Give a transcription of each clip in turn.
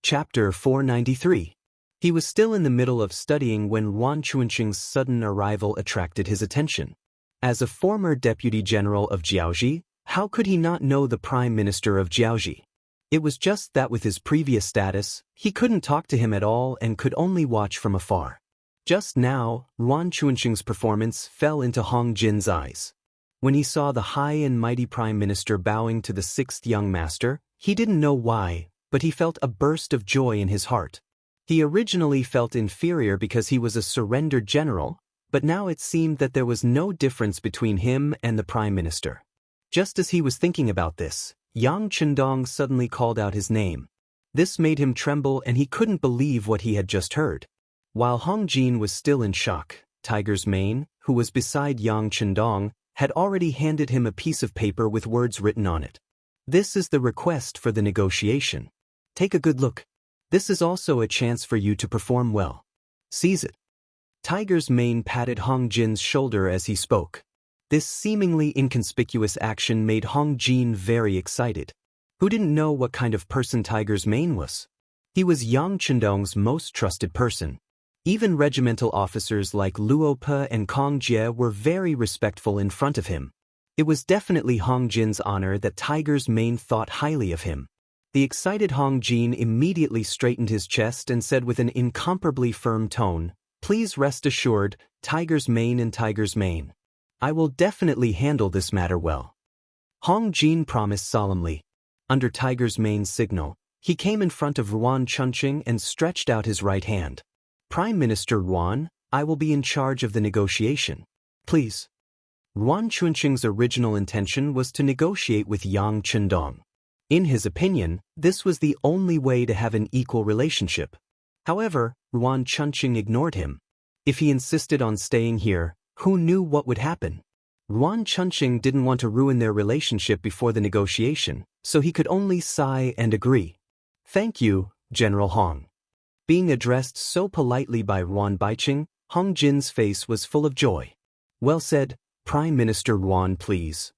Chapter 493. He was still in the middle of studying when Yuan Chuanqing's sudden arrival attracted his attention. As a former deputy general of Jiaoji, how could he not know the prime minister of Jiaoji? It was just that with his previous status, he couldn't talk to him at all and could only watch from afar. Just now, Yuan Chuanqing's performance fell into Hong Jin's eyes. When he saw the high and mighty prime minister bowing to the sixth young master, he didn't know why, but he felt a burst of joy in his heart. He originally felt inferior because he was a surrendered general, but now it seemed that there was no difference between him and the prime minister. Just as he was thinking about this, Yang Chendong suddenly called out his name. This made him tremble and he couldn't believe what he had just heard. While Hong Jin was still in shock, Tiger's Mane, who was beside Yang Chendong, had already handed him a piece of paper with words written on it. This is the request for the negotiation. Take a good look. This is also a chance for you to perform well. Seize it. Tiger's Mane patted Hong Jin's shoulder as he spoke. This seemingly inconspicuous action made Hong Jin very excited. Who didn't know what kind of person Tiger's Mane was? He was Yang Chendong's most trusted person. Even regimental officers like Luope and Kong Jie were very respectful in front of him. It was definitely Hong Jin's honor that Tiger's Mane thought highly of him. The excited Hong Jin immediately straightened his chest and said with an incomparably firm tone, "Please rest assured, Tiger's Mane and Tiger's Mane. I will definitely handle this matter well." Hong Jin promised solemnly. Under Tiger's Mane's signal, he came in front of Yuan Chuanqing and stretched out his right hand. "Prime Minister Yuan, I will be in charge of the negotiation. Please." Yuan Chuanqing's original intention was to negotiate with Yang Chendong. In his opinion, this was the only way to have an equal relationship. However, Yuan Chuanqing ignored him. If he insisted on staying here, who knew what would happen? Yuan Chuanqing didn't want to ruin their relationship before the negotiation, so he could only sigh and agree. "Thank you, General Hong." Being addressed so politely by Yuan Baiqing, Hong Jin's face was full of joy. "Well said, Prime Minister Yuan, please."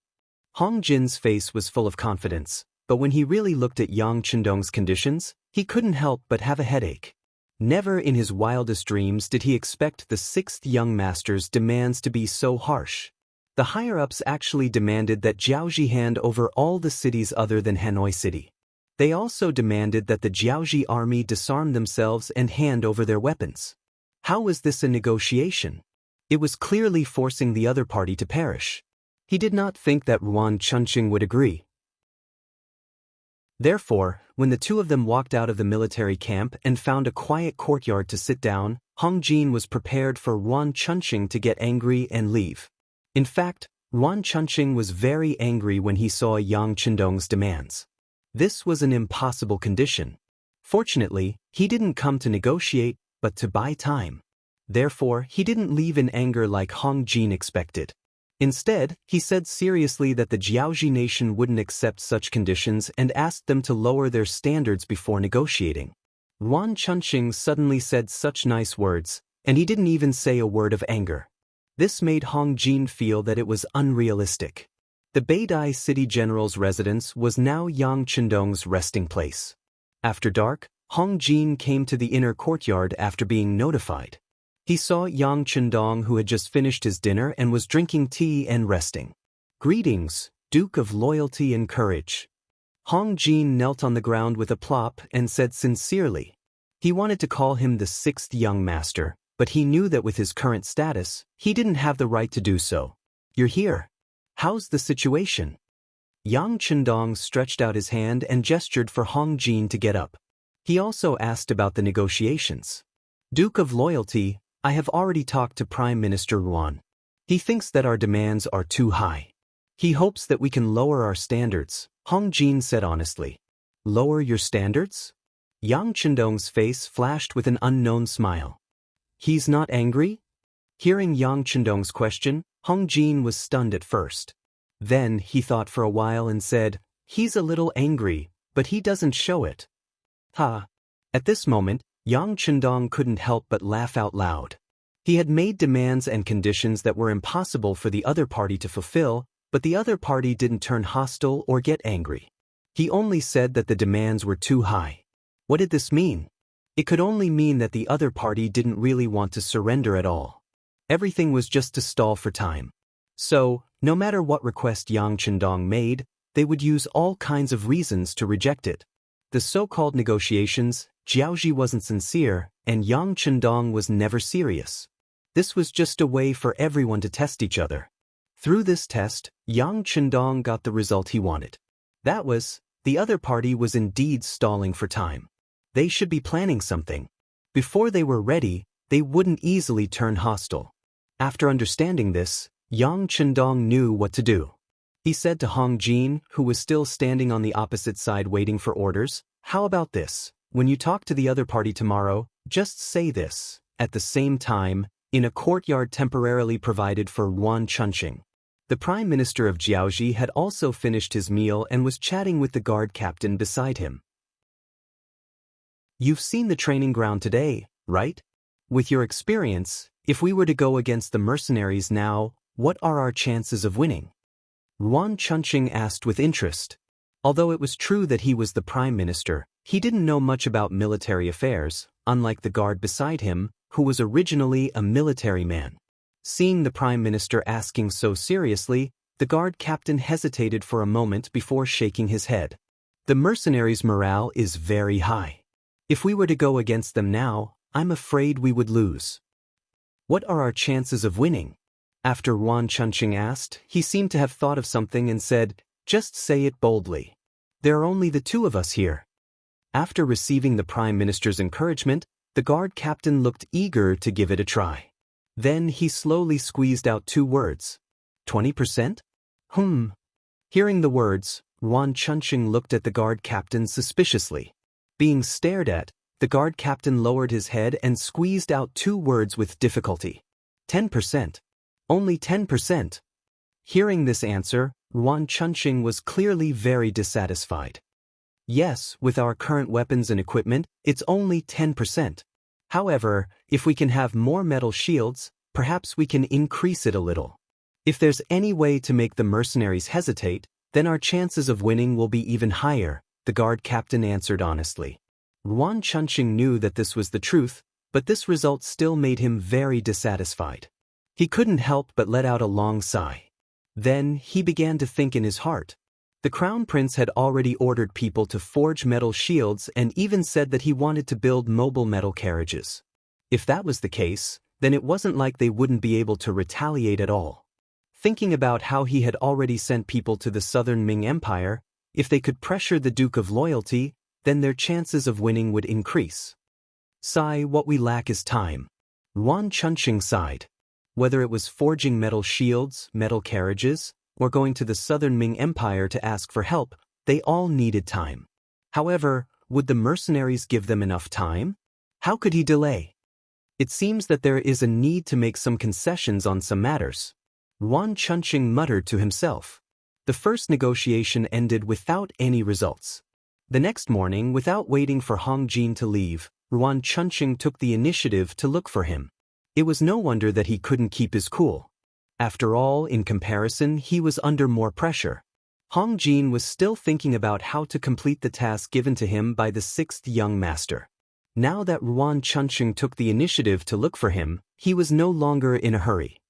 Hong Jin's face was full of confidence, but when he really looked at Yang Chendong's conditions, he couldn't help but have a headache. Never in his wildest dreams did he expect the sixth young master's demands to be so harsh. The higher-ups actually demanded that Jiaoji hand over all the cities other than Hanoi City. They also demanded that the Jiaoji army disarm themselves and hand over their weapons. How was this a negotiation? It was clearly forcing the other party to perish. He did not think that Yuan Chuanqing would agree. Therefore, when the two of them walked out of the military camp and found a quiet courtyard to sit down, Hong Jin was prepared for Yuan Chuanqing to get angry and leave. In fact, Yuan Chuanqing was very angry when he saw Yang Chendong's demands. This was an impossible condition. Fortunately, he didn't come to negotiate, but to buy time. Therefore, he didn't leave in anger like Hong Jin expected. Instead, he said seriously that the Jiaoji nation wouldn't accept such conditions and asked them to lower their standards before negotiating. Yuan Chuanqing suddenly said such nice words, and he didn't even say a word of anger. This made Hong Jin feel that it was unrealistic. The Beidai city general's residence was now Yang Chendong's resting place. After dark, Hong Jin came to the inner courtyard after being notified. He saw Yang Chendong, who had just finished his dinner and was drinking tea and resting. "Greetings, Duke of Loyalty and Courage." Hong Jin knelt on the ground with a plop and said sincerely. He wanted to call him the sixth young master, but he knew that with his current status, he didn't have the right to do so. "You're here. How's the situation?" Yang Chendong stretched out his hand and gestured for Hong Jin to get up. He also asked about the negotiations. "Duke of Loyalty, I have already talked to Prime Minister Yuan. He thinks that our demands are too high. He hopes that we can lower our standards," Hong Jin said honestly. "Lower your standards?" Yang Chendong's face flashed with an unknown smile. "He's not angry?" Hearing Yang Chendong's question, Hong Jin was stunned at first. Then he thought for a while and said, "He's a little angry, but he doesn't show it." Ha! At this moment, Yang Chendong couldn't help but laugh out loud. He had made demands and conditions that were impossible for the other party to fulfill, but the other party didn't turn hostile or get angry. He only said that the demands were too high. What did this mean? It could only mean that the other party didn't really want to surrender at all. Everything was just to stall for time. So, no matter what request Yang Chendong made, they would use all kinds of reasons to reject it. The so-called negotiations, Jiaozhi wasn't sincere, and Yang Chendong was never serious. This was just a way for everyone to test each other. Through this test, Yang Chendong got the result he wanted. That was, the other party was indeed stalling for time. They should be planning something. Before they were ready, they wouldn't easily turn hostile. After understanding this, Yang Chendong knew what to do. He said to Hong Jin, who was still standing on the opposite side waiting for orders, "How about this? When you talk to the other party tomorrow, just say this, at the same time, in a courtyard temporarily provided for Yuan Chunqing." The Prime Minister of Jiaozhi had also finished his meal and was chatting with the guard captain beside him. "You've seen the training ground today, right? With your experience, if we were to go against the mercenaries now, what are our chances of winning?" Yuan Chunqing asked with interest. Although it was true that he was the Prime Minister, he didn't know much about military affairs, unlike the guard beside him, who was originally a military man. Seeing the Prime Minister asking so seriously, the guard captain hesitated for a moment before shaking his head. "The mercenaries' morale is very high. If we were to go against them now, I'm afraid we would lose." "What are our chances of winning?" After Yuan Chunqing asked, he seemed to have thought of something and said, "Just say it boldly. There are only the two of us here." After receiving the Prime Minister's encouragement, the guard captain looked eager to give it a try. Then he slowly squeezed out 2 words. 20%? Hearing the words, Yuan Chunqing looked at the guard captain suspiciously. Being stared at, the guard captain lowered his head and squeezed out 2 words with difficulty. 10%. Only 10%. Hearing this answer, Yuan Chunqing was clearly very dissatisfied. "Yes, with our current weapons and equipment, it's only 10%. However, if we can have more metal shields, perhaps we can increase it a little. If there's any way to make the mercenaries hesitate, then our chances of winning will be even higher," the guard captain answered honestly. Yuan Chunqing knew that this was the truth, but this result still made him very dissatisfied. He couldn't help but let out a long sigh. Then he began to think in his heart. The Crown Prince had already ordered people to forge metal shields and even said that he wanted to build mobile metal carriages. If that was the case, then it wasn't like they wouldn't be able to retaliate at all. Thinking about how he had already sent people to the southern Ming Empire, if they could pressure the Duke of Loyalty, then their chances of winning would increase. "Sigh, what we lack is time." Yuan Chunqing sighed. Whether it was forging metal shields, metal carriages, or going to the southern Ming Empire to ask for help, they all needed time. However, would the mercenaries give them enough time? How could he delay? It seems that there is a need to make some concessions on some matters. Yuan Chunqing muttered to himself. The first negotiation ended without any results. The next morning, without waiting for Hong Jin to leave, Yuan Chunqing took the initiative to look for him. It was no wonder that he couldn't keep his cool. After all, in comparison, he was under more pressure. Hong Jin was still thinking about how to complete the task given to him by the 6th young master. Now that Yuan Chunqing took the initiative to look for him, he was no longer in a hurry.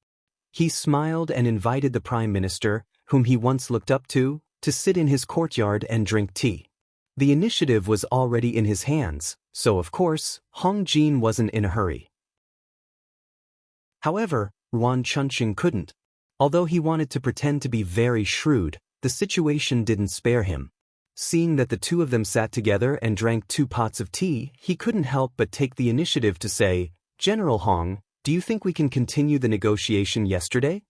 He smiled and invited the Prime Minister, whom he once looked up to sit in his courtyard and drink tea. The initiative was already in his hands, so of course, Hong Jin wasn't in a hurry. However, Yuan Chunqing couldn't. Although he wanted to pretend to be very shrewd, the situation didn't spare him. Seeing that the two of them sat together and drank 2 pots of tea, he couldn't help but take the initiative to say, "General Hong, do you think we can continue the negotiation yesterday?"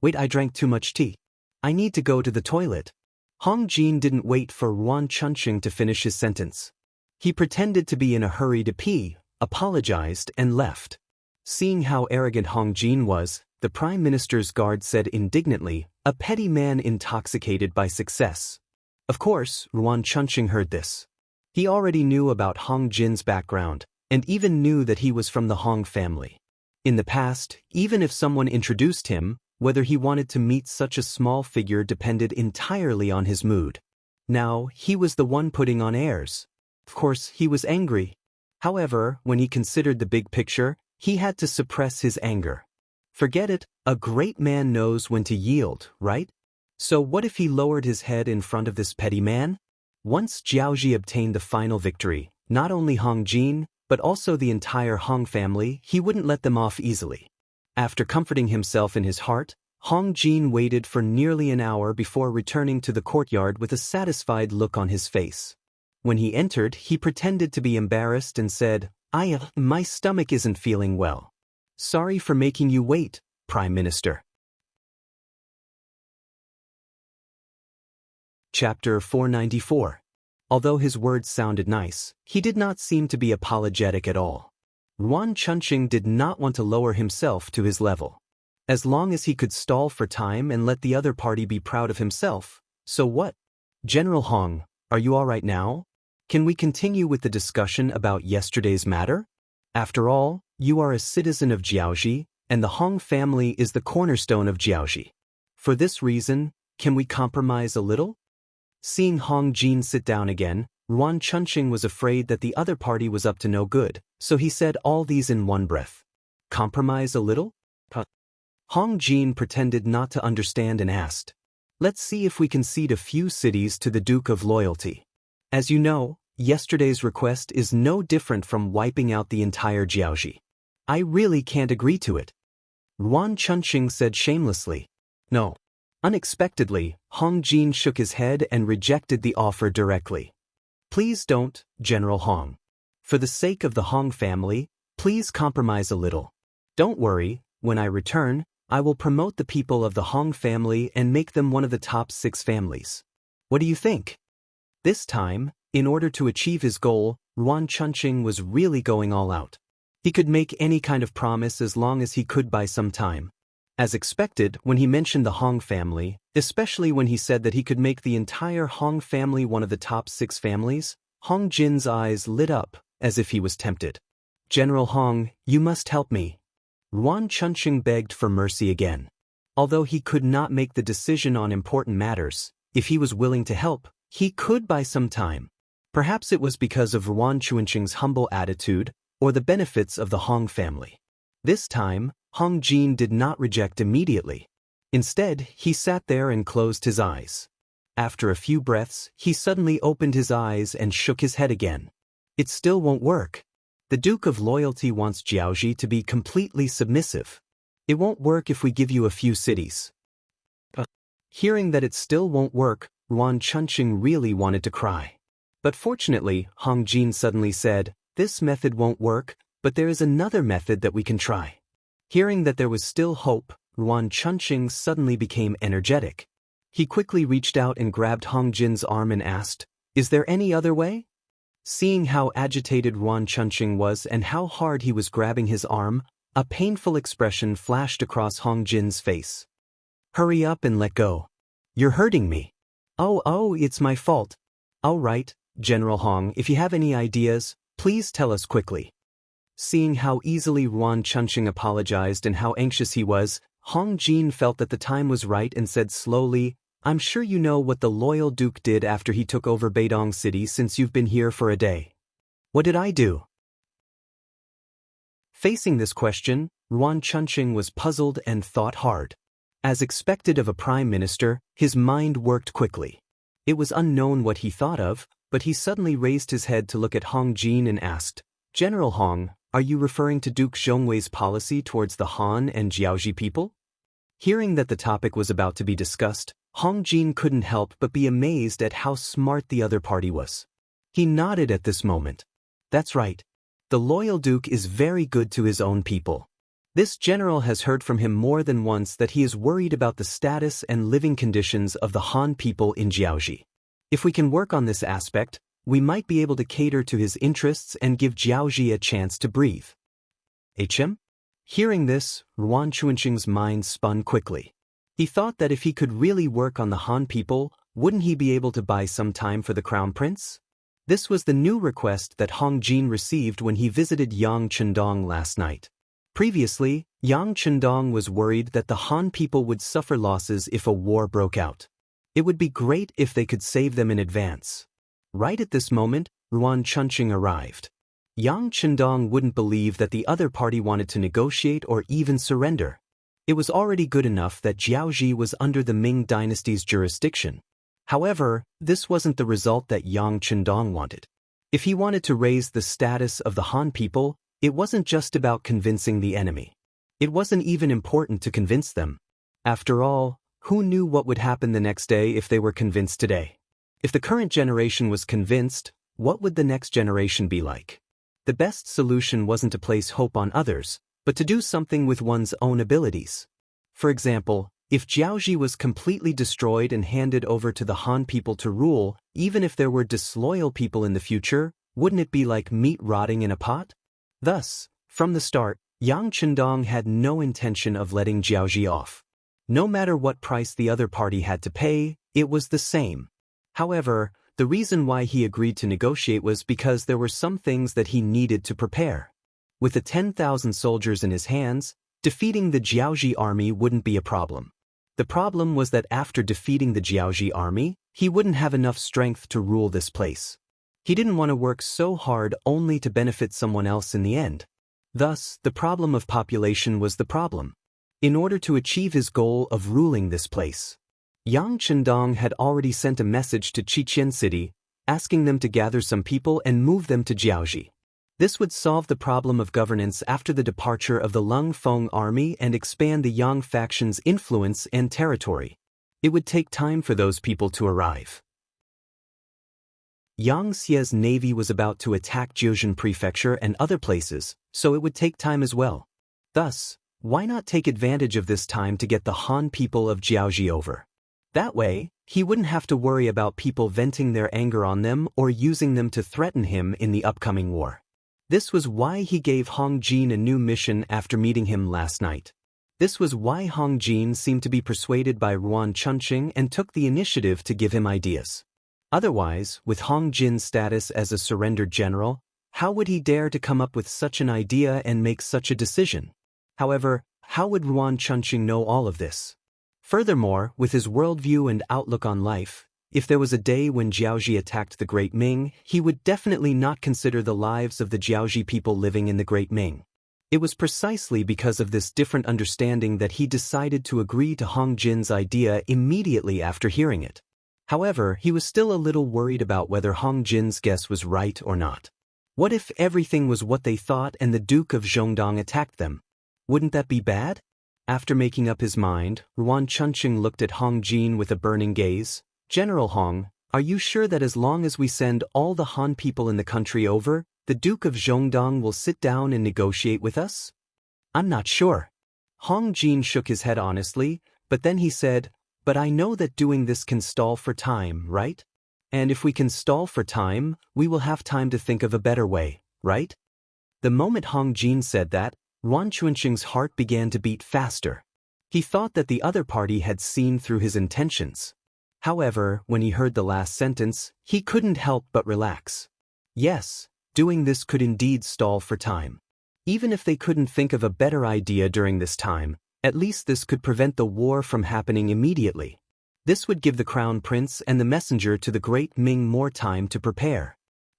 "Wait, I drank too much tea. I need to go to the toilet." Hong Jin didn't wait for Yuan Chunqing to finish his sentence. He pretended to be in a hurry to pee, apologized, and left. Seeing how arrogant Hong Jin was, the Prime Minister's guard said indignantly, "A petty man intoxicated by success." Of course, Yuan Chunqing heard this. He already knew about Hong Jin's background, and even knew that he was from the Hong family. In the past, even if someone introduced him, whether he wanted to meet such a small figure depended entirely on his mood. Now, he was the one putting on airs. Of course, he was angry. However, when he considered the big picture, he had to suppress his anger. Forget it, a great man knows when to yield, right? So what if he lowered his head in front of this petty man? Once Jiaozhi obtained the final victory, not only Hong Jin, but also the entire Hong family, he wouldn't let them off easily. After comforting himself in his heart, Hong Jin waited for nearly an hour before returning to the courtyard with a satisfied look on his face. When he entered, he pretended to be embarrassed and said, My stomach isn't feeling well. Sorry for making you wait, Prime Minister. Chapter 494. Although his words sounded nice, he did not seem to be apologetic at all. Yuan Chunqing did not want to lower himself to his level. As long as he could stall for time and let the other party be proud of himself, so what? General Hong, are you all right now? Can we continue with the discussion about yesterday's matter? After all, you are a citizen of Jiaozhi, and the Hong family is the cornerstone of Jiaozhi. For this reason, can we compromise a little? Seeing Hong Jin sit down again, Yuan Chunqing was afraid that the other party was up to no good, so he said all these in one breath. Compromise a little? Hong Jin pretended not to understand and asked, Let's see if we can cede a few cities to the Duke of Loyalty. As you know, yesterday's request is no different from wiping out the entire Jiaozhi. I really can't agree to it. Yuan Chunqing said shamelessly. No. Unexpectedly, Hong Jin shook his head and rejected the offer directly. Please don't, General Hong. For the sake of the Hong family, please compromise a little. Don't worry, when I return, I will promote the people of the Hong family and make them one of the top 6 families. What do you think? This time, in order to achieve his goal, Yuan Chunqing was really going all out. He could make any kind of promise as long as he could buy some time. As expected, when he mentioned the Hong family, especially when he said that he could make the entire Hong family one of the top 6 families, Hong Jin's eyes lit up, as if he was tempted. General Hong, you must help me. Yuan Chunqing begged for mercy again. Although he could not make the decision on important matters, if he was willing to help, he could buy some time. Perhaps it was because of Yuan Chunqing's humble attitude, or the benefits of the Hong family. This time, Hong Jin did not reject immediately. Instead, he sat there and closed his eyes. After a few breaths, he suddenly opened his eyes and shook his head again. It still won't work. The Duke of Loyalty wants Jiaozhi to be completely submissive. It won't work if we give you a few cities. Hearing that it still won't work, Yuan Chunqing really wanted to cry. But fortunately, Hong Jin suddenly said, This method won't work, but there is another method that we can try. Hearing that there was still hope, Yuan Chunqing suddenly became energetic. He quickly reached out and grabbed Hong Jin's arm and asked, Is there any other way? Seeing how agitated Yuan Chunqing was and how hard he was grabbing his arm, a painful expression flashed across Hong Jin's face. Hurry up and let go. You're hurting me. Oh, it's my fault. All right, General Hong, if you have any ideas, please tell us quickly. Seeing how easily Yuan Chunqing apologized and how anxious he was, Hong Jin felt that the time was right and said slowly, I'm sure you know what the loyal Duke did after he took over Beidong City since you've been here for a day. What did I do? Facing this question, Yuan Chunqing was puzzled and thought hard. As expected of a prime minister, his mind worked quickly. It was unknown what he thought of, but he suddenly raised his head to look at Hong Jin and asked, General Hong, are you referring to Duke Zhongwei's policy towards the Han and Jiaozhi people? Hearing that the topic was about to be discussed, Hong Jin couldn't help but be amazed at how smart the other party was. He nodded at this moment. That's right. The loyal Duke is very good to his own people. This general has heard from him more than once that he is worried about the status and living conditions of the Han people in Jiaozhi. If we can work on this aspect, we might be able to cater to his interests and give Jiaozhi a chance to breathe. HM? Hearing this, Yuan Chunqing's mind spun quickly. He thought that if he could really work on the Han people, wouldn't he be able to buy some time for the crown prince? This was the new request that Hong Jin received when he visited Yang Chendong last night. Previously, Yang Chendong was worried that the Han people would suffer losses if a war broke out. It would be great if they could save them in advance. Right at this moment, Ruan Chunqing arrived. Yang Chendong wouldn't believe that the other party wanted to negotiate or even surrender. It was already good enough that Jiaozhi was under the Ming dynasty's jurisdiction. However, this wasn't the result that Yang Chendong wanted. If he wanted to raise the status of the Han people, it wasn't just about convincing the enemy. It wasn't even important to convince them. After all, who knew what would happen the next day if they were convinced today? If the current generation was convinced, what would the next generation be like? The best solution wasn't to place hope on others, but to do something with one's own abilities. For example, if Jiaozhi was completely destroyed and handed over to the Han people to rule, even if there were disloyal people in the future, wouldn't it be like meat rotting in a pot? Thus, from the start, Yang Chendong had no intention of letting Jiaozhi off. No matter what price the other party had to pay, it was the same. However, the reason why he agreed to negotiate was because there were some things that he needed to prepare. With the 10,000 soldiers in his hands, defeating the Jiaozhi army wouldn't be a problem. The problem was that after defeating the Jiaozhi army, he wouldn't have enough strength to rule this place. He didn't want to work so hard only to benefit someone else in the end. Thus, the problem of population was the problem. In order to achieve his goal of ruling this place, Yang Chendong had already sent a message to Qiqian City, asking them to gather some people and move them to Jiaozhi. This would solve the problem of governance after the departure of the Lung Feng army and expand the Yang faction's influence and territory. It would take time for those people to arrive. Yang Xie's navy was about to attack Jiuzhen Prefecture and other places, so it would take time as well. Thus, why not take advantage of this time to get the Han people of Jiaozhi over? That way, he wouldn't have to worry about people venting their anger on them or using them to threaten him in the upcoming war. This was why he gave Hong Jin a new mission after meeting him last night. This was why Hong Jin seemed to be persuaded by Ruan Chunqing and took the initiative to give him ideas. Otherwise, with Hong Jin's status as a surrendered general, how would he dare to come up with such an idea and make such a decision? However, how would Ruan Chunqing know all of this? Furthermore, with his worldview and outlook on life, if there was a day when Jiaozhi attacked the Great Ming, he would definitely not consider the lives of the Jiaozhi people living in the Great Ming. It was precisely because of this different understanding that he decided to agree to Hong Jin's idea immediately after hearing it. However, he was still a little worried about whether Hong Jin's guess was right or not. What if everything was what they thought and the Duke of Zhongdong attacked them? Wouldn't that be bad? After making up his mind, Ruan Chunqing looked at Hong Jin with a burning gaze. General Hong, are you sure that as long as we send all the Han people in the country over, the Duke of Zhongdong will sit down and negotiate with us? I'm not sure. Hong Jin shook his head honestly, but then he said, but I know that doing this can stall for time, right? And if we can stall for time, we will have time to think of a better way, right? The moment Hong Jin said that, Ruan Chunqing's heart began to beat faster. He thought that the other party had seen through his intentions. However, when he heard the last sentence, he couldn't help but relax. Yes, doing this could indeed stall for time. Even if they couldn't think of a better idea during this time, at least this could prevent the war from happening immediately. This would give the crown prince and the messenger to the Great Ming more time to prepare.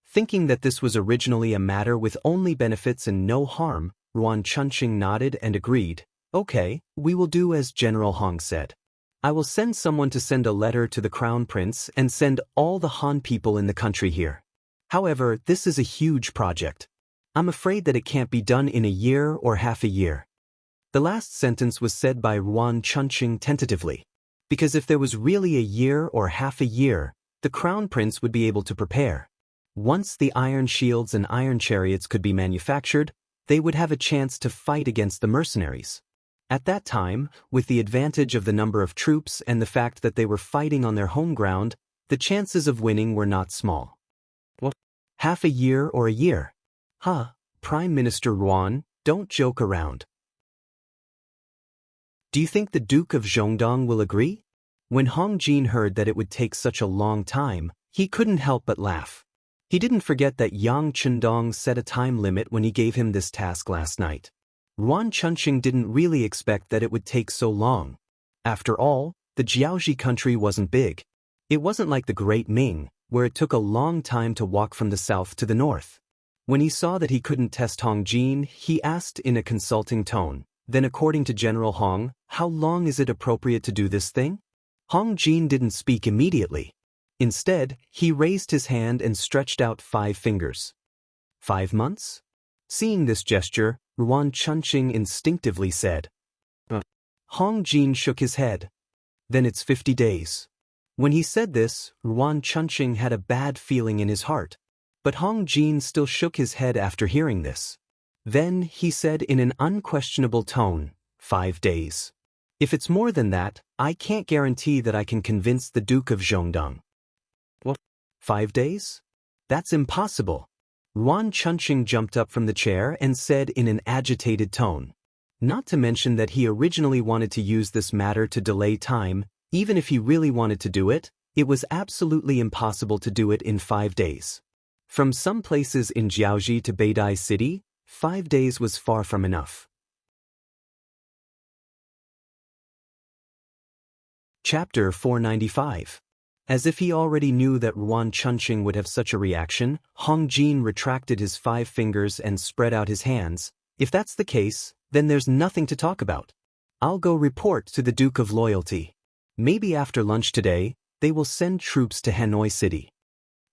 Thinking that this was originally a matter with only benefits and no harm, Ruan Chunqing nodded and agreed. Okay, we will do as General Hong said. I will send someone to send a letter to the crown prince and send all the Han people in the country here. However, this is a huge project. I'm afraid that it can't be done in a year or half a year. The last sentence was said by Ruan Chunqing tentatively. Because if there was really a year or half a year, the crown prince would be able to prepare. Once the iron shields and iron chariots could be manufactured, they would have a chance to fight against the mercenaries. At that time, with the advantage of the number of troops and the fact that they were fighting on their home ground, the chances of winning were not small. What? Half a year or a year? Huh, Prime Minister Ruan, don't joke around. Do you think the Duke of Zhongdong will agree? When Hong Jin heard that it would take such a long time, he couldn't help but laugh. He didn't forget that Yang Chendong set a time limit when he gave him this task last night. Ruan Chunqing didn't really expect that it would take so long. After all, the Jiaozhi country wasn't big. It wasn't like the Great Ming, where it took a long time to walk from the south to the north. When he saw that he couldn't test Hong Jin, he asked in a consulting tone, "Then according to General Hong, how long is it appropriate to do this thing?" Hong Jin didn't speak immediately. Instead, he raised his hand and stretched out 5 fingers. 5 months? Seeing this gesture, Ruan Chunqing instinctively said. Hong Jin shook his head. "Then it's 50 days. When he said this, Ruan Chunqing had a bad feeling in his heart. But Hong Jin still shook his head after hearing this. Then he said in an unquestionable tone, 5 days. "If it's more than that, I can't guarantee that I can convince the Duke of Zhongdong." "What? 5 days? That's impossible." Ruan Chunqing jumped up from the chair and said in an agitated tone. Not to mention that he originally wanted to use this matter to delay time. Even if he really wanted to do it, it was absolutely impossible to do it in 5 days. From some places in Jiaoji to Beidai City, 5 days was far from enough. Chapter 495. As if he already knew that Ruan Chunqing would have such a reaction, Hong Jin retracted his 5 fingers and spread out his hands. "If that's the case, then there's nothing to talk about. I'll go report to the Duke of Loyalty. Maybe after lunch today, they will send troops to Hanoi City."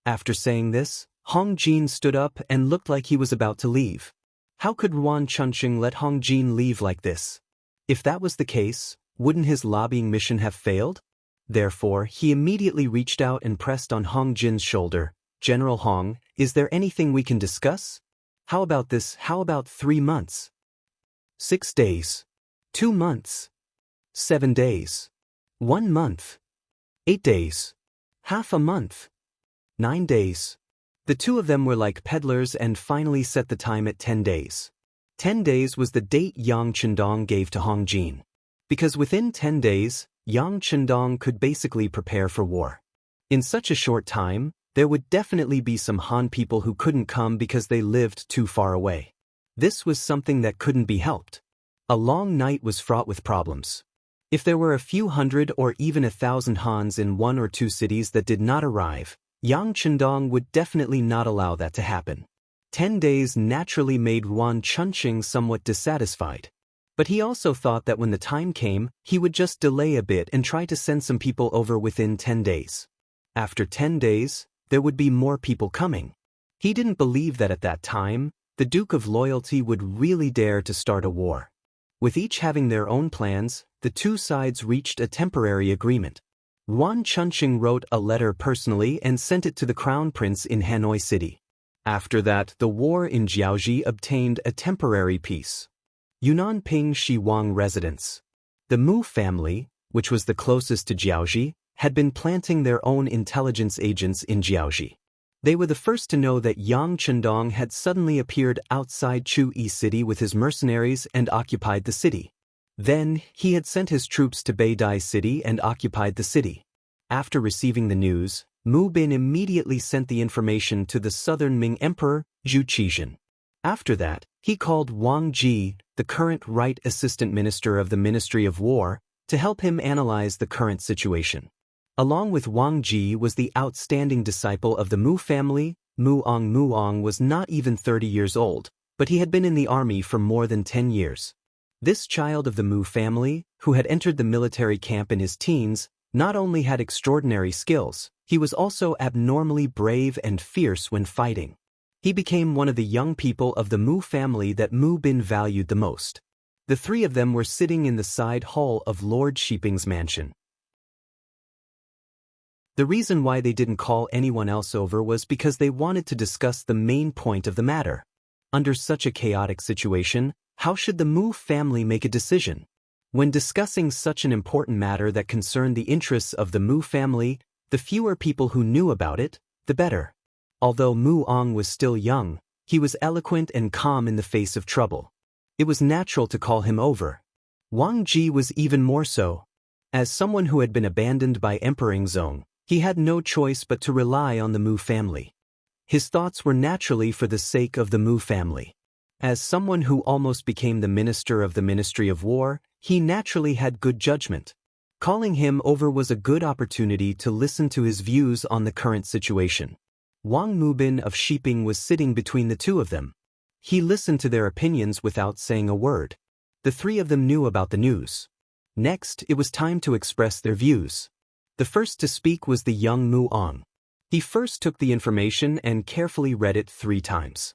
After saying this, Hong Jin stood up and looked like he was about to leave. How could Ruan Chunqing let Hong Jin leave like this? If that was the case, wouldn't his lobbying mission have failed? Therefore, he immediately reached out and pressed on Hong Jin's shoulder. "General Hong, is there anything we can discuss? How about this? How about 3 months? 6 days? 2 months? 7 days? 1 month? 8 days? Half a month? 9 days? The two of them were like peddlers and finally set the time at 10 days. 10 days was the date Yang Chendong gave to Hong Jin. Because within 10 days, Yang Chendong could basically prepare for war. In such a short time, there would definitely be some Han people who couldn't come because they lived too far away. This was something that couldn't be helped. A long night was fraught with problems. If there were a few hundred or even 1,000 Hans in 1 or 2 cities that did not arrive, Yang Chendong would definitely not allow that to happen. 10 days naturally made Ruan Chunqing somewhat dissatisfied. But he also thought that when the time came, he would just delay a bit and try to send some people over within 10 days. After 10 days, there would be more people coming. He didn't believe that at that time, the Duke of Loyalty would really dare to start a war. With each having their own plans, the two sides reached a temporary agreement. Ruan Chunqing wrote a letter personally and sent it to the Crown Prince in Hanoi City. After that, the war in Jiaoji obtained a temporary peace. Yunnan Ping Shi Wang residence. The Mu family, which was the closest to Jiaoji, had been planting their own intelligence agents in Jiaoji. They were the first to know that Yang Chendong had suddenly appeared outside Chu-Yi City with his mercenaries and occupied the city. Then, he had sent his troops to Beidai City and occupied the city. After receiving the news, Mu Bin immediately sent the information to the southern Ming Emperor, Zhu Qizhen. After that, he called Wang Ji, the current Right Assistant Minister of the Ministry of War, to help him analyze the current situation. Along with Wang Ji was the outstanding disciple of the Mu family. Muong. Muong was not even 30 years old, but he had been in the army for more than 10 years. This child of the Mu family, who had entered the military camp in his teens, not only had extraordinary skills, he was also abnormally brave and fierce when fighting. He became one of the young people of the Mu family that Mu Bin valued the most. The 3 of them were sitting in the side hall of Lord Shiping's mansion. The reason why they didn't call anyone else over was because they wanted to discuss the main point of the matter. Under such a chaotic situation, how should the Mu family make a decision? When discussing such an important matter that concerned the interests of the Mu family, the fewer people who knew about it, the better. Although Muong was still young, he was eloquent and calm in the face of trouble. It was natural to call him over. Wang Ji was even more so. As someone who had been abandoned by Emperor Zong, he had no choice but to rely on the Mu family. His thoughts were naturally for the sake of the Mu family. As someone who almost became the minister of the Ministry of War, he naturally had good judgment. Calling him over was a good opportunity to listen to his views on the current situation. Wang Mubin of Shiping was sitting between the two of them. He listened to their opinions without saying a word. The three of them knew about the news. Next, it was time to express their views. The first to speak was the young Mu Ong. He first took the information and carefully read it 3 times.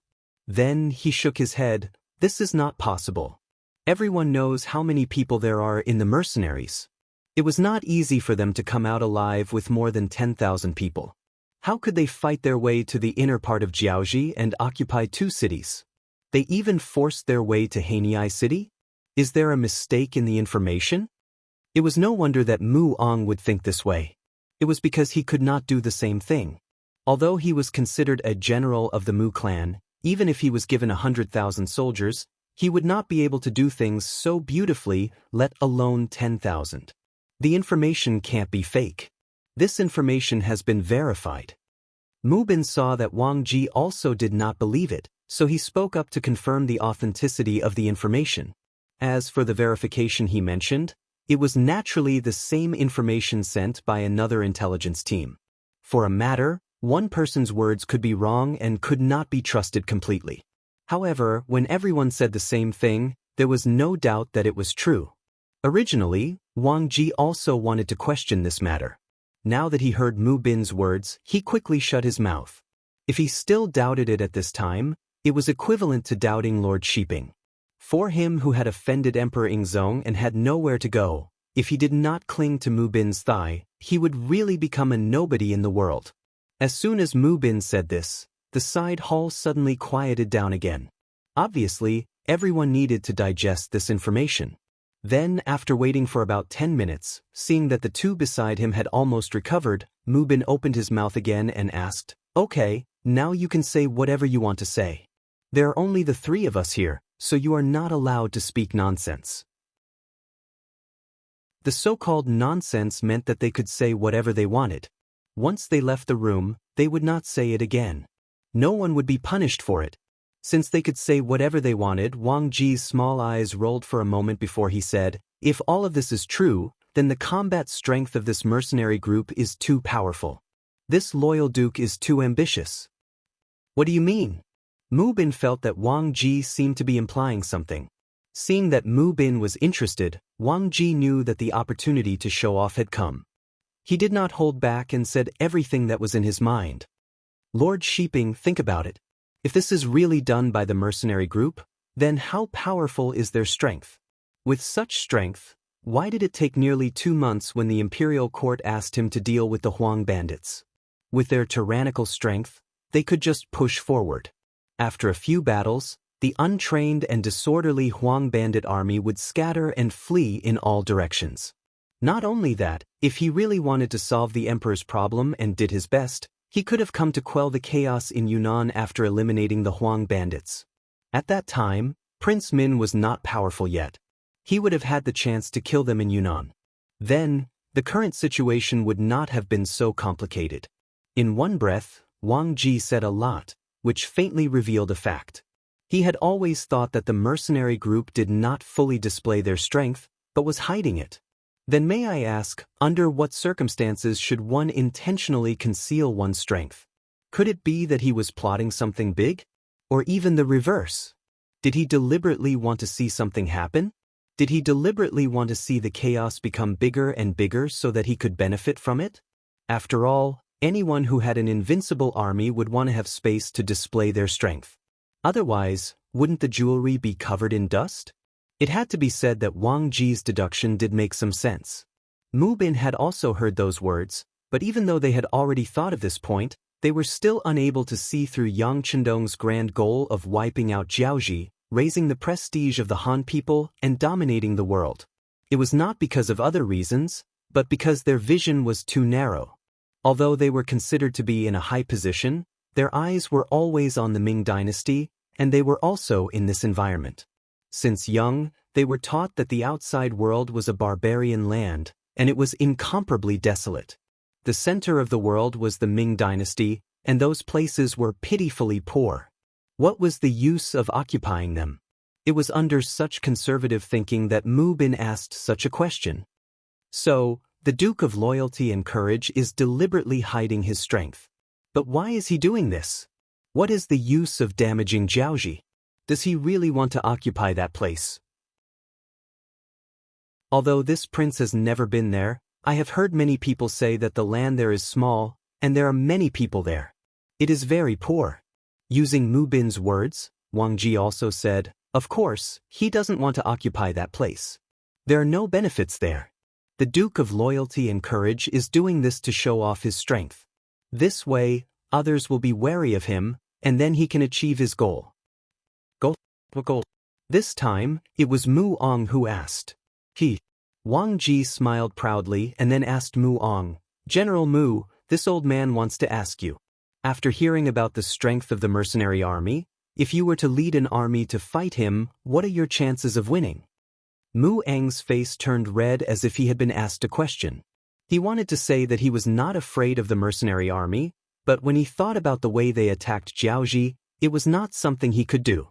Then he shook his head. This is not possible. Everyone knows how many people there are in the mercenaries. It was not easy for them to come out alive with more than 10,000 people. How could they fight their way to the inner part of Jiaoji and occupy 2 cities? They even forced their way to Haniai City? Is there a mistake in the information? It was no wonder that Mu Ong would think this way. It was because he could not do the same thing. Although he was considered a general of the Mu clan, even if he was given 100,000 soldiers, he would not be able to do things so beautifully, let alone 10,000. The information can't be fake. This information has been verified. Mu Bin saw that Wang Ji also did not believe it, so he spoke up to confirm the authenticity of the information. As for the verification he mentioned, it was naturally the same information sent by another intelligence team. For a matter, one person's words could be wrong and could not be trusted completely. However, when everyone said the same thing, there was no doubt that it was true. Originally, Wang Ji also wanted to question this matter. Now that he heard Mu Bin's words, he quickly shut his mouth. If he still doubted it at this time, it was equivalent to doubting Lord Shiping. For him who had offended Emperor Ingzong and had nowhere to go, if he did not cling to Mu Bin's thigh, he would really become a nobody in the world. As soon as Mu Bin said this, the side hall suddenly quieted down again. Obviously, everyone needed to digest this information. Then, after waiting for about 10 minutes, seeing that the 2 beside him had almost recovered, Mu Bin opened his mouth again and asked, "Okay, now you can say whatever you want to say. There are only the 3 of us here, so you are not allowed to speak nonsense." The so-called nonsense meant that they could say whatever they wanted. Once they left the room, they would not say it again. No one would be punished for it. Since they could say whatever they wanted, Wang Ji's small eyes rolled for a moment before he said, "If all of this is true, then the combat strength of this mercenary group is too powerful. This loyal duke is too ambitious." "What do you mean?" Mu Bin felt that Wang Ji seemed to be implying something. Seeing that Mu Bin was interested, Wang Ji knew that the opportunity to show off had come. He did not hold back and said everything that was in his mind. "Lord Shiping, think about it. If this is really done by the mercenary group, then how powerful is their strength? With such strength, why did it take nearly 2 months when the imperial court asked him to deal with the Huang bandits? With their tyrannical strength, they could just push forward. After a few battles, the untrained and disorderly Huang bandit army would scatter and flee in all directions. Not only that, if he really wanted to solve the emperor's problem and did his best, he could have come to quell the chaos in Yunnan after eliminating the Huang bandits. At that time, Prince Min was not powerful yet. He would have had the chance to kill them in Yunnan. Then, the current situation would not have been so complicated. In one breath, Wang Ji said a lot, which faintly revealed a fact. He had always thought that the mercenary group did not fully display their strength, but was hiding it. Then may I ask, under what circumstances should one intentionally conceal one's strength? Could it be that he was plotting something big? Or even the reverse? Did he deliberately want to see something happen? Did he deliberately want to see the chaos become bigger and bigger so that he could benefit from it? After all, anyone who had an invincible army would want to have space to display their strength. Otherwise, wouldn't the jewelry be covered in dust? It had to be said that Wang Ji's deduction did make some sense. Mu Bin had also heard those words, but even though they had already thought of this point, they were still unable to see through Yang Chendong's grand goal of wiping out Jiaoji, raising the prestige of the Han people, and dominating the world. It was not because of other reasons, but because their vision was too narrow. Although they were considered to be in a high position, their eyes were always on the Ming dynasty, and they were also in this environment. Since young, they were taught that the outside world was a barbarian land, and it was incomparably desolate. The center of the world was the Ming dynasty, and those places were pitifully poor. What was the use of occupying them? It was under such conservative thinking that Mu Bin asked such a question. So, the Duke of Loyalty and Courage is deliberately hiding his strength. But why is he doing this? What is the use of damaging Jiaoji? Does he really want to occupy that place? Although this prince has never been there, I have heard many people say that the land there is small, and there are many people there. It is very poor. Using Mu Bin's words, Wang Ji also said, of course, he doesn't want to occupy that place. There are no benefits there. The Duke of Loyalty and Courage is doing this to show off his strength. This way, others will be wary of him, and then he can achieve his goal. Goal. This time, it was Mu Ong who asked. Wang Ji smiled proudly and then asked Mu Ong, General Mu, this old man wants to ask you. After hearing about the strength of the mercenary army, if you were to lead an army to fight him, what are your chances of winning? Mu Ang's face turned red as if he had been asked a question. He wanted to say that he was not afraid of the mercenary army, but when he thought about the way they attacked Jiaoji, it was not something he could do.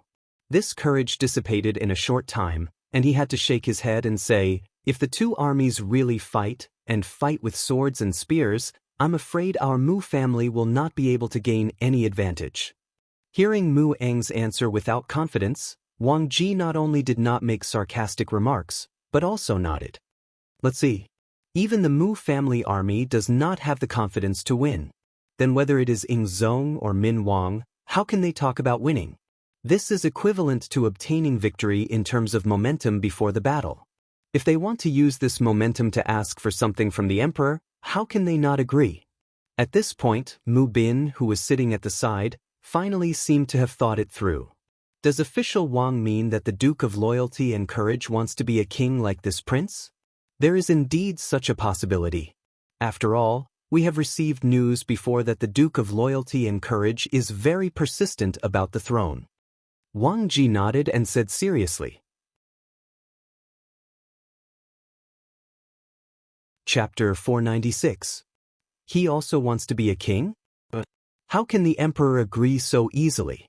This courage dissipated in a short time, and he had to shake his head and say, if the two armies really fight, and fight with swords and spears, I'm afraid our Mu family will not be able to gain any advantage. Hearing Mu Ang's answer without confidence, Wang Ji not only did not make sarcastic remarks, but also nodded. Let's see. Even the Mu family army does not have the confidence to win. Then whether it is Ying Zong or Min Wang, how can they talk about winning? This is equivalent to obtaining victory in terms of momentum before the battle. If they want to use this momentum to ask for something from the emperor, how can they not agree? At this point, Mu Bin, who was sitting at the side, finally seemed to have thought it through. Does official Wang mean that the Duke of Loyalty and Courage wants to be a king like this prince? There is indeed such a possibility. After all, we have received news before that the Duke of Loyalty and Courage is very persistent about the throne. Wang Ji nodded and said seriously. Chapter 496. He also wants to be a king? How can the emperor agree so easily?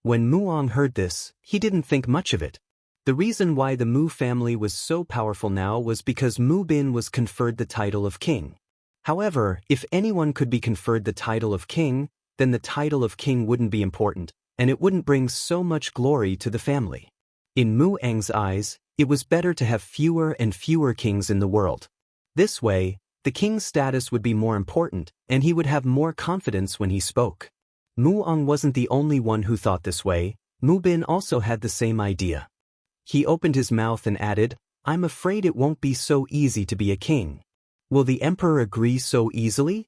When Muong heard this, he didn't think much of it. The reason why the Mu family was so powerful now was because Mu Bin was conferred the title of king. However, if anyone could be conferred the title of king, then the title of king wouldn't be important, and it wouldn't bring so much glory to the family. In Mu Ang's eyes, it was better to have fewer and fewer kings in the world. This way, the king's status would be more important, and he would have more confidence when he spoke. Muong wasn't the only one who thought this way. Mu Bin also had the same idea. He opened his mouth and added, I'm afraid it won't be so easy to be a king. Will the emperor agree so easily?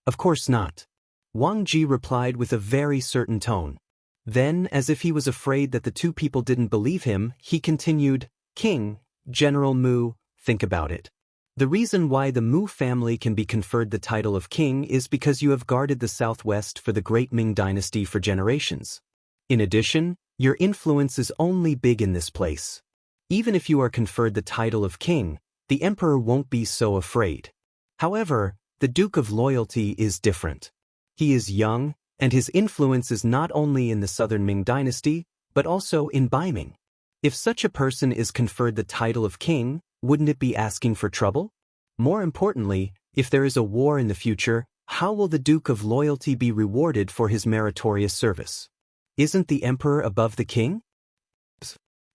Of course not. Wang Ji replied with a very certain tone. Then, as if he was afraid that the two people didn't believe him, he continued, King, General Mu, think about it. The reason why the Mu family can be conferred the title of king is because you have guarded the southwest for the great Ming dynasty for generations. In addition, your influence is only big in this place. Even if you are conferred the title of king, the emperor won't be so afraid. However, the Duke of Loyalty is different. He is young, and his influence is not only in the southern Ming dynasty, but also in Baiming. If such a person is conferred the title of king, wouldn't it be asking for trouble? More importantly, if there is a war in the future, how will the Duke of Loyalty be rewarded for his meritorious service? Isn't the emperor above the king?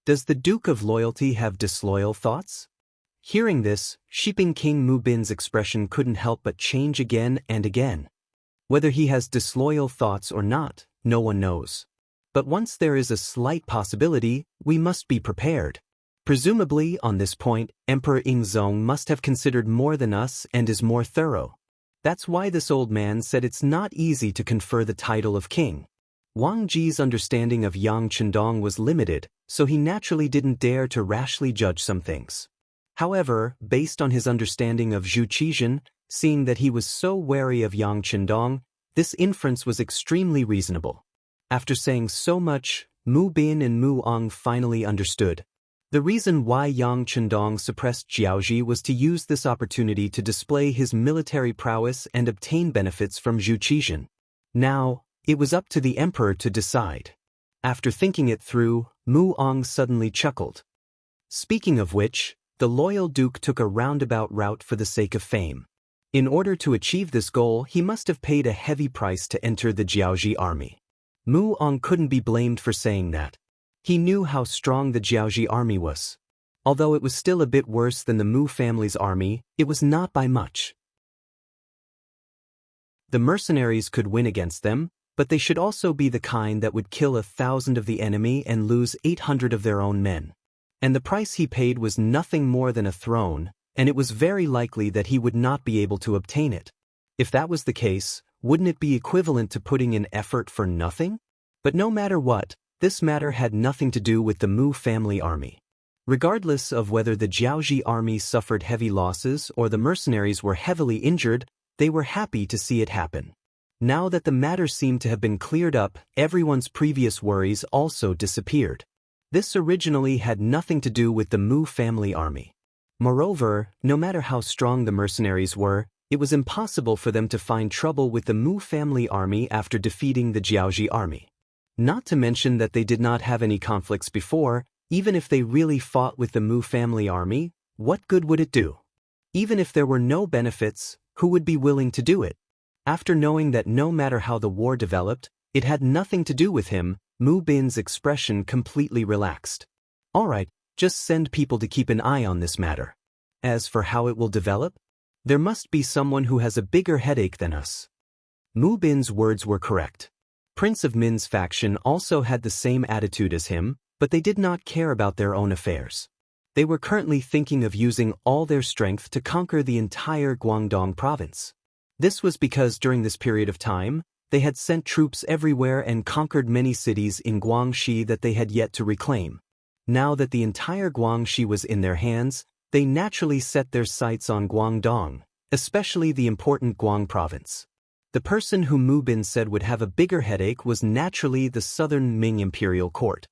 Does the Duke of Loyalty have disloyal thoughts? Hearing this, Shiping King Mu Bin's expression couldn't help but change again and again. Whether he has disloyal thoughts or not, no one knows. But once there is a slight possibility, we must be prepared. Presumably, on this point, Emperor Yingzong must have considered more than us and is more thorough. That's why this old man said it's not easy to confer the title of king. Wang Ji's understanding of Yang Chendong was limited, so he naturally didn't dare to rashly judge some things. However, based on his understanding of Zhu Qizhen, seeing that he was so wary of Yang Chendong, this inference was extremely reasonable. After saying so much, Mu Bin and Mu Ong finally understood. The reason why Yang Chendong suppressed Jiaoji was to use this opportunity to display his military prowess and obtain benefits from Zhu Qizhen. Now, it was up to the emperor to decide. After thinking it through, Mu Ong suddenly chuckled. Speaking of which, The loyal duke took a roundabout route for the sake of fame. In order to achieve this goal, he must have paid a heavy price to enter the Jiaoji army. Mu Ong couldn't be blamed for saying that. He knew how strong the Jiaoji army was. Although it was still a bit worse than the Mu family's army, it was not by much. The mercenaries could win against them, but they should also be the kind that would kill 1,000 of the enemy and lose 800 of their own men. And the price he paid was nothing more than a throne, and it was very likely that he would not be able to obtain it. If that was the case, wouldn't it be equivalent to putting in effort for nothing? But no matter what, this matter had nothing to do with the Mu family army. Regardless of whether the Jiaoji army suffered heavy losses or the mercenaries were heavily injured, they were happy to see it happen. Now that the matter seemed to have been cleared up, everyone's previous worries also disappeared. This originally had nothing to do with the Mu family army. Moreover, no matter how strong the mercenaries were, it was impossible for them to find trouble with the Mu family army after defeating the Jiaoji army. Not to mention that they did not have any conflicts before. Even if they really fought with the Mu family army, what good would it do? Even if there were no benefits, who would be willing to do it? After knowing that no matter how the war developed, it had nothing to do with him, Mu Bin's expression completely relaxed. All right, just send people to keep an eye on this matter. As for how it will develop, there must be someone who has a bigger headache than us. Mu Bin's words were correct. Prince of Min's faction also had the same attitude as him, but they did not care about their own affairs. They were currently thinking of using all their strength to conquer the entire Guangdong province. This was because during this period of time, they had sent troops everywhere and conquered many cities in Guangxi that they had yet to reclaim. Now that the entire Guangxi was in their hands, they naturally set their sights on Guangdong, especially the important Guang province. The person who Mu Bin said would have a bigger headache was naturally the southern Ming imperial court.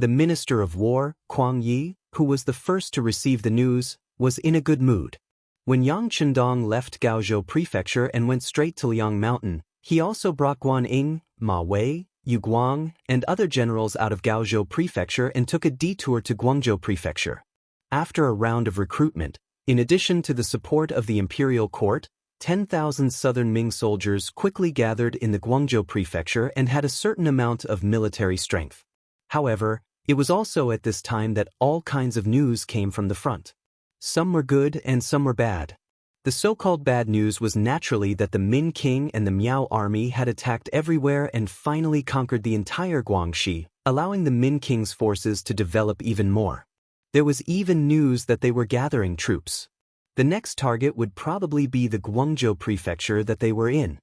The Minister of War, Kuang Yi, who was the first to receive the news, was in a good mood. When Yang Chendong left Gaozhou Prefecture and went straight to Liang Mountain, he also brought Guan Ying, Ma Wei, Yu Guang, and other generals out of Gaozhou Prefecture and took a detour to Guangzhou Prefecture. After a round of recruitment, in addition to the support of the imperial court, 10,000 southern Ming soldiers quickly gathered in the Guangzhou Prefecture and had a certain amount of military strength. However, it was also at this time that all kinds of news came from the front. Some were good and some were bad. The so-called bad news was naturally that the Min King and the Miao army had attacked everywhere and finally conquered the entire Guangxi, allowing the Min King's forces to develop even more. There was even news that they were gathering troops. The next target would probably be the Guangzhou Prefecture that they were in.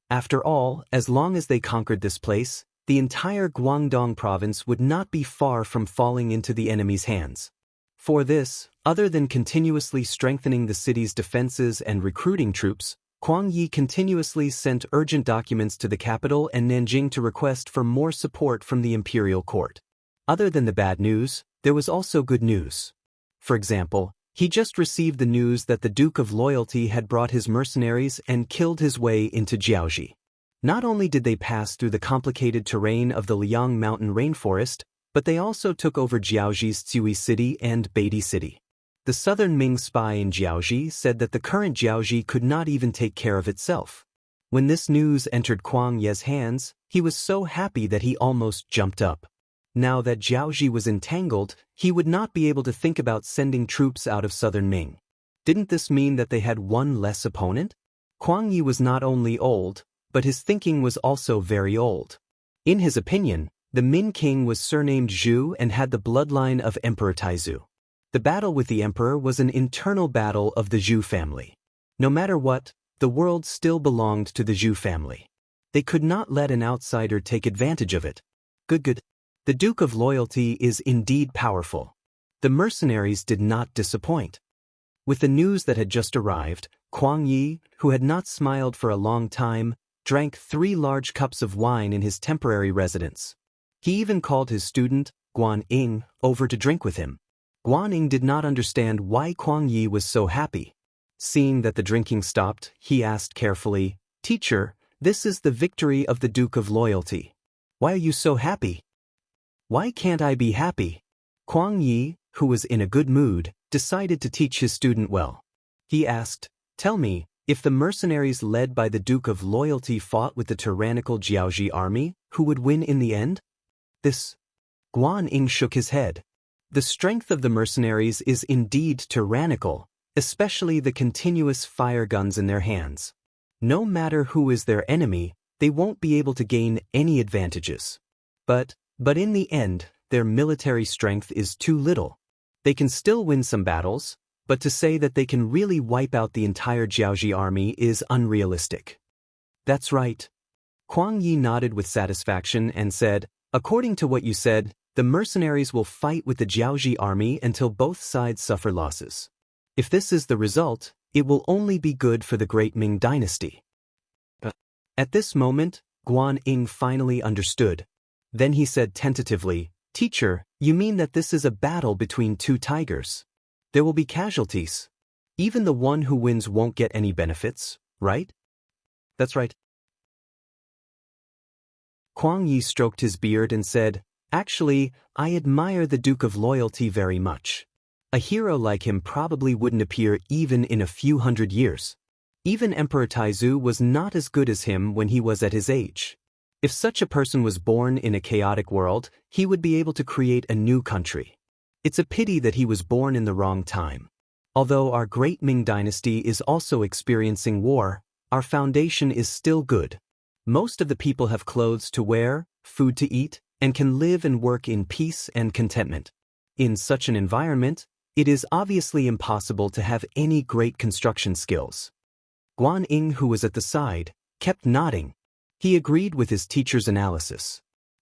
After all, as long as they conquered this place, the entire Guangdong province would not be far from falling into the enemy's hands. For this, other than continuously strengthening the city's defenses and recruiting troops, Kuang Yi continuously sent urgent documents to the capital and Nanjing to request for more support from the imperial court. Other than the bad news, there was also good news. For example, he just received the news that the Duke of Loyalty had brought his mercenaries and killed his way into Jiaoji. Not only did they pass through the complicated terrain of the Liang Mountain rainforest, but they also took over Jiaoji's Tsui City and Beidi City. The southern Ming spy in Jiaoji said that the current Jiaoji could not even take care of itself. When this news entered Kuang Ye's hands, he was so happy that he almost jumped up. Now that Jiaoji was entangled, he would not be able to think about sending troops out of southern Ming. Didn't this mean that they had one less opponent? Kuang Yi was not only old, but his thinking was also very old. In his opinion, the Min King was surnamed Zhu and had the bloodline of Emperor Taizu. The battle with the emperor was an internal battle of the Zhu family. No matter what, the world still belonged to the Zhu family. They could not let an outsider take advantage of it. Good. The Duke of Loyalty is indeed powerful. The mercenaries did not disappoint. With the news that had just arrived, Kuang Yi, who had not smiled for a long time, drank 3 large cups of wine in his temporary residence. He even called his student, Guan Ying, over to drink with him. Guan Ying did not understand why Kuang Yi was so happy. Seeing that the drinking stopped, he asked carefully, "Teacher, this is the victory of the Duke of Loyalty. Why are you so happy?" "Why can't I be happy?" Kuang Yi, who was in a good mood, decided to teach his student well. He asked, "Tell me, if the mercenaries led by the Duke of Loyalty fought with the tyrannical Jiaoji army, who would win in the end?" This. Guan Ying shook his head. The strength of the mercenaries is indeed tyrannical, especially the continuous fire guns in their hands. No matter who is their enemy, they won't be able to gain any advantages. But in the end, their military strength is too little. They can still win some battles, but to say that they can really wipe out the entire Jiaoji army is unrealistic. That's right. Huang Yi nodded with satisfaction and said, "According to what you said, the mercenaries will fight with the Jiaoji army until both sides suffer losses. If this is the result, it will only be good for the great Ming dynasty." At this moment, Guan Ying finally understood. Then he said tentatively, "Teacher, you mean that this is a battle between two tigers? There will be casualties. Even the one who wins won't get any benefits, right?" "That's right." Huang Yi stroked his beard and said, "Actually, I admire the Duke of Loyalty very much. A hero like him probably wouldn't appear even in a few hundred years. Even Emperor Taizu was not as good as him when he was at his age. If such a person was born in a chaotic world, he would be able to create a new country. It's a pity that he was born in the wrong time. Although our great Ming dynasty is also experiencing war, our foundation is still good. Most of the people have clothes to wear, food to eat, and can live and work in peace and contentment. In such an environment, it is obviously impossible to have any great construction skills." Guan Ying, who was at the side, kept nodding. He agreed with his teacher's analysis.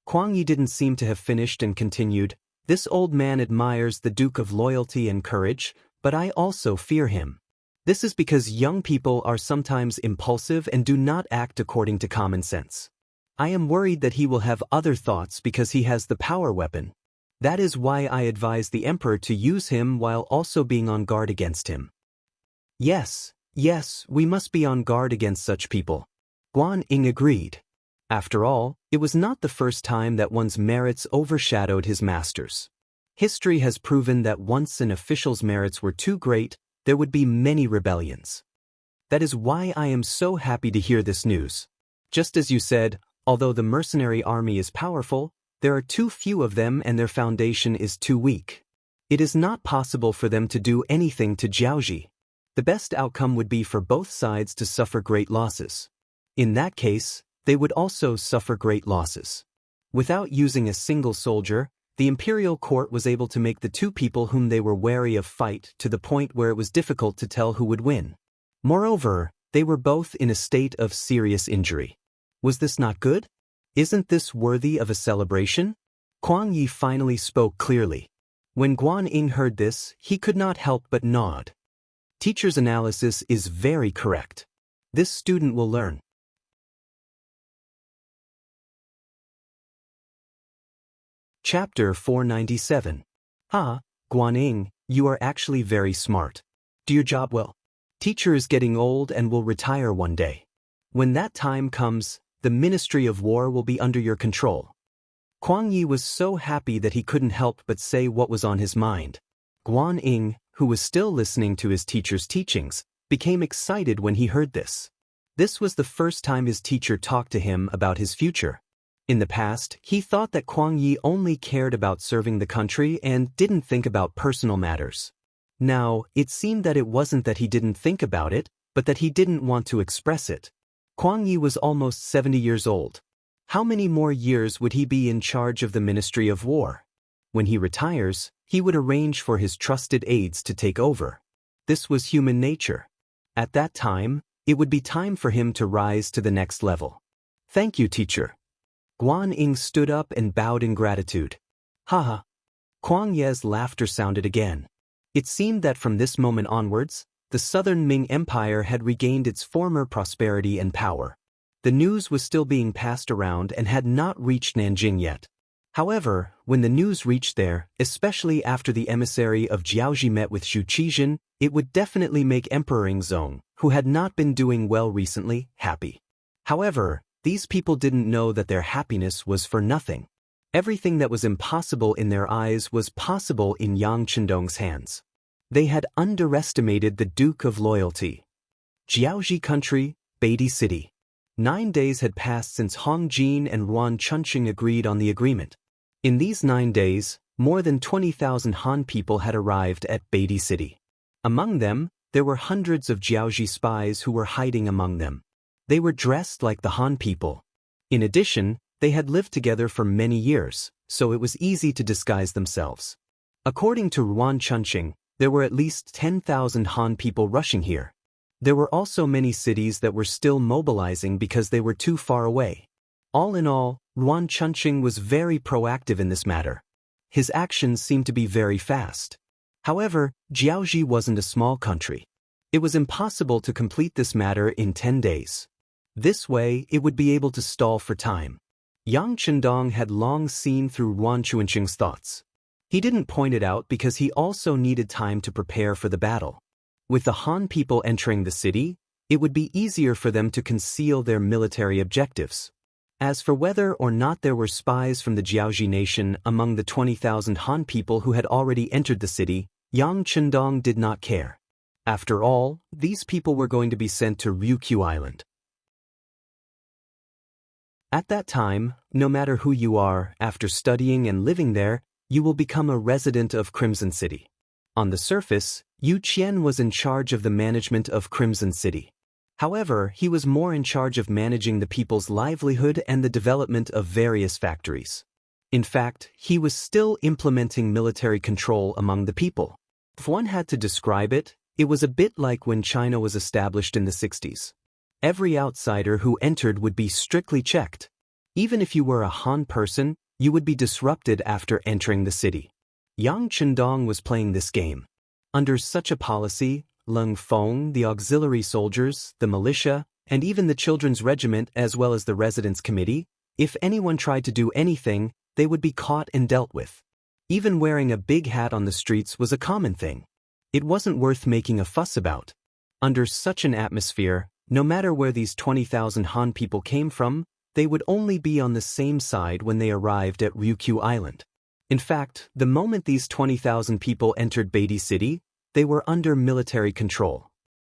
Huang Yi didn't seem to have finished and continued, "This old man admires the Duke of Loyalty and courage, but I also fear him. This is because young people are sometimes impulsive and do not act according to common sense. I am worried that he will have other thoughts because he has the power weapon. That is why I advise the emperor to use him while also being on guard against him." Yes, we must be on guard against such people. Guan Ying agreed. After all, it was not the first time that one's merits overshadowed his master's. History has proven that once an official's merits were too great, there would be many rebellions. That is why I am so happy to hear this news. Just as you said, although the mercenary army is powerful, there are too few of them and their foundation is too weak. It is not possible for them to do anything to Jiaoji. The best outcome would be for both sides to suffer great losses. In that case, they would also suffer great losses. Without using a single soldier, the imperial court was able to make the two people whom they were wary of fight to the point where it was difficult to tell who would win. Moreover, they were both in a state of serious injury. Was this not good? Isn't this worthy of a celebration? Huang Yi finally spoke clearly. When Guan Ying heard this, he could not help but nod. Teacher's analysis is very correct. This student will learn. Chapter 497. Guan Ying, you are actually very smart. Do your job well. Teacher is getting old and will retire one day. When that time comes, the Ministry of War will be under your control. Huang Yi was so happy that he couldn't help but say what was on his mind. Guan Ying, who was still listening to his teacher's teachings, became excited when he heard this. This was the first time his teacher talked to him about his future. In the past, he thought that Huang Yi only cared about serving the country and didn't think about personal matters. Now, it seemed that it wasn't that he didn't think about it, but that he didn't want to express it. Huang Yi was almost 70 years old. How many more years would he be in charge of the Ministry of War? When he retires, he would arrange for his trusted aides to take over. This was human nature. At that time, it would be time for him to rise to the next level. Thank you, teacher. Guan Ying stood up and bowed in gratitude. Haha. Huang Ye's laughter sounded again. It seemed that from this moment onwards, the southern Ming Empire had regained its former prosperity and power. The news was still being passed around and had not reached Nanjing yet. However, when the news reached there, especially after the emissary of Jiaoji met with Xu Qizhen, it would definitely make Emperor Yingzong, who had not been doing well recently, happy. However, these people didn't know that their happiness was for nothing. Everything that was impossible in their eyes was possible in Yang Chendong's hands. They had underestimated the Duke of Loyalty. Jiaoji Country, Beatty City. 9 days had passed since Hong Jin and Yuan Chunqing agreed on the agreement. In these 9 days, more than 20,000 Han people had arrived at Beatty City. Among them, there were hundreds of Jiaoji spies who were hiding among them. They were dressed like the Han people. In addition, they had lived together for many years, so it was easy to disguise themselves. According to Yuan Chunqing, there were at least 10,000 Han people rushing here. There were also many cities that were still mobilizing because they were too far away. All in all, Yuan Chunqing was very proactive in this matter. His actions seemed to be very fast. However, Jiaoji wasn't a small country. It was impossible to complete this matter in 10 days. This way, it would be able to stall for time. Yang Chendong had long seen through Yuan Chunqing's thoughts. He didn't point it out because he also needed time to prepare for the battle. With the Han people entering the city, it would be easier for them to conceal their military objectives. As for whether or not there were spies from the Jiaoji nation among the 20,000 Han people who had already entered the city, Yang Chendong did not care. After all, these people were going to be sent to Wuxia Island. At that time, no matter who you are, after studying and living there, you will become a resident of Crimson City. On the surface, Yu Qian was in charge of the management of Crimson City. However, he was more in charge of managing the people's livelihood and the development of various factories. In fact, he was still implementing military control among the people. If one had to describe it, it was a bit like when China was established in the 60s. Every outsider who entered would be strictly checked. Even if you were a Han person, you would be disrupted after entering the city. Yang Chendong was playing this game. Under such a policy, Leng Feng, the auxiliary soldiers, the militia, and even the children's regiment as well as the residence committee, if anyone tried to do anything, they would be caught and dealt with. Even wearing a big hat on the streets was a common thing. It wasn't worth making a fuss about. Under such an atmosphere, no matter where these 20,000 Han people came from, they would only be on the same side when they arrived at Wuxia Island. In fact, the moment these 20,000 people entered Beatty City, they were under military control.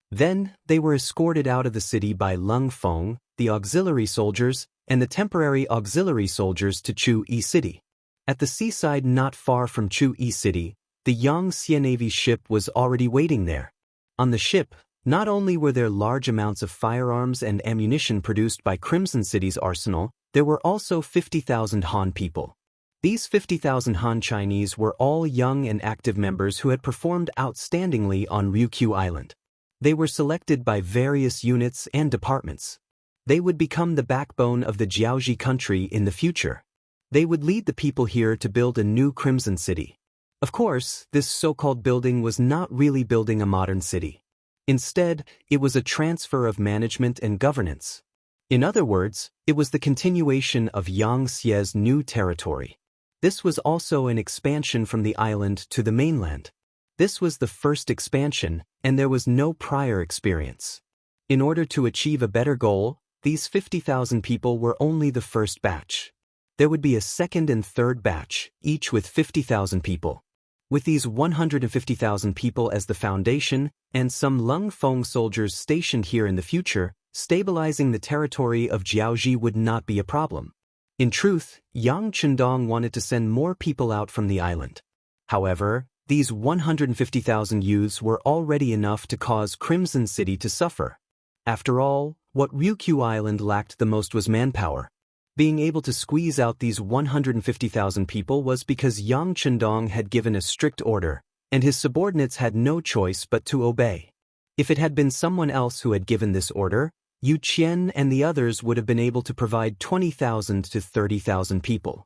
Then, they were escorted out of the city by Leng Feng, the auxiliary soldiers, and the temporary auxiliary soldiers to Chu-Yi City. At the seaside not far from Chu-Yi City, the Yangtze Navy ship was already waiting there. On the ship, not only were there large amounts of firearms and ammunition produced by Crimson City's arsenal, there were also 50,000 Han people. These 50,000 Han Chinese were all young and active members who had performed outstandingly on Wuxia Island. They were selected by various units and departments. They would become the backbone of the Jiaoji country in the future. They would lead the people here to build a new Crimson City. Of course, this so-called building was not really building a modern city. Instead, it was a transfer of management and governance. In other words, it was the continuation of Yangtze's new territory. This was also an expansion from the island to the mainland. This was the first expansion, and there was no prior experience. In order to achieve a better goal, these 50,000 people were only the first batch. There would be a second and third batch, each with 50,000 people. With these 150,000 people as the foundation, and some Leng Feng soldiers stationed here in the future, stabilizing the territory of Jiaoji would not be a problem. In truth, Yang Chendong wanted to send more people out from the island. However, these 150,000 youths were already enough to cause Crimson City to suffer. After all, what Wuxia Island lacked the most was manpower. Being able to squeeze out these 150,000 people was because Yang Chendong had given a strict order, and his subordinates had no choice but to obey. If it had been someone else who had given this order, Yu Qian and the others would have been able to provide 20,000 to 30,000 people.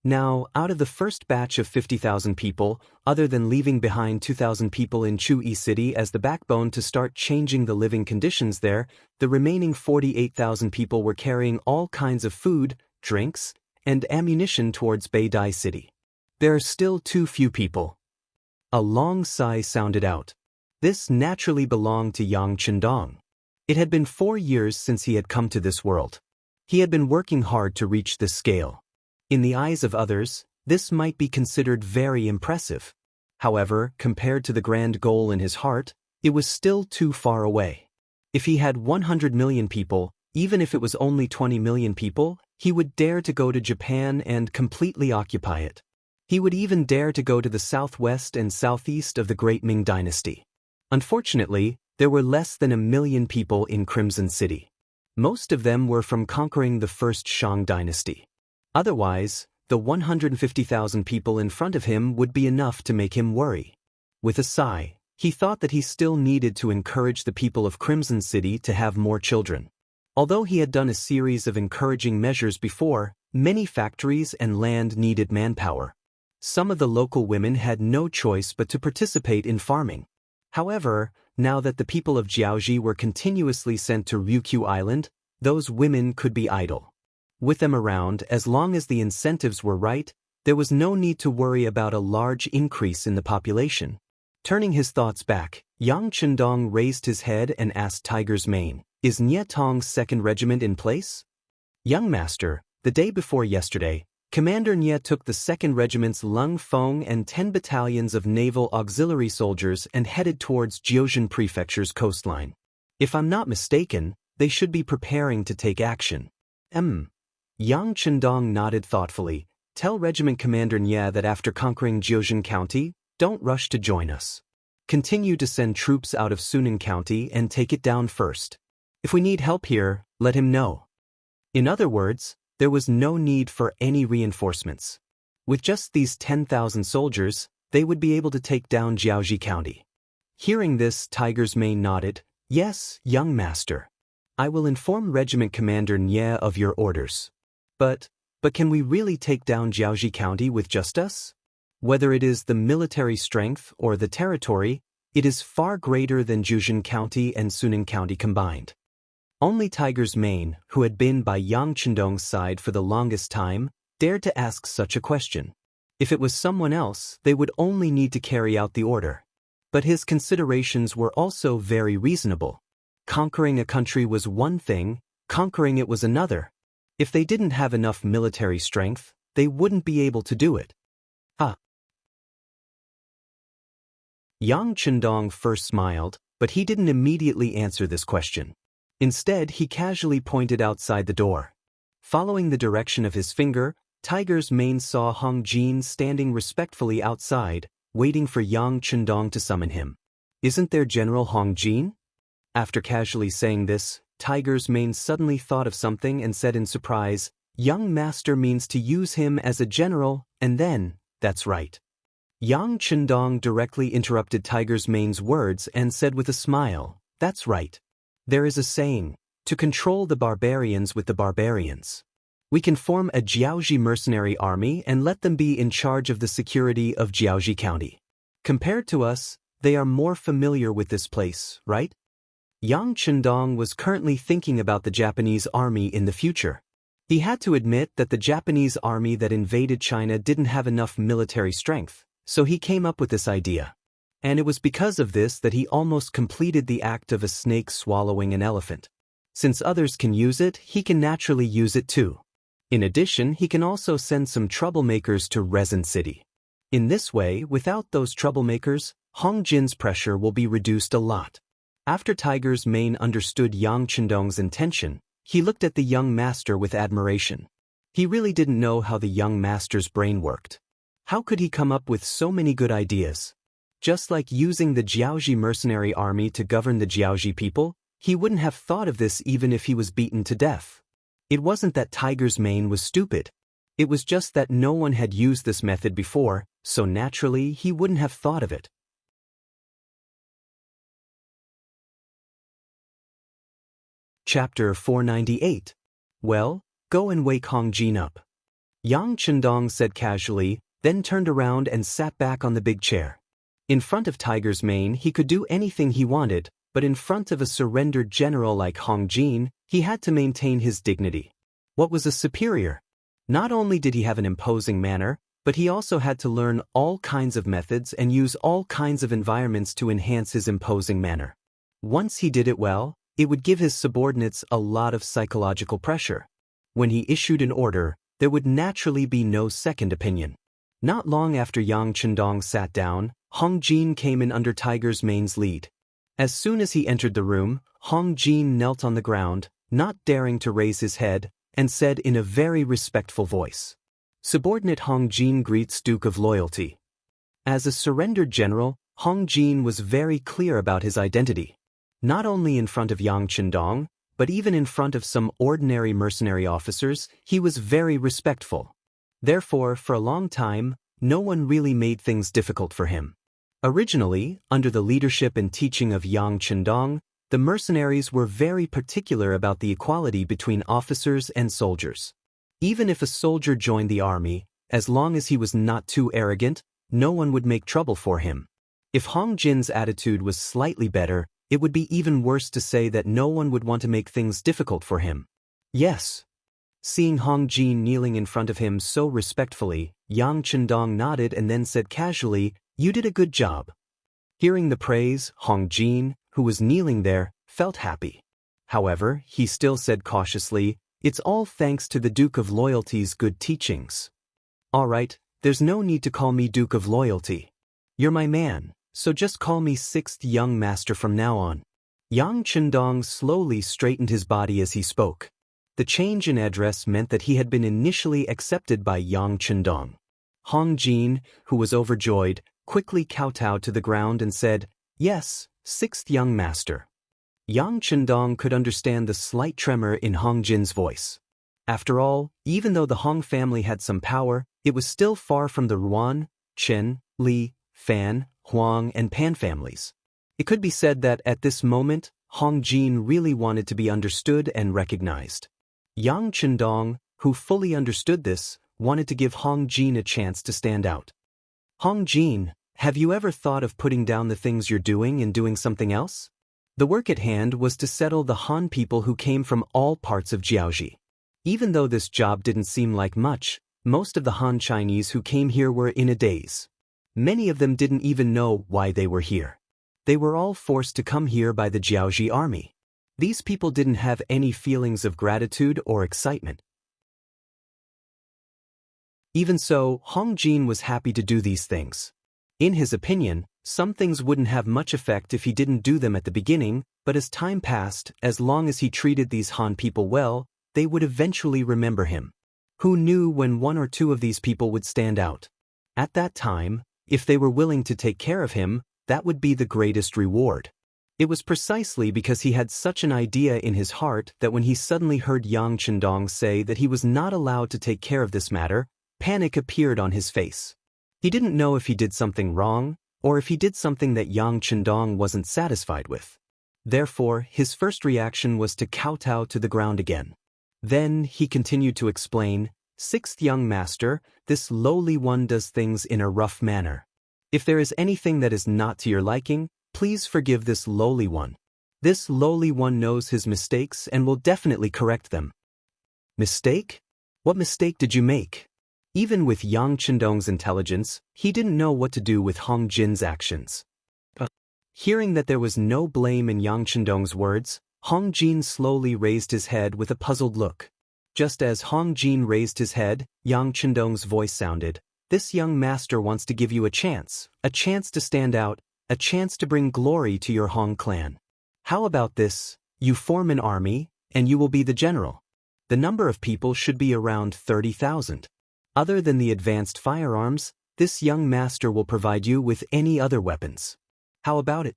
Now, out of the first batch of 50,000 people, other than leaving behind 2,000 people in Chu-Yi City as the backbone to start changing the living conditions there, the remaining 48,000 people were carrying all kinds of food, drinks, and ammunition towards Beidai City. There are still too few people. A long sigh sounded out. This naturally belonged to Yang Chendong. It had been 4 years since he had come to this world. He had been working hard to reach this scale. In the eyes of others, this might be considered very impressive. However, compared to the grand goal in his heart, it was still too far away. If he had 100 million people, even if it was only 20 million people, he would dare to go to Japan and completely occupy it. He would even dare to go to the southwest and southeast of the Great Ming Dynasty. Unfortunately, there were less than 1 million people in Crimson City. Most of them were from conquering the first Shang dynasty. Otherwise, the 150,000 people in front of him would be enough to make him worry. With a sigh, he thought that he still needed to encourage the people of Crimson City to have more children. Although he had done a series of encouraging measures before, many factories and land needed manpower. Some of the local women had no choice but to participate in farming. However, now that the people of Jiaoji were continuously sent to Ryukyu Island, those women could be idle. With them around, as long as the incentives were right, there was no need to worry about a large increase in the population. Turning his thoughts back, Yang Chendong raised his head and asked Tiger's Mane, "Is Nye Tong's 2nd Regiment in place?" "Young Master, the day before yesterday, Commander Nye took the 2nd Regiment's Lung Feng and 10 battalions of naval auxiliary soldiers and headed towards Jiuzhen Prefecture's coastline. If I'm not mistaken, they should be preparing to take action." Yang Chendong nodded thoughtfully. "Tell Regiment Commander Nye that after conquering Jiuzhen County, don't rush to join us. Continue to send troops out of Sunan County and take it down first. If we need help here, let him know." In other words, there was no need for any reinforcements. With just these 10,000 soldiers, they would be able to take down Jiaoji County. Hearing this, Tiger's Mane nodded. "Yes, young master. I will inform Regiment Commander Nye of your orders. But can we really take down Jiaoji County with just us? Whether it is the military strength or the territory, it is far greater than Jiuzhen County and Sunan County combined." Only Tiger's Mane, who had been by Yang Chendong's side for the longest time, dared to ask such a question. If it was someone else, they would only need to carry out the order. But his considerations were also very reasonable. Conquering a country was one thing, conquering it was another. If they didn't have enough military strength, they wouldn't be able to do it. Yang Chendong first smiled, but he didn't immediately answer this question. Instead, he casually pointed outside the door. Following the direction of his finger, Tiger's Mane saw Hong Jin standing respectfully outside, waiting for Yang Chendong to summon him. "Isn't there General Hong Jin?" After casually saying this, Tiger's Mane suddenly thought of something and said in surprise, "Young master means to use him as a general, and then, that's right." Yang Chendong directly interrupted Tiger's Mane's words and said with a smile, "That's right. There is a saying, to control the barbarians with the barbarians. We can form a Jiaoji mercenary army and let them be in charge of the security of Jiaoji County. Compared to us, they are more familiar with this place, right?" Yang Chendong was currently thinking about the Japanese army in the future. He had to admit that the Japanese army that invaded China didn't have enough military strength, so he came up with this idea. And it was because of this that he almost completed the act of a snake swallowing an elephant. Since others can use it, he can naturally use it too. In addition, he can also send some troublemakers to Resin City. In this way, without those troublemakers, Hong Jin's pressure will be reduced a lot. After Tiger's Mane understood Yang Chendong's intention, he looked at the young master with admiration. He really didn't know how the young master's brain worked. How could he come up with so many good ideas? Just like using the Jiaoji mercenary army to govern the Jiaoji people, he wouldn't have thought of this even if he was beaten to death. It wasn't that Tiger's Mane was stupid. It was just that no one had used this method before, so naturally he wouldn't have thought of it. Chapter 498. Well, go and wake Hong Jin up. Yang Chendong said casually, then turned around and sat back on the big chair. In front of Tiger's Mane, he could do anything he wanted, but in front of a surrendered general like Hong Jin, he had to maintain his dignity. What was a superior? Not only did he have an imposing manner, but he also had to learn all kinds of methods and use all kinds of environments to enhance his imposing manner. Once he did it well, it would give his subordinates a lot of psychological pressure. When he issued an order, there would naturally be no second opinion. Not long after Yang Chendong sat down, Hong Jin came in under Tiger's Mane's lead. As soon as he entered the room, Hong Jin knelt on the ground, not daring to raise his head, and said in a very respectful voice, "Subordinate Hong Jin greets Duke of Loyalty." As a surrendered general, Hong Jin was very clear about his identity. Not only in front of Yang Chendong, but even in front of some ordinary mercenary officers, he was very respectful. Therefore, for a long time, no one really made things difficult for him. Originally, under the leadership and teaching of Yang Chendong, the mercenaries were very particular about the equality between officers and soldiers. Even if a soldier joined the army, as long as he was not too arrogant, no one would make trouble for him. If Hong Jin's attitude was slightly better, it would be even worse to say that no one would want to make things difficult for him. Yes. Seeing Hong Jin kneeling in front of him so respectfully, Yang Chendong nodded and then said casually, "You did a good job." Hearing the praise, Hong Jin, who was kneeling there, felt happy. However, he still said cautiously, "It's all thanks to the Duke of Loyalty's good teachings." "All right, there's no need to call me Duke of Loyalty. You're my man, so just call me Sixth Young Master from now on." Yang Chendong slowly straightened his body as he spoke. The change in address meant that he had been initially accepted by Yang Chendong. Hong Jin, who was overjoyed, quickly kowtowed to the ground and said, "Yes, Sixth Young Master." Yang Chendong could understand the slight tremor in Hong Jin's voice. After all, even though the Hong family had some power, it was still far from the Ruan, Chen, Li, Fan, Huang, and Pan families. It could be said that at this moment, Hong Jin really wanted to be understood and recognized. Yang Chendong, who fully understood this, wanted to give Hong Jin a chance to stand out. "Hong Jin, have you ever thought of putting down the things you're doing and doing something else?" The work at hand was to settle the Han people who came from all parts of Jiaoji. Even though this job didn't seem like much, most of the Han Chinese who came here were in a daze. Many of them didn't even know why they were here. They were all forced to come here by the Jiaoji army. These people didn't have any feelings of gratitude or excitement. Even so, Hong Jin was happy to do these things. In his opinion, some things wouldn't have much effect if he didn't do them at the beginning, but as time passed, as long as he treated these Han people well, they would eventually remember him. Who knew when one or two of these people would stand out? At that time, if they were willing to take care of him, that would be the greatest reward. It was precisely because he had such an idea in his heart that when he suddenly heard Yang Chendong say that he was not allowed to take care of this matter, panic appeared on his face. He didn't know if he did something wrong, or if he did something that Yang Chendong wasn't satisfied with. Therefore, his first reaction was to kowtow to the ground again. Then, he continued to explain, "Sixth Young Master, this lowly one does things in a rough manner. If there is anything that is not to your liking, please forgive this lowly one. This lowly one knows his mistakes and will definitely correct them." Mistake? What mistake did you make? Even with Yang Chendong's intelligence, he didn't know what to do with Hong Jin's actions. Hearing that there was no blame in Yang Chendong's words, Hong Jin slowly raised his head with a puzzled look. Just as Hong Jin raised his head, Yang Chendong's voice sounded, "This young master wants to give you a chance to stand out, a chance to bring glory to your Hong clan. How about this? You form an army, and you will be the general. The number of people should be around 30,000. Other than the advanced firearms, this young master will provide you with any other weapons. How about it?"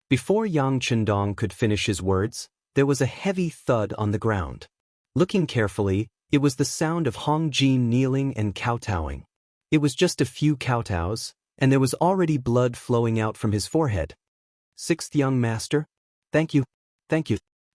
Before Yang Chendong could finish his words, there was a heavy thud on the ground. Looking carefully, it was the sound of Hong Jin kneeling and kowtowing. It was just a few kowtows, and there was already blood flowing out from his forehead. "Sixth Young Master, thank you.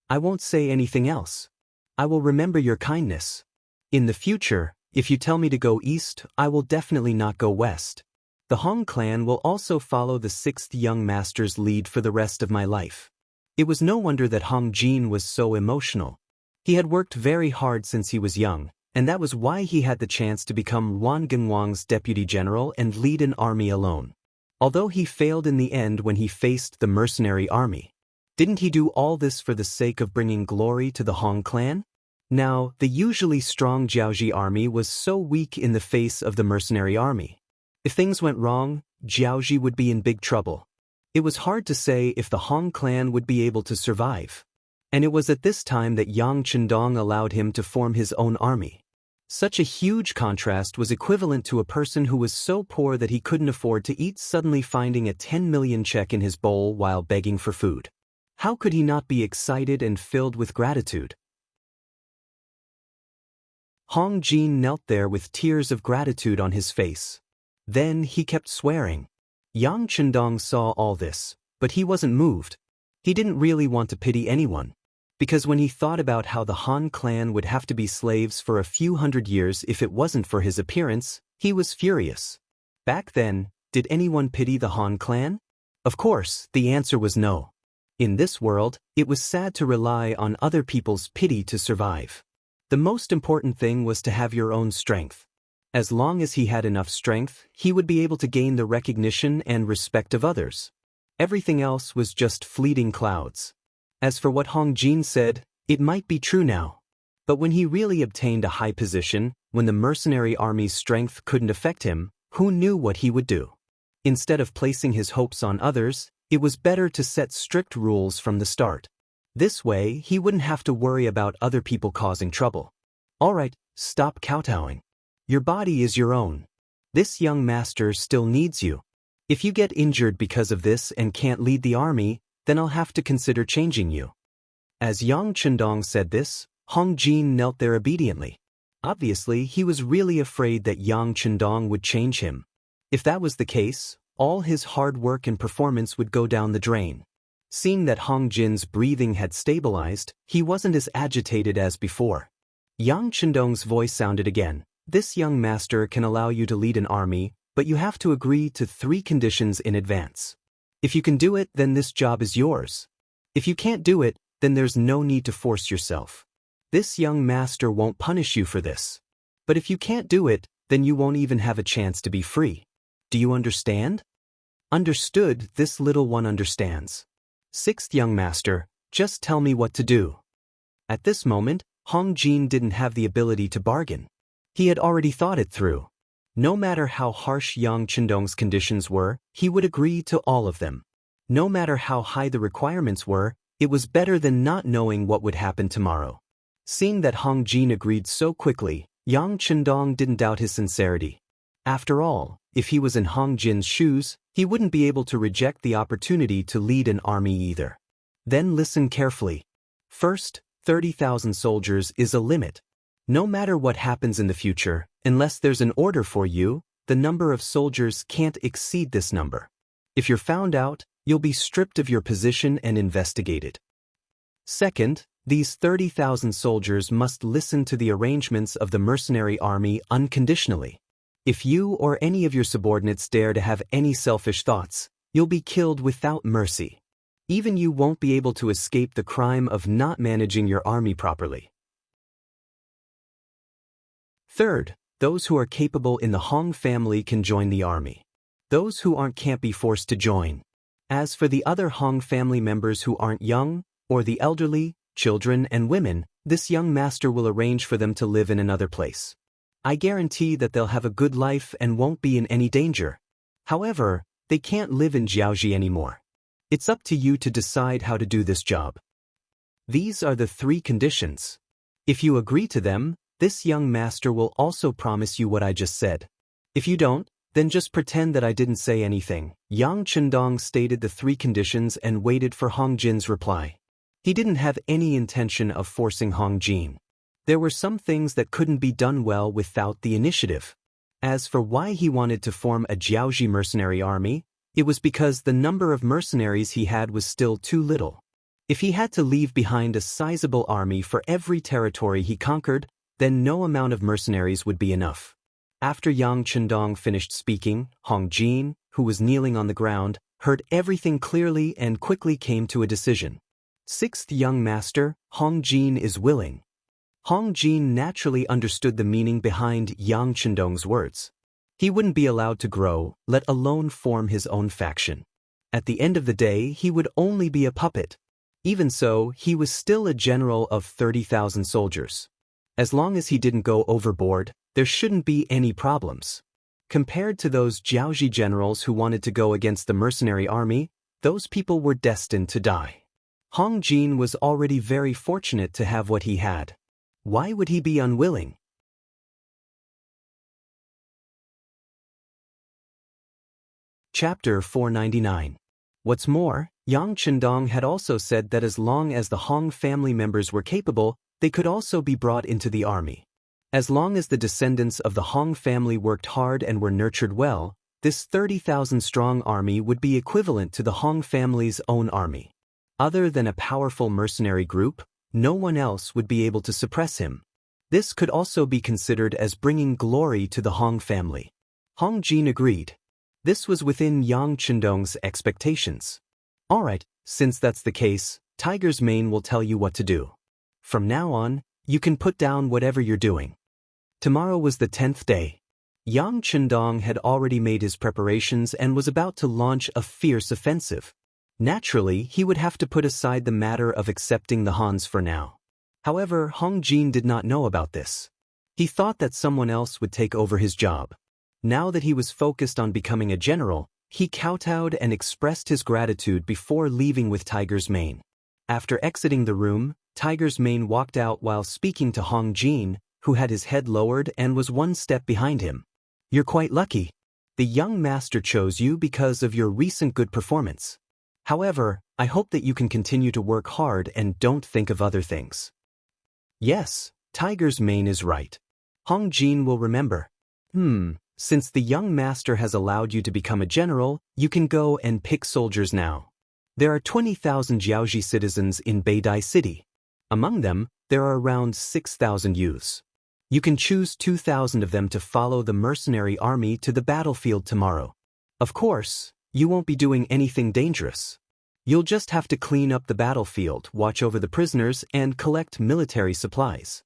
I won't say anything else. I will remember your kindness. In the future, if you tell me to go east, I will definitely not go west. The Hong clan will also follow the Sixth Young Master's lead for the rest of my life." It was no wonder that Hong Jin was so emotional. He had worked very hard since he was young, and that was why he had the chance to become Wan Genwang's deputy general and lead an army alone. Although he failed in the end when he faced the mercenary army. Didn't he do all this for the sake of bringing glory to the Hong clan? Now, the usually strong Jiaoji army was so weak in the face of the mercenary army. If things went wrong, Jiaoji would be in big trouble. It was hard to say if the Hong clan would be able to survive. And it was at this time that Yang Chendong allowed him to form his own army. Such a huge contrast was equivalent to a person who was so poor that he couldn't afford to eat suddenly finding a 10 million check in his bowl while begging for food. How could he not be excited and filled with gratitude? Hong Jin knelt there with tears of gratitude on his face. Then he kept swearing. Yang Chendong saw all this, but he wasn't moved. He didn't really want to pity anyone, because when he thought about how the Han clan would have to be slaves for a few hundred years if it wasn't for his appearance, he was furious. Back then, did anyone pity the Han clan? Of course, the answer was no. In this world, it was sad to rely on other people's pity to survive. The most important thing was to have your own strength. As long as he had enough strength, he would be able to gain the recognition and respect of others. Everything else was just fleeting clouds. As for what Hong Jin said, it might be true now. But when he really obtained a high position, when the mercenary army's strength couldn't affect him, who knew what he would do? Instead of placing his hopes on others, it was better to set strict rules from the start. This way, he wouldn't have to worry about other people causing trouble. All right, stop kowtowing. Your body is your own. This young master still needs you. If you get injured because of this and can't lead the army, then I'll have to consider changing you. As Yang Chendong said this, Hong Jin knelt there obediently. Obviously, he was really afraid that Yang Chendong would change him. If that was the case, all his hard work and performance would go down the drain. Seeing that Hong Jin's breathing had stabilized, he wasn't as agitated as before. Yang Chendong's voice sounded again. This young master can allow you to lead an army, but you have to agree to 3 conditions in advance. If you can do it, then this job is yours. If you can't do it, then there's no need to force yourself. This young master won't punish you for this. But if you can't do it, then you won't even have a chance to be free. Do you understand? Understood, this little one understands. 6th young master, just tell me what to do. At this moment, Hong Jin didn't have the ability to bargain. He had already thought it through. No matter how harsh Yang Chendong's conditions were, he would agree to all of them. No matter how high the requirements were, it was better than not knowing what would happen tomorrow. Seeing that Hong Jin agreed so quickly, Yang Chendong didn't doubt his sincerity. After all, if he was in Hong Jin's shoes, he wouldn't be able to reject the opportunity to lead an army either. Then listen carefully. First, 30,000 soldiers is a limit. No matter what happens in the future, unless there's an order for you, the number of soldiers can't exceed this number. If you're found out, you'll be stripped of your position and investigated. Second, these 30,000 soldiers must listen to the arrangements of the mercenary army unconditionally. If you or any of your subordinates dare to have any selfish thoughts, you'll be killed without mercy. Even you won't be able to escape the crime of not managing your army properly. Third, those who are capable in the Hong family can join the army. Those who aren't can't be forced to join. As for the other Hong family members who aren't young, or the elderly, children and women, this young master will arrange for them to live in another place. I guarantee that they'll have a good life and won't be in any danger. However, they can't live in Jiaoji anymore. It's up to you to decide how to do this job. These are the 3 conditions. If you agree to them, this young master will also promise you what I just said. If you don't, then just pretend that I didn't say anything. Yang Chendong stated the 3 conditions and waited for Hong Jin's reply. He didn't have any intention of forcing Hong Jin. There were some things that couldn't be done well without the initiative. As for why he wanted to form a Jiaoji mercenary army, it was because the number of mercenaries he had was still too little. If he had to leave behind a sizable army for every territory he conquered, then no amount of mercenaries would be enough. After Yang Chendong finished speaking, Hong Jin, who was kneeling on the ground, heard everything clearly and quickly came to a decision. 6th young master, Hong Jin is willing. Hong Jin naturally understood the meaning behind Yang Chendong's words. He wouldn't be allowed to grow, let alone form his own faction. At the end of the day, he would only be a puppet. Even so, he was still a general of 30,000 soldiers. As long as he didn't go overboard, there shouldn't be any problems. Compared to those Jiaoji generals who wanted to go against the mercenary army, those people were destined to die. Hong Jin was already very fortunate to have what he had. Why would he be unwilling? Chapter 499. What's more, Yang Chendong had also said that as long as the Hong family members were capable, they could also be brought into the army. As long as the descendants of the Hong family worked hard and were nurtured well, this 30,000-strong army would be equivalent to the Hong family's own army. Other than a powerful mercenary group, no one else would be able to suppress him. This could also be considered as bringing glory to the Hong family. Hong Jin agreed. This was within Yang Chendong's expectations. Alright, since that's the case, Tiger's Mane will tell you what to do. From now on, you can put down whatever you're doing. Tomorrow was the 10th day. Yang Chendong had already made his preparations and was about to launch a fierce offensive. Naturally, he would have to put aside the matter of accepting the Hans for now. However, Hong Jin did not know about this. He thought that someone else would take over his job. Now that he was focused on becoming a general, he kowtowed and expressed his gratitude before leaving with Tiger's Mane. After exiting the room, Tiger's Mane walked out while speaking to Hong Jin, who had his head lowered and was one step behind him. You're quite lucky. The young master chose you because of your recent good performance. However, I hope that you can continue to work hard and don't think of other things. Yes, Tiger's Mane is right. Hong Jin will remember. Since the young master has allowed you to become a general, you can go and pick soldiers now. There are 20,000 Jiaoji citizens in Beidai City. Among them, there are around 6,000 youths. You can choose 2,000 of them to follow the mercenary army to the battlefield tomorrow. Of course, you won't be doing anything dangerous. You'll just have to clean up the battlefield, watch over the prisoners, and collect military supplies.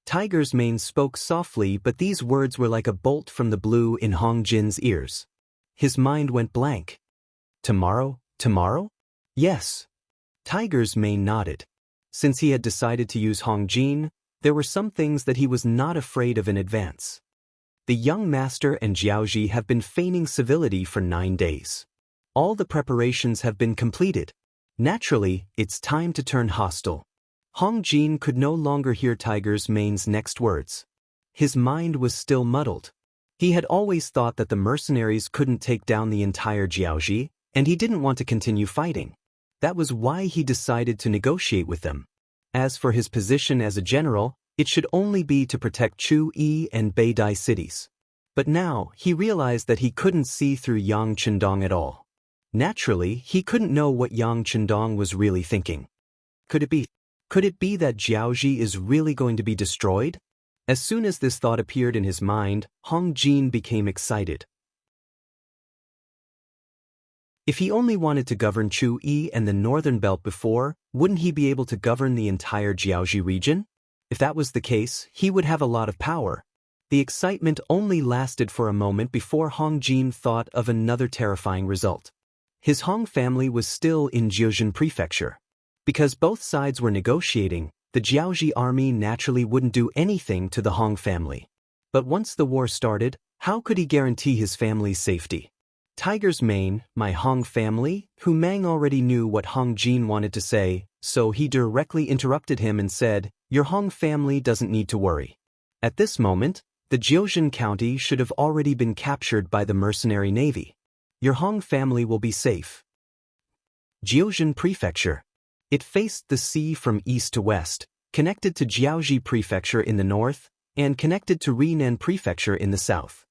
Tiger's Mane spoke softly, but these words were like a bolt from the blue in Hong Jin's ears. His mind went blank. Tomorrow? Tomorrow? Yes. Tiger's Mane nodded. Since he had decided to use Hong Jin, there were some things that he was not afraid of in advance. The young master and Jiaoji have been feigning civility for 9 days. All the preparations have been completed. Naturally, it's time to turn hostile. Hong Jin could no longer hear Tiger's Mane's next words. His mind was still muddled. He had always thought that the mercenaries couldn't take down the entire Jiaoji, and he didn't want to continue fighting. That was why he decided to negotiate with them. As for his position as a general, it should only be to protect Chu-Yi and Beidai cities. But now, he realized that he couldn't see through Yang Chendong at all. Naturally, he couldn't know what Yang Chendong was really thinking. Could it be that Jiaoji is really going to be destroyed? As soon as this thought appeared in his mind, Hong Jin became excited. If he only wanted to govern Chu-Yi and the northern belt before, wouldn't he be able to govern the entire Jiaoji region? If that was the case, he would have a lot of power. The excitement only lasted for a moment before Hong Jin thought of another terrifying result. His Hong family was still in Jiuzhen Prefecture. Because both sides were negotiating, the Jiaoji army naturally wouldn't do anything to the Hong family. But once the war started, how could he guarantee his family's safety? Tiger's Mane, my Hong family, Hu Mang already knew what Hong Jin wanted to say, so he directly interrupted him and said, Your Hong family doesn't need to worry. At this moment, the Jiuzhen county should have already been captured by the mercenary navy. Your Hong family will be safe. Jiuzhen Prefecture. It faced the sea from east to west, connected to Jiaoji Prefecture in the north, and connected to Rinan Prefecture in the south.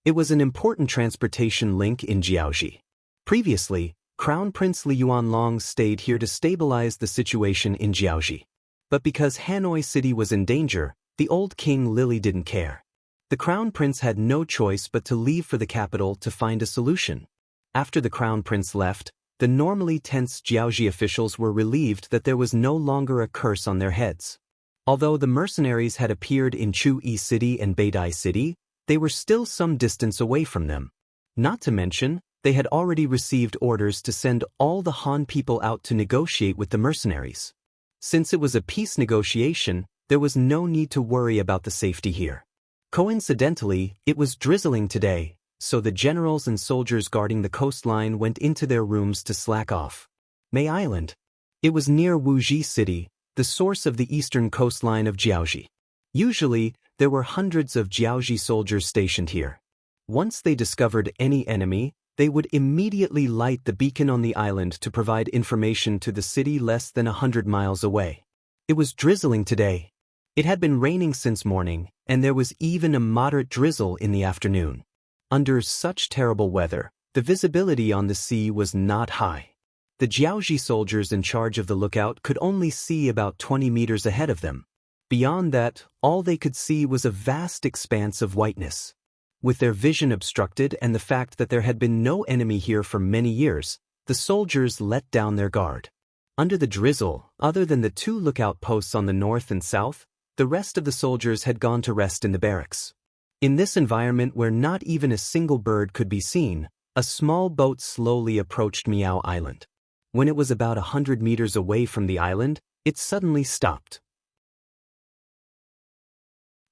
It was an important transportation link in Jiaoji. Previously, Crown Prince Li Yuanlong stayed here to stabilize the situation in Jiaoji. But because Hanoi City was in danger, the old King Lily didn't care. The Crown Prince had no choice but to leave for the capital to find a solution. After the Crown Prince left, the normally tense Jiaoji officials were relieved that there was no longer a curse on their heads. Although the mercenaries had appeared in Chu-Yi City and Beidai City, they were still some distance away from them. Not to mention, they had already received orders to send all the Han people out to negotiate with the mercenaries. Since it was a peace negotiation, There was no need to worry about the safety here. Coincidentally, it was drizzling today, so the generals and soldiers guarding the coastline went into their rooms to slack off. May Island. It was near Wuxi City, the source of the eastern coastline of Jiaoxi. Usually, there were hundreds of Jiaoxi soldiers stationed here. Once they discovered any enemy, they would immediately light the beacon on the island to provide information to the city less than 100 miles away. It was drizzling today. It had been raining since morning, and there was even a moderate drizzle in the afternoon. Under such terrible weather, the visibility on the sea was not high. The Jiaoxi soldiers in charge of the lookout could only see about 20 meters ahead of them. Beyond that, all they could see was a vast expanse of whiteness. With their vision obstructed and the fact that there had been no enemy here for many years, the soldiers let down their guard. Under the drizzle, other than the 2 lookout posts on the north and south, the rest of the soldiers had gone to rest in the barracks. In this environment where not even a single bird could be seen, a small boat slowly approached Miao Island. When it was about 100 meters away from the island, it suddenly stopped.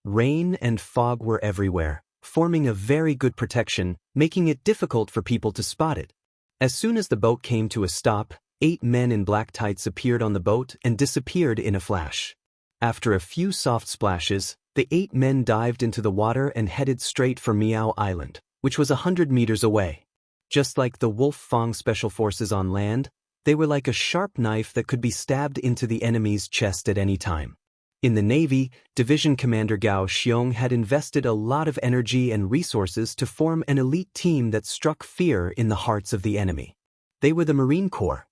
Rain and fog were everywhere, forming a very good protection, making it difficult for people to spot it. As soon as the boat came to a stop, 8 men in black tights appeared on the boat and disappeared in a flash. After a few soft splashes, the 8 men dived into the water and headed straight for Miao Island, which was 100 meters away. Just like the Wolf Fang Special Forces on land, they were like a sharp knife that could be stabbed into the enemy's chest at any time. In the Navy, Division Commander Gao Xiong had invested a lot of energy and resources to form an elite team that struck fear in the hearts of the enemy. They were the Marine Corps.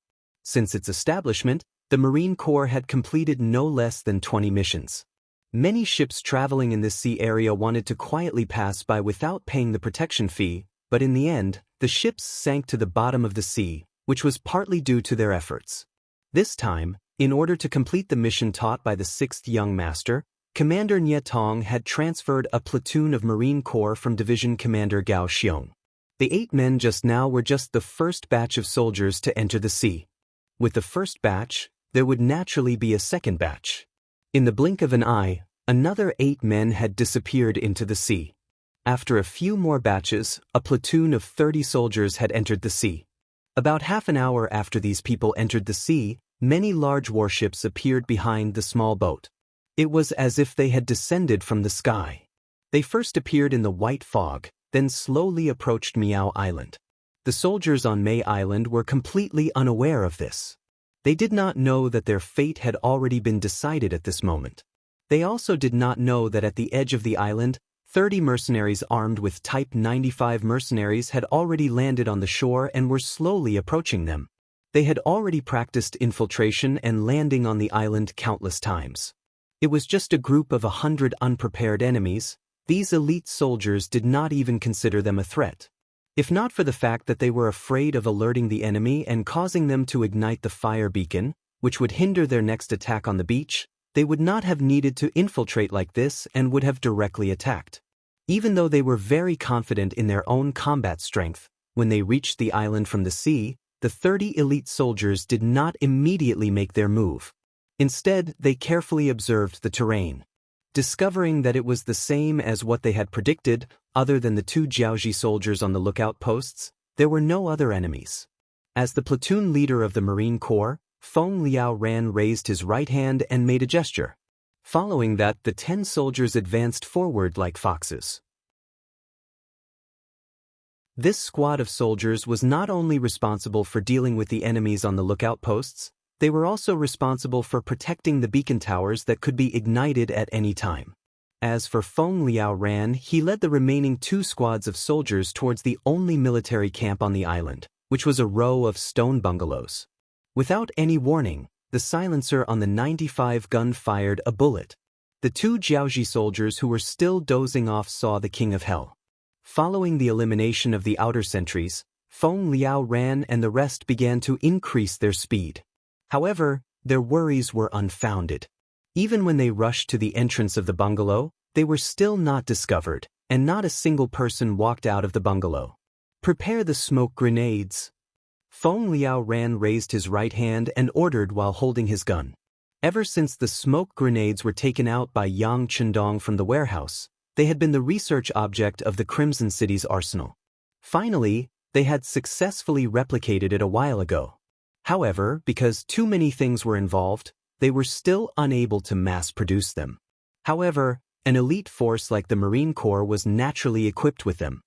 Since its establishment, the Marine Corps had completed no less than 20 missions. Many ships traveling in this sea area wanted to quietly pass by without paying the protection fee, but in the end, the ships sank to the bottom of the sea, which was partly due to their efforts. This time, in order to complete the mission taught by the 6th Young Master, Commander Nie Tong had transferred a platoon of Marine Corps from Division Commander Gao Xiong. The 8 men just now were just the first batch of soldiers to enter the sea. With the first batch, there would naturally be a second batch. In the blink of an eye, another 8 men had disappeared into the sea. After a few more batches, a platoon of 30 soldiers had entered the sea. About half an hour after these people entered the sea, many large warships appeared behind the small boat. It was as if they had descended from the sky. They first appeared in the white fog, then slowly approached Miao Island. The soldiers on May Island were completely unaware of this. They did not know that their fate had already been decided at this moment. They also did not know that at the edge of the island, 30 mercenaries armed with Type 95 mercenaries had already landed on the shore and were slowly approaching them. They had already practiced infiltration and landing on the island countless times. It was just a group of 100 unprepared enemies. These elite soldiers did not even consider them a threat. If not for the fact that they were afraid of alerting the enemy and causing them to ignite the fire beacon, which would hinder their next attack on the beach, they would not have needed to infiltrate like this and would have directly attacked. Even though they were very confident in their own combat strength, when they reached the island from the sea, the 30 elite soldiers did not immediately make their move. Instead, they carefully observed the terrain. Discovering that it was the same as what they had predicted, other than the 2 Jiaoxi soldiers on the lookout posts, there were no other enemies. As the platoon leader of the Marine Corps, Feng Liao Ran raised his right hand and made a gesture. Following that, the 10 soldiers advanced forward like foxes. This squad of soldiers was not only responsible for dealing with the enemies on the lookout posts, they were also responsible for protecting the beacon towers that could be ignited at any time. As for Feng Liao Ran, he led the remaining 2 squads of soldiers towards the only military camp on the island, which was a row of stone bungalows. Without any warning, the silencer on the 95 gun fired a bullet. The 2 Jiaoxi soldiers who were still dozing off saw the King of Hell. Following the elimination of the outer sentries, Feng Liao Ran and the rest began to increase their speed. However, their worries were unfounded. Even when they rushed to the entrance of the bungalow, they were still not discovered, and not a single person walked out of the bungalow. "Prepare the smoke grenades." Feng Liao Ran raised his right hand and ordered while holding his gun. Ever since the smoke grenades were taken out by Yang Chendong from the warehouse, they had been the research object of the Crimson City's arsenal. Finally, they had successfully replicated it a while ago. However, because too many things were involved, they were still unable to mass-produce them. However, an elite force like the Marine Corps was naturally equipped with them.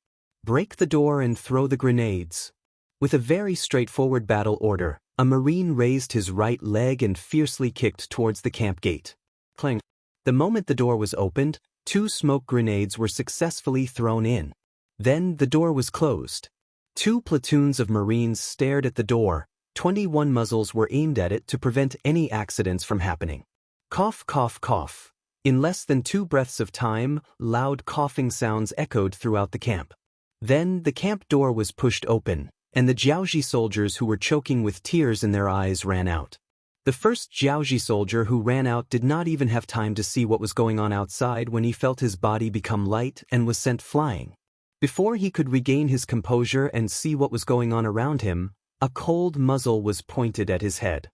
Break the door and throw the grenades. With a very straightforward battle order, a Marine raised his right leg and fiercely kicked towards the camp gate. Clang. The moment the door was opened, 2 smoke grenades were successfully thrown in. Then the door was closed. 2 platoons of Marines stared at the door. 21 muzzles were aimed at it to prevent any accidents from happening. Cough, cough, cough. In less than 2 breaths of time, loud coughing sounds echoed throughout the camp. Then the camp door was pushed open, and the Jiaoji soldiers who were choking with tears in their eyes ran out. The first Jiaoji soldier who ran out did not even have time to see what was going on outside when he felt his body become light and was sent flying. Before he could regain his composure and see what was going on around him, a cold muzzle was pointed at his head.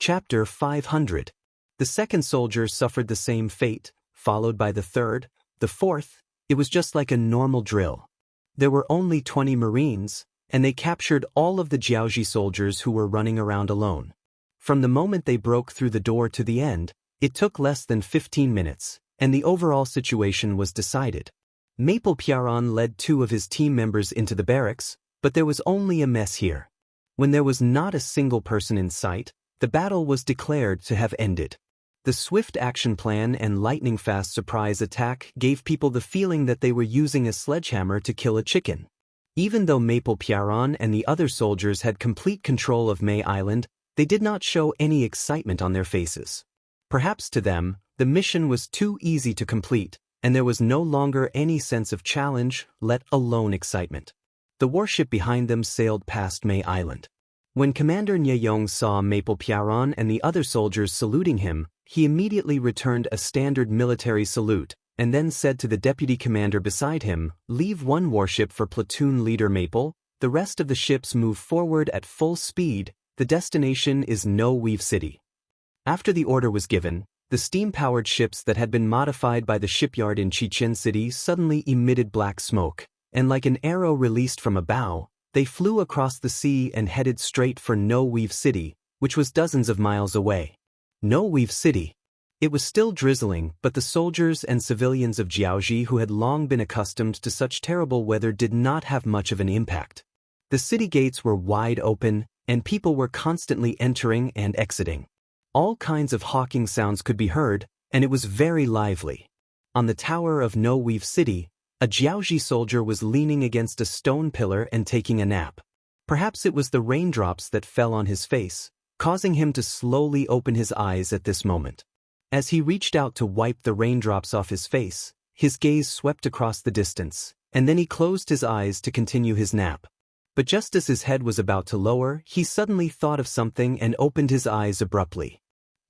Chapter 500. The second soldier suffered the same fate, followed by the third, the fourth. It was just like a normal drill. There were only 20 Marines, and they captured all of the Jiaoji soldiers who were running around alone. From the moment they broke through the door to the end, it took less than 15 minutes, and the overall situation was decided. Maple Piaron led 2 of his team members into the barracks, but there was only a mess here. When there was not a single person in sight, the battle was declared to have ended. The swift action plan and lightning-fast surprise attack gave people the feeling that they were using a sledgehammer to kill a chicken. Even though Maple Piaron and the other soldiers had complete control of May Island, they did not show any excitement on their faces. Perhaps to them, the mission was too easy to complete, and there was no longer any sense of challenge, let alone excitement. The warship behind them sailed past May Island. When Commander Nyeyong saw Maple Piaron and the other soldiers saluting him, he immediately returned a standard military salute, and then said to the deputy commander beside him, "Leave 1 warship for platoon leader Maple, the rest of the ships move forward at full speed, the destination is No Weave City." After the order was given, the steam-powered ships that had been modified by the shipyard in Chichen City suddenly emitted black smoke, and like an arrow released from a bow, they flew across the sea and headed straight for No Weave City, which was dozens of miles away. No Weave City. It was still drizzling, but the soldiers and civilians of Jiaoji who had long been accustomed to such terrible weather did not have much of an impact. The city gates were wide open, and people were constantly entering and exiting. All kinds of hawking sounds could be heard, and it was very lively. On the tower of No Weave City, a Jiaoji soldier was leaning against a stone pillar and taking a nap. Perhaps it was the raindrops that fell on his face, causing him to slowly open his eyes at this moment. As he reached out to wipe the raindrops off his face, his gaze swept across the distance, and then he closed his eyes to continue his nap. But just as his head was about to lower, he suddenly thought of something and opened his eyes abruptly.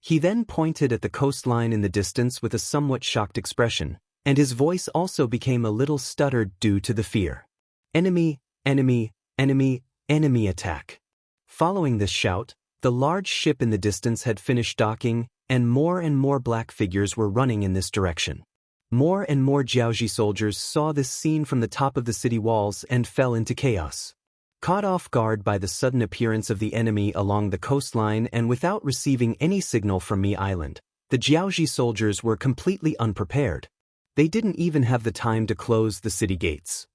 He then pointed at the coastline in the distance with a somewhat shocked expression, and his voice also became a little stuttered due to the fear. "Enemy, enemy, enemy, enemy attack." Following this shout, the large ship in the distance had finished docking, and more black figures were running in this direction. More and more Jiaoji soldiers saw this scene from the top of the city walls and fell into chaos. Caught off guard by the sudden appearance of the enemy along the coastline and without receiving any signal from Mi Island, the Jiaoji soldiers were completely unprepared. They didn't even have the time to close the city gates.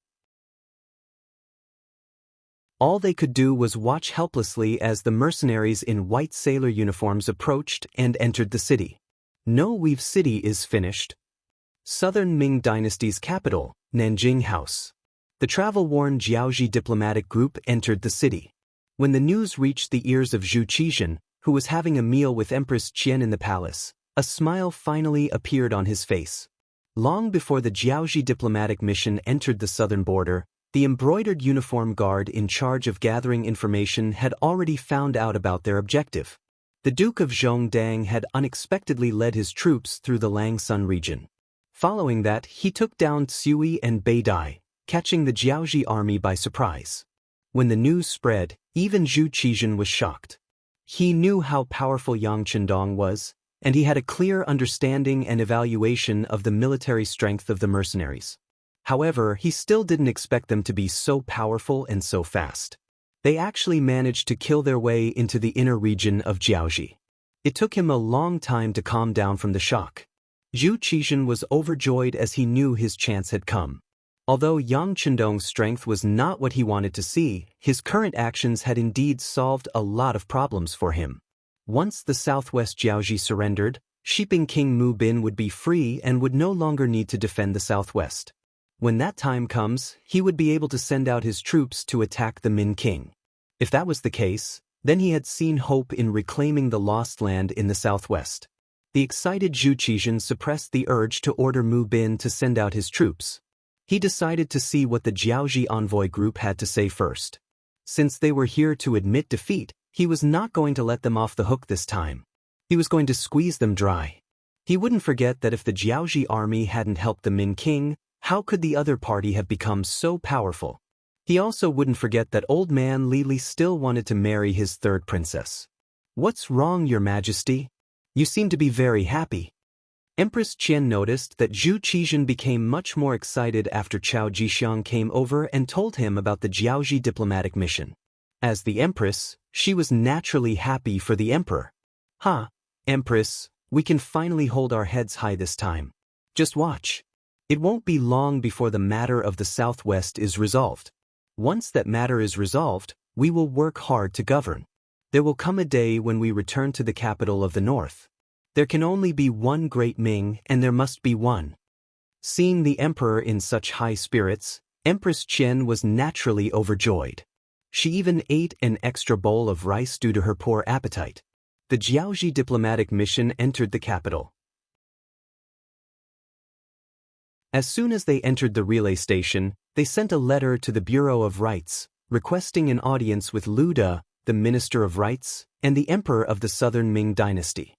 All they could do was watch helplessly as the mercenaries in white sailor uniforms approached and entered the city. No Weave City is finished. Southern Ming Dynasty's capital, Nanjing House. The travel-worn Jiaoji diplomatic group entered the city. When the news reached the ears of Zhu Qizhen, who was having a meal with Empress Qian in the palace, a smile finally appeared on his face. Long before the Jiaoji diplomatic mission entered the southern border, the embroidered uniform guard in charge of gathering information had already found out about their objective. The Duke of Zhongdang had unexpectedly led his troops through the Langsun region. Following that, he took down Tsui and Beidai, catching the Jiaoji army by surprise. When the news spread, even Zhu Qizhen was shocked. He knew how powerful Yang Chendong was, and he had a clear understanding and evaluation of the military strength of the mercenaries. However, he still didn't expect them to be so powerful and so fast. They actually managed to kill their way into the inner region of Jiaoji. It took him a long time to calm down from the shock. Zhu Qizhen was overjoyed as he knew his chance had come. Although Yang Chendong's strength was not what he wanted to see, his current actions had indeed solved a lot of problems for him. Once the southwest Jiaoji surrendered, Shiping King Mu Bin would be free and would no longer need to defend the southwest. When that time comes, he would be able to send out his troops to attack the Min King. If that was the case, then he had seen hope in reclaiming the lost land in the southwest. The excited Zhu Qizhen suppressed the urge to order Mu Bin to send out his troops. He decided to see what the Jiaoji envoy group had to say first. Since they were here to admit defeat, he was not going to let them off the hook this time. He was going to squeeze them dry. He wouldn't forget that if the Jiaoji army hadn't helped the Min King, how could the other party have become so powerful? He also wouldn't forget that old man Li Li still wanted to marry his third princess. "What's wrong, Your Majesty? You seem to be very happy." Empress Qian noticed that Zhu Qizhen became much more excited after Chao Jixiang came over and told him about the Jiaoji diplomatic mission. As the empress, she was naturally happy for the emperor. Empress, we can finally hold our heads high this time. Just watch. It won't be long before the matter of the southwest is resolved. Once that matter is resolved, we will work hard to govern. There will come a day when we return to the capital of the north. There can only be one great Ming, and there must be one. Seeing the emperor in such high spirits, Empress Qian was naturally overjoyed. She even ate an extra bowl of rice due to her poor appetite. The Jiaoji diplomatic mission entered the capital. As soon as they entered the relay station, they sent a letter to the Bureau of Rights, requesting an audience with Lu De, the Minister of Rights, and the Emperor of the Southern Ming Dynasty.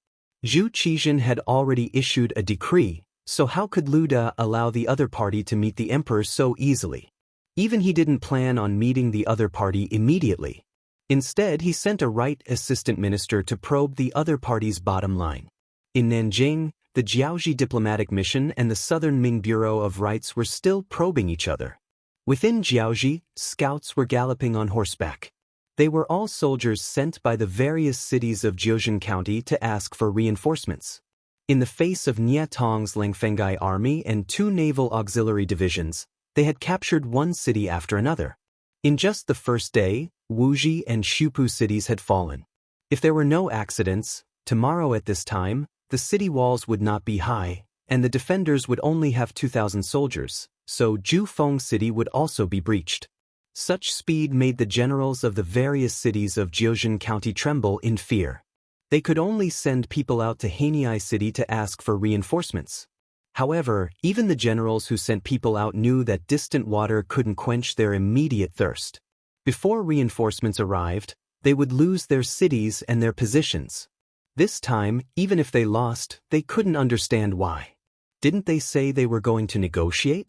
Zhu Qizhen had already issued a decree, so how could Lu De allow the other party to meet the emperor so easily? Even he didn't plan on meeting the other party immediately. Instead, he sent a right assistant minister to probe the other party's bottom line. In Nanjing, the Jiaoji diplomatic mission and the Southern Ming Bureau of Rights were still probing each other. Within Jiaoji, scouts were galloping on horseback. They were all soldiers sent by the various cities of Jiuzhen County to ask for reinforcements. In the face of Nia Tong's Langfengai army and 2 naval auxiliary divisions, they had captured one city after another. In just the first day, Wuxi and Xupu cities had fallen. If there were no accidents, tomorrow at this time, the city walls would not be high, and the defenders would only have 2,000 soldiers, so Jufeng City would also be breached. Such speed made the generals of the various cities of Jiuzhen County tremble in fear. They could only send people out to Haniai City to ask for reinforcements. However, even the generals who sent people out knew that distant water couldn't quench their immediate thirst. Before reinforcements arrived, they would lose their cities and their positions. This time, even if they lost, they couldn't understand why. Didn't they say they were going to negotiate?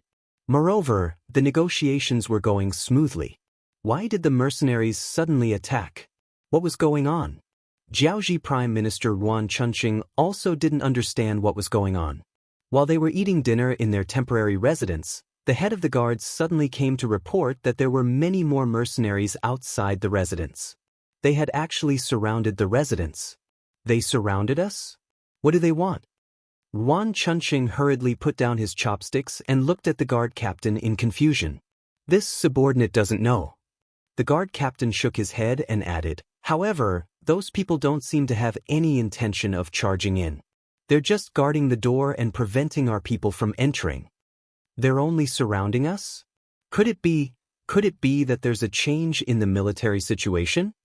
Moreover, the negotiations were going smoothly. Why did the mercenaries suddenly attack? What was going on? Jiaoji Prime Minister Ruan Chunqing also didn't understand what was going on. While they were eating dinner in their temporary residence, the head of the guards suddenly came to report that there were many more mercenaries outside the residence. They had actually surrounded the residence. They surrounded us? What do they want? Ruan Chunqing hurriedly put down his chopsticks and looked at the guard captain in confusion. This subordinate doesn't know. The guard captain shook his head and added, "However, those people don't seem to have any intention of charging in. They're just guarding the door and preventing our people from entering. They're only surrounding us? Could it be that there's a change in the military situation?"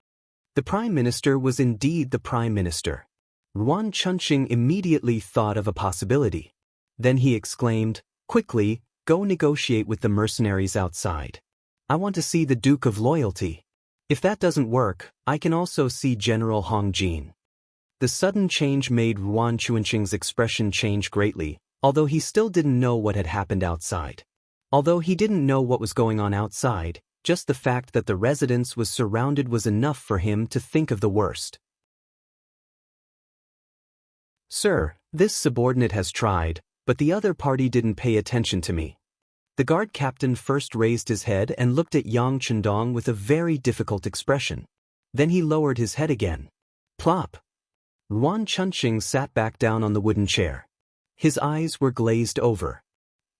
The Prime Minister was indeed the Prime Minister. Ruan Chunqing immediately thought of a possibility. Then he exclaimed, "Quickly, go negotiate with the mercenaries outside. I want to see the Duke of Loyalty. If that doesn't work, I can also see General Hong Jin." The sudden change made Ruan Chunqing's expression change greatly, although he still didn't know what had happened outside. Although he didn't know what was going on outside, Just the fact that the residence was surrounded was enough for him to think of the worst. "Sir, this subordinate has tried, but the other party didn't pay attention to me." The guard captain first raised his head and looked at Yang Chendong with a very difficult expression. Then he lowered his head again. Plop! Yuan Chunqing sat back down on the wooden chair. His eyes were glazed over.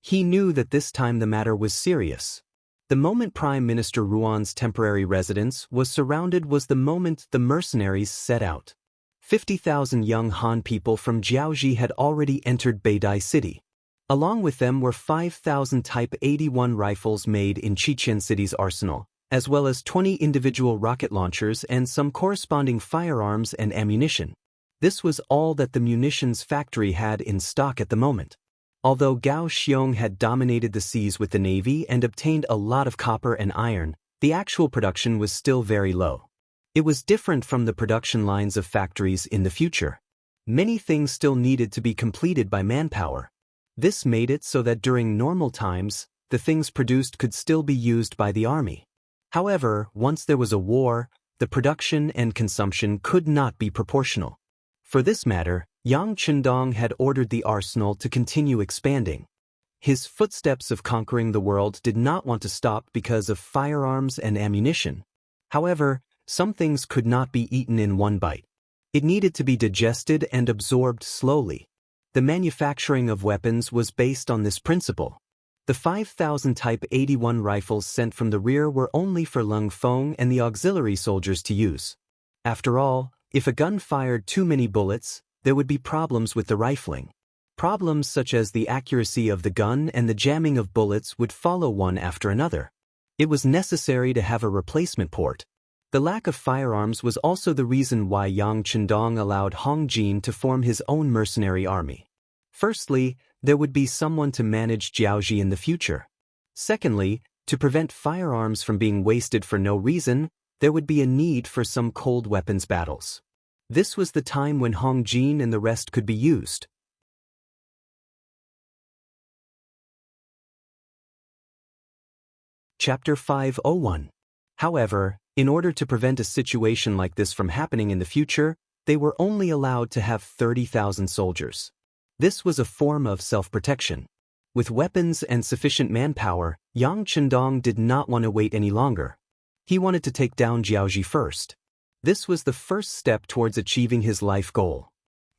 He knew that this time the matter was serious. The moment Prime Minister Ruan's temporary residence was surrounded was the moment the mercenaries set out. 50,000 young Han people from Jiaoji had already entered Beidai City. Along with them were 5,000 Type 81 rifles made in Qiqian City's arsenal, as well as 20 individual rocket launchers and some corresponding firearms and ammunition. This was all that the munitions factory had in stock at the moment. Although Gao Xiong had dominated the seas with the navy and obtained a lot of copper and iron, the actual production was still very low. It was different from the production lines of factories in the future. Many things still needed to be completed by manpower. This made it so that during normal times, the things produced could still be used by the army. However, once there was a war, the production and consumption could not be proportional. For this matter, Yang Chendong had ordered the arsenal to continue expanding. His footsteps of conquering the world did not want to stop because of firearms and ammunition. However, some things could not be eaten in one bite. It needed to be digested and absorbed slowly. The manufacturing of weapons was based on this principle. The 5,000 Type 81 rifles sent from the rear were only for Lung Feng and the auxiliary soldiers to use. After all, if a gun fired too many bullets, there would be problems with the rifling. Problems such as the accuracy of the gun and the jamming of bullets would follow one after another. It was necessary to have a replacement port. The lack of firearms was also the reason why Yang Chendong allowed Hong Jin to form his own mercenary army. Firstly, there would be someone to manage Jiaoji in the future. Secondly, to prevent firearms from being wasted for no reason, there would be a need for some cold weapons battles. This was the time when Hong Jin and the rest could be used. Chapter 501. However, in order to prevent a situation like this from happening in the future, they were only allowed to have 30,000 soldiers. This was a form of self-protection. With weapons and sufficient manpower, Yang Chendong did not want to wait any longer. He wanted to take down Jiaoji first. This was the first step towards achieving his life goal.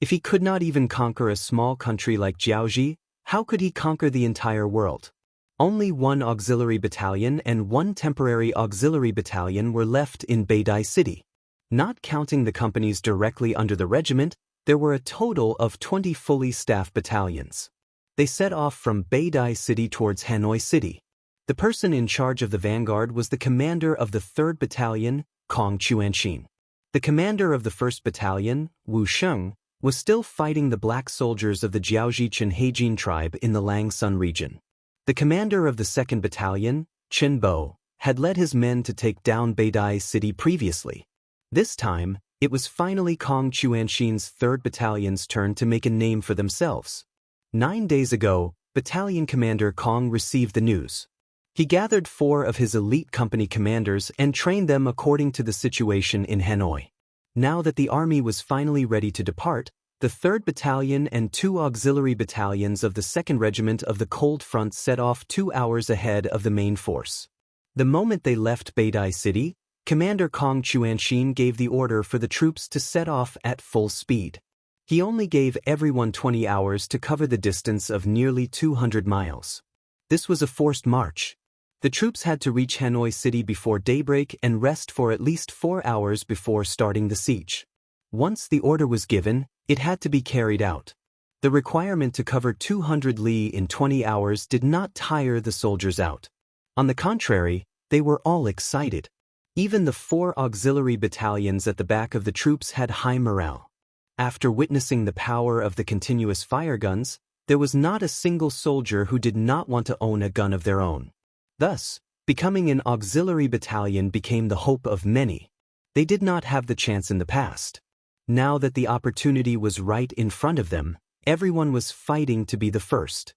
If he could not even conquer a small country like Jiaoji, how could he conquer the entire world? Only one auxiliary battalion and one temporary auxiliary battalion were left in Beidai City. Not counting the companies directly under the regiment, there were a total of 20 fully staffed battalions. They set off from Beidai City towards Hanoi City. The person in charge of the vanguard was the commander of the 3rd Battalion, Kong Chuanxin. The commander of the 1st Battalion, Wu Sheng, was still fighting the black soldiers of the Jiaoji Chenheijin tribe in the Langsun region. The commander of the 2nd Battalion, Chen Bo, had led his men to take down Beidai City previously. This time, it was finally Kong Chuanxin's 3rd Battalion's turn to make a name for themselves. 9 days ago, Battalion Commander Kong received the news. He gathered 4 of his elite company commanders and trained them according to the situation in Hanoi. Now that the army was finally ready to depart, the 3rd Battalion and 2 auxiliary battalions of the 2nd Regiment of the Cold Front set off 2 hours ahead of the main force. The moment they left Beidai City, Commander Kong Chuanxin gave the order for the troops to set off at full speed. He only gave everyone 20 hours to cover the distance of nearly 200 miles. This was a forced march. The troops had to reach Hanoi City before daybreak and rest for at least 4 hours before starting the siege. Once the order was given, it had to be carried out. The requirement to cover 200 li in 20 hours did not tire the soldiers out. On the contrary, they were all excited. Even the 4 auxiliary battalions at the back of the troops had high morale. After witnessing the power of the continuous fire guns, there was not a single soldier who did not want to own a gun of their own. Thus, becoming an auxiliary battalion became the hope of many. They did not have the chance in the past. Now that the opportunity was right in front of them, everyone was fighting to be the first.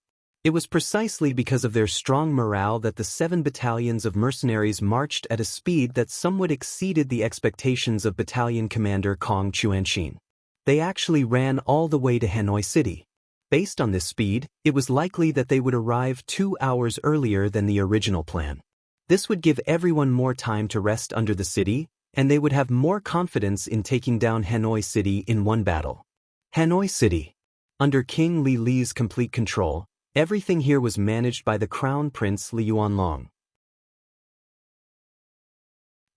It was precisely because of their strong morale that the 7 battalions of mercenaries marched at a speed that somewhat exceeded the expectations of battalion commander Kong Chuanxin. They actually ran all the way to Hanoi City. Based on this speed, it was likely that they would arrive 2 hours earlier than the original plan. This would give everyone more time to rest under the city, and they would have more confidence in taking down Hanoi City in one battle. Hanoi City. Under King Li Li's complete control, everything here was managed by the Crown Prince Li Yuanlong.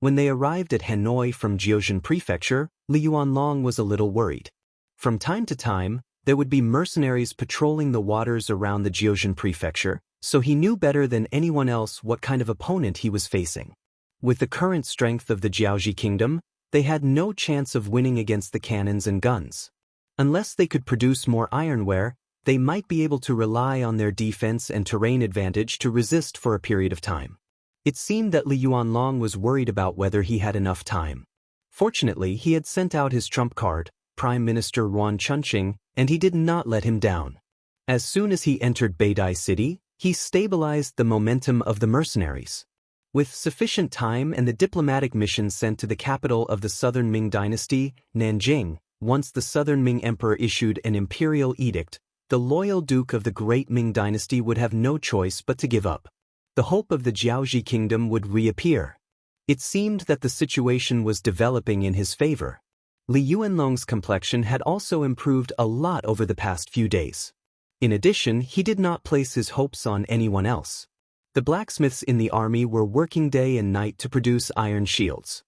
When they arrived at Hanoi from Jiuzhen Prefecture, Li Yuanlong was a little worried. From time to time, there would be mercenaries patrolling the waters around the Jiuzhen Prefecture, so he knew better than anyone else what kind of opponent he was facing. With the current strength of the Jiaoji kingdom, they had no chance of winning against the cannons and guns. Unless they could produce more ironware, they might be able to rely on their defense and terrain advantage to resist for a period of time. It seemed that Li Yuanlong was worried about whether he had enough time. Fortunately, he had sent out his trump card, Prime Minister Ruan Chunqing, and he did not let him down. As soon as he entered Beidai City, he stabilized the momentum of the mercenaries. With sufficient time and the diplomatic mission sent to the capital of the Southern Ming Dynasty, Nanjing, once the Southern Ming Emperor issued an imperial edict, the loyal Duke of the Great Ming Dynasty would have no choice but to give up. The hope of the Jiaoji kingdom would reappear. It seemed that the situation was developing in his favor. Li Yuanlong's complexion had also improved a lot over the past few days. In addition, he did not place his hopes on anyone else. The blacksmiths in the army were working day and night to produce iron shields.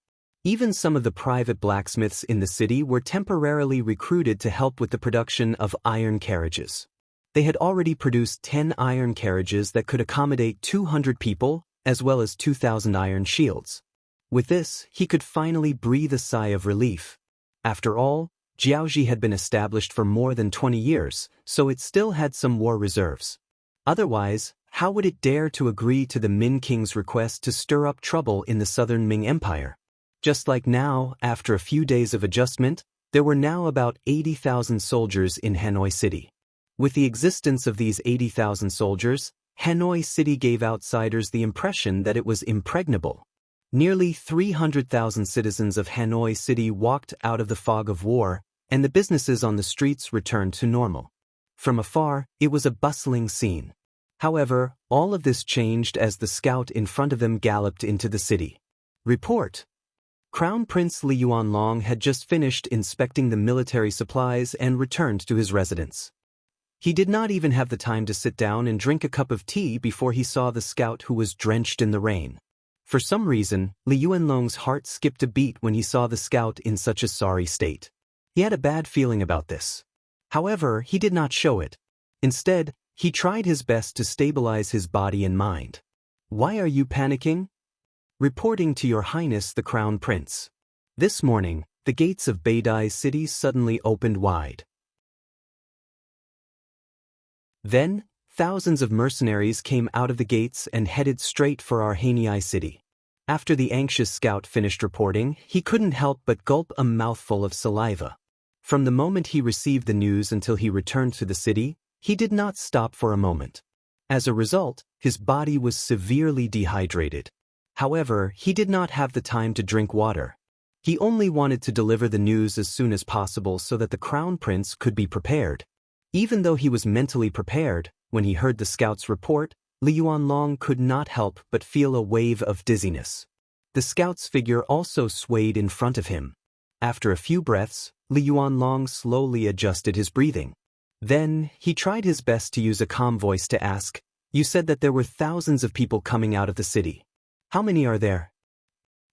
Even some of the private blacksmiths in the city were temporarily recruited to help with the production of iron carriages. They had already produced 10 iron carriages that could accommodate 200 people, as well as 2,000 iron shields. With this, he could finally breathe a sigh of relief. After all, Jiaoji had been established for more than 20 years, so it still had some war reserves. Otherwise, how would it dare to agree to the Min King's request to stir up trouble in the Southern Ming Empire? Just like now, after a few days of adjustment, there were now about 80,000 soldiers in Hanoi City. With the existence of these 80,000 soldiers, Hanoi City gave outsiders the impression that it was impregnable. Nearly 300,000 citizens of Hanoi City walked out of the fog of war, and the businesses on the streets returned to normal. From afar, it was a bustling scene. However, all of this changed as the scout in front of them galloped into the city. Report. Crown Prince Li Yuanlong had just finished inspecting the military supplies and returned to his residence. He did not even have the time to sit down and drink a cup of tea before he saw the scout who was drenched in the rain. For some reason, Li Yuanlong's heart skipped a beat when he saw the scout in such a sorry state. He had a bad feeling about this. However, he did not show it. Instead, he tried his best to stabilize his body and mind. Why are you panicking? Reporting to Your Highness the Crown Prince. This morning, the gates of Beidai City suddenly opened wide. Then, thousands of mercenaries came out of the gates and headed straight for Hanoi City. After the anxious scout finished reporting, he couldn't help but gulp a mouthful of saliva. From the moment he received the news until he returned to the city, he did not stop for a moment. As a result, his body was severely dehydrated. However, he did not have the time to drink water. He only wanted to deliver the news as soon as possible so that the Crown Prince could be prepared. Even though he was mentally prepared, when he heard the scout's report, Li Yuanlong could not help but feel a wave of dizziness. The scout's figure also swayed in front of him. After a few breaths, Li Yuanlong slowly adjusted his breathing. Then, he tried his best to use a calm voice to ask, "You said that there were thousands of people coming out of the city. How many are there?"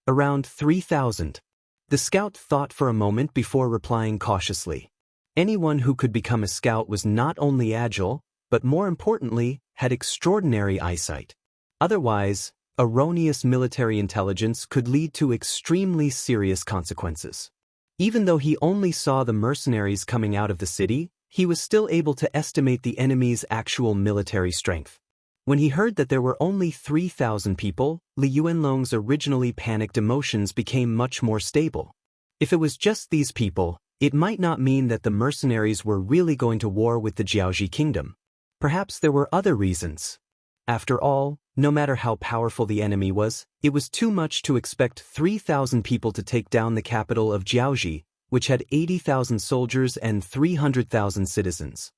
"Around 3,000. The scout thought for a moment before replying cautiously. Anyone who could become a scout was not only agile, but more importantly, had extraordinary eyesight. Otherwise, erroneous military intelligence could lead to extremely serious consequences. Even though he only saw the mercenaries coming out of the city, he was still able to estimate the enemy's actual military strength. When he heard that there were only 3,000 people, Li Yuanlong's originally panicked emotions became much more stable. If it was just these people, it might not mean that the mercenaries were really going to war with the Jiaoji kingdom. Perhaps there were other reasons. After all, no matter how powerful the enemy was, it was too much to expect 3,000 people to take down the capital of Jiaoji, which had 80,000 soldiers and 300,000 citizens.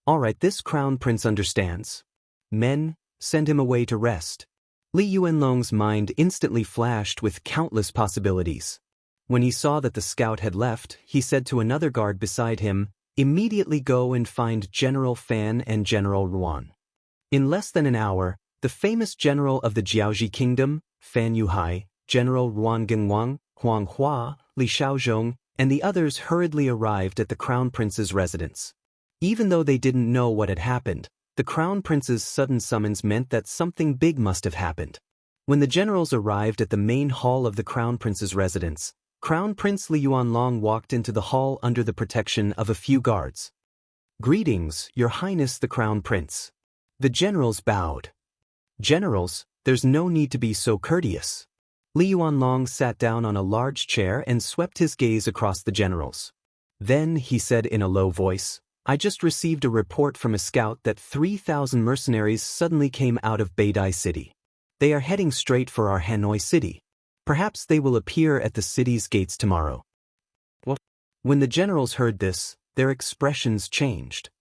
Alright, this crown prince understands. Men, send him away to rest. Li Yuanlong's mind instantly flashed with countless possibilities. When he saw that the scout had left, he said to another guard beside him, "Immediately go and find General Fan and General Ruan." In less than an hour, the famous general of the Jiaoji kingdom, Fan Yuhai, General Ruan Genwang, Huang Hua, Li Shaozhong, and the others hurriedly arrived at the crown prince's residence. Even though they didn't know what had happened, the crown prince's sudden summons meant that something big must have happened. When the generals arrived at the main hall of the crown prince's residence, Crown Prince Li Yuanlong walked into the hall under the protection of a few guards. "Greetings, Your Highness the Crown Prince." The generals bowed. "Generals, there's no need to be so courteous." Li Yuanlong sat down on a large chair and swept his gaze across the generals. Then he said in a low voice, "I just received a report from a scout that 3,000 mercenaries suddenly came out of Beidai City. They are heading straight for our Hanoi city. Perhaps they will appear at the city's gates tomorrow." What? When the generals heard this, their expressions changed.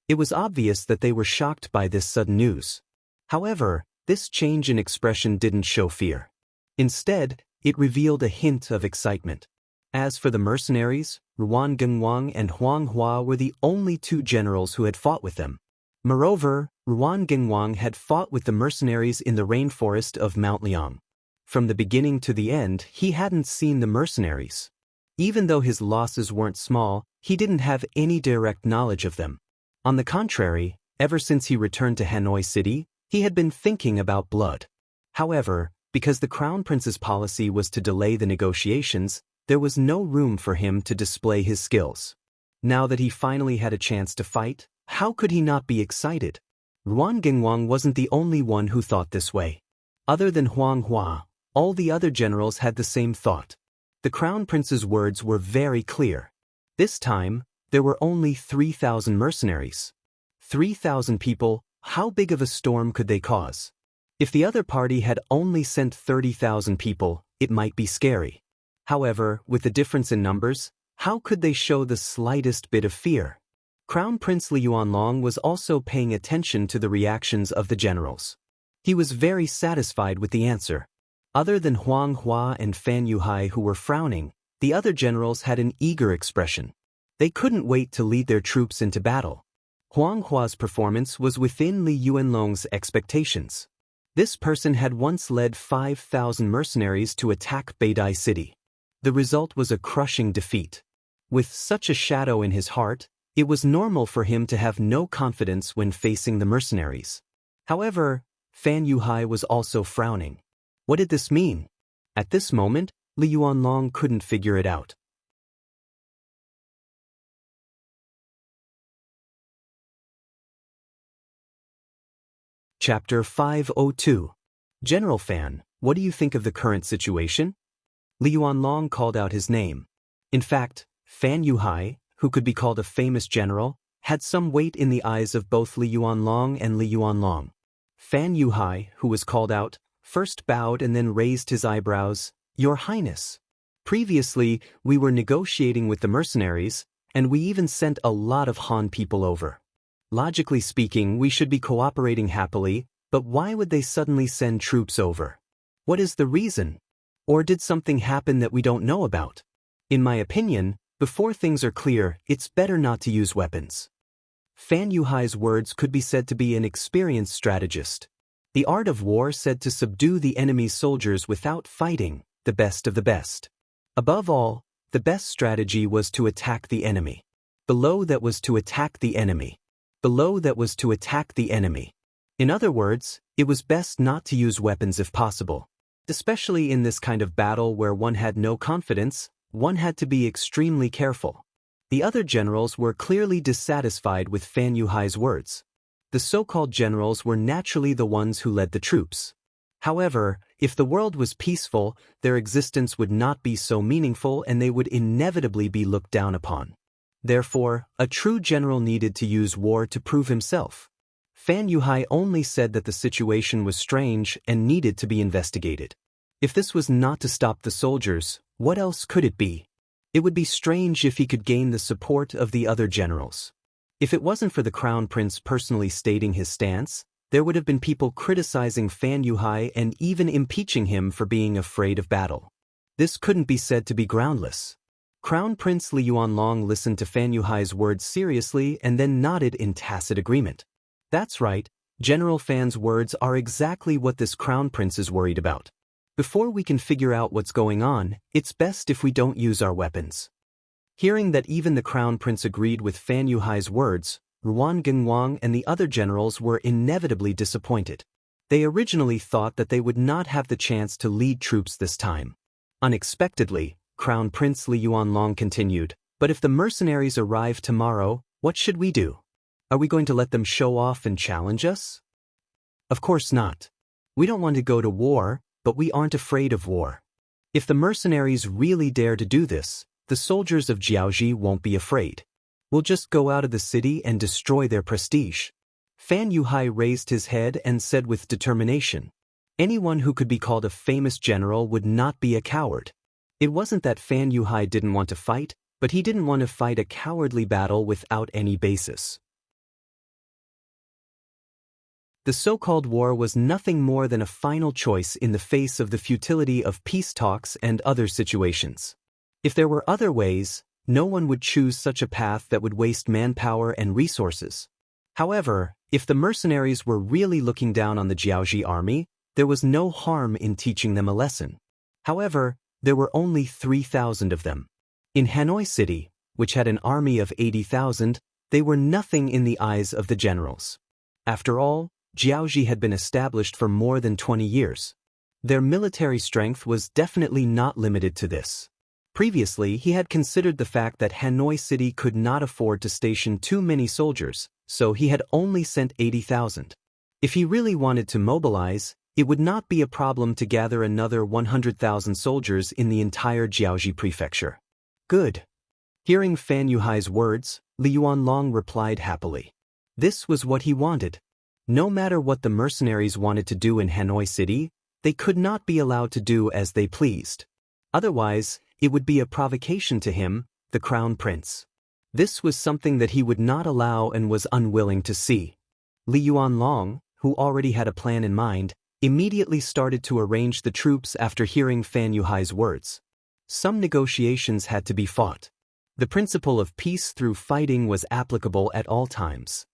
It was obvious that they were shocked by this sudden news. However, this change in expression didn't show fear. Instead, it revealed a hint of excitement. As for the mercenaries, Ruan Genwang and Huang Hua were the only two generals who had fought with them. Moreover, Ruan Genwang had fought with the mercenaries in the rainforest of Mount Liang. From the beginning to the end, he hadn't seen the mercenaries. Even though his losses weren't small, he didn't have any direct knowledge of them. On the contrary, ever since he returned to Hanoi City, he had been thinking about blood. However, because the Crown Prince's policy was to delay the negotiations, there was no room for him to display his skills. Now that he finally had a chance to fight, how could he not be excited? Ruan Genwang wasn't the only one who thought this way. Other than Huang Hua, all the other generals had the same thought. The Crown Prince's words were very clear. This time, there were only 3,000 mercenaries. 3,000 people, how big of a storm could they cause? If the other party had only sent 30,000 people, it might be scary. However, with the difference in numbers, how could they show the slightest bit of fear? Crown Prince Li Yuanlong was also paying attention to the reactions of the generals. He was very satisfied with the answer. Other than Huang Hua and Fan Yuhai who were frowning, the other generals had an eager expression. They couldn't wait to lead their troops into battle. Huang Hua's performance was within Li Yuanlong's expectations. This person had once led 5,000 mercenaries to attack Beidai City. The result was a crushing defeat. With such a shadow in his heart, it was normal for him to have no confidence when facing the mercenaries. However, Fan Yuhai was also frowning. What did this mean? At this moment, Li Yuanlong couldn't figure it out. Chapter 502. General Fan, what do you think of the current situation? Li Yuanlong called out his name. In fact, Fan Yuhai, who could be called a famous general, had some weight in the eyes of both Li Yuanlong and Li Yuanlong. Fan Yuhai, who was called out, first bowed and then raised his eyebrows. "Your Highness. Previously, we were negotiating with the mercenaries, and we even sent a lot of Han people over. Logically speaking, we should be cooperating happily, but why would they suddenly send troops over? What is the reason? Or did something happen that we don't know about? In my opinion, before things are clear, it's better not to use weapons." Fan Yuhai's words could be said to be an experienced strategist. The art of war said to subdue the enemy's soldiers without fighting, the best of the best. Above all, the best strategy was to attack the enemy. Below that was to attack the enemy. Below that was to attack the enemy. In other words, it was best not to use weapons if possible. Especially in this kind of battle where one had no confidence, one had to be extremely careful. The other generals were clearly dissatisfied with Fan Yuhai's words. The so-called generals were naturally the ones who led the troops. However, if the world was peaceful, their existence would not be so meaningful and they would inevitably be looked down upon. Therefore, a true general needed to use war to prove himself. Fan Yuhai only said that the situation was strange and needed to be investigated. If this was not to stop the soldiers, what else could it be? It would be strange if he could gain the support of the other generals. If it wasn't for the Crown Prince personally stating his stance, there would have been people criticizing Fan Yuhai and even impeaching him for being afraid of battle. This couldn't be said to be groundless. Crown Prince Li Yuanlong listened to Fan Yuhai's words seriously and then nodded in tacit agreement. That's right, General Fan's words are exactly what this Crown Prince is worried about. Before we can figure out what's going on, it's best if we don't use our weapons. Hearing that even the Crown Prince agreed with Fan Yuhai's words, Ruan Gengwang and the other generals were inevitably disappointed. They originally thought that they would not have the chance to lead troops this time. Unexpectedly, Crown Prince Li Yuanlong continued, "But if the mercenaries arrive tomorrow, what should we do? Are we going to let them show off and challenge us? Of course not. We don't want to go to war, but we aren't afraid of war. If the mercenaries really dare to do this, the soldiers of Jiaozhi won't be afraid. We'll just go out of the city and destroy their prestige." Fan Yuhai raised his head and said with determination, "Anyone who could be called a famous general would not be a coward." It wasn't that Fan Yuhai didn't want to fight, but he didn't want to fight a cowardly battle without any basis. The so-called war was nothing more than a final choice in the face of the futility of peace talks and other situations. If there were other ways, no one would choose such a path that would waste manpower and resources. However, if the mercenaries were really looking down on the Jiaozhi army, there was no harm in teaching them a lesson. However, there were only 3,000 of them. In Hanoi City, which had an army of 80,000, they were nothing in the eyes of the generals. After all, Jiaozhi had been established for more than 20 years. Their military strength was definitely not limited to this. Previously, he had considered the fact that Hanoi City could not afford to station too many soldiers, so he had only sent 80,000. If he really wanted to mobilize, it would not be a problem to gather another 100,000 soldiers in the entire Jiaozhi prefecture. Good. Hearing Fan Yuhai's words, Li Yuanlong replied happily. This was what he wanted. No matter what the mercenaries wanted to do in Hanoi City, they could not be allowed to do as they pleased. Otherwise, it would be a provocation to him, the Crown Prince. This was something that he would not allow and was unwilling to see. Li Yuanlong, who already had a plan in mind, immediately started to arrange the troops after hearing Fan Yuhai's words. Some negotiations had to be fought. The principle of peace through fighting was applicable at all times.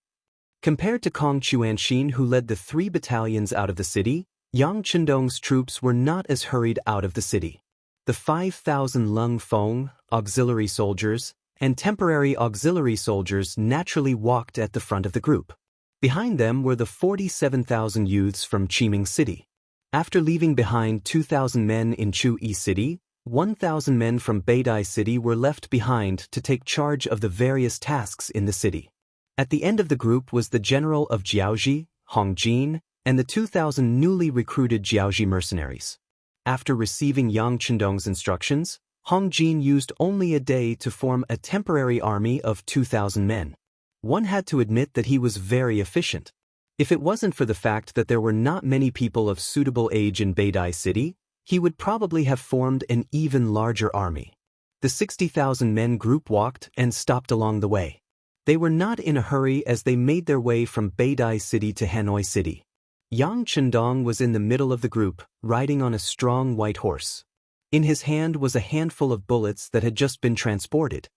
Compared to Kong Chuanxin, who led the 3 battalions out of the city, Yang Chendong's troops were not as hurried out of the city. The 5,000 Lung Feng, auxiliary soldiers, and temporary auxiliary soldiers naturally walked at the front of the group. Behind them were the 47,000 youths from Qiming City. After leaving behind 2,000 men in Chu-Yi City, 1,000 men from Beidai City were left behind to take charge of the various tasks in the city. At the end of the group was the general of Jiaozhi, Hong Jin, and the 2,000 newly recruited Jiaozhi mercenaries. After receiving Yang Chendong's instructions, Hong Jin used only a day to form a temporary army of 2,000 men. One had to admit that he was very efficient. If it wasn't for the fact that there were not many people of suitable age in Beidai City, he would probably have formed an even larger army. The 60,000 men group walked and stopped along the way. They were not in a hurry as they made their way from Beidai City to Hanoi City. Yang Chendong was in the middle of the group, riding on a strong white horse. In his hand was a handful of bullets that had just been transported.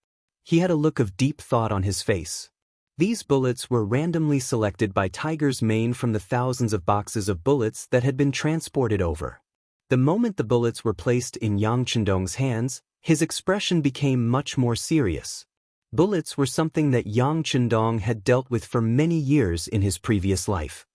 He had a look of deep thought on his face. These bullets were randomly selected by Tiger's Mane from the thousands of boxes of bullets that had been transported over. The moment the bullets were placed in Yang Chendong's hands, his expression became much more serious. Bullets were something that Yang Chendong had dealt with for many years in his previous life.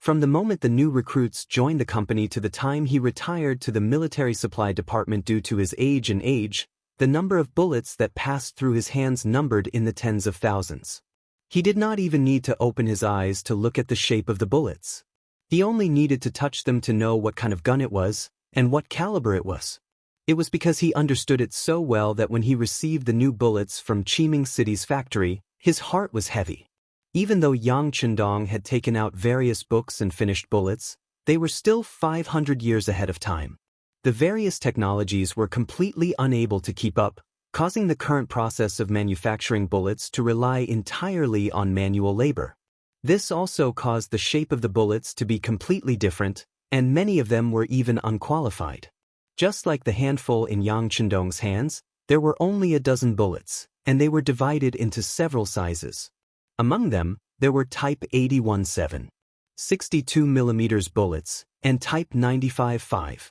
From the moment the new recruits joined the company to the time he retired to the military supply department due to his age, the number of bullets that passed through his hands numbered in the tens of thousands. He did not even need to open his eyes to look at the shape of the bullets. He only needed to touch them to know what kind of gun it was and what caliber it was. It was because he understood it so well that when he received the new bullets from Qiming City's factory, his heart was heavy. Even though Yang Chendong had taken out various books and finished bullets, they were still 500 years ahead of time. The various technologies were completely unable to keep up, causing the current process of manufacturing bullets to rely entirely on manual labor. This also caused the shape of the bullets to be completely different, and many of them were even unqualified. Just like the handful in Yang Chendong's hands, there were only a dozen bullets, and they were divided into several sizes. Among them, there were Type 81-7, 62mm bullets, and Type 95-5,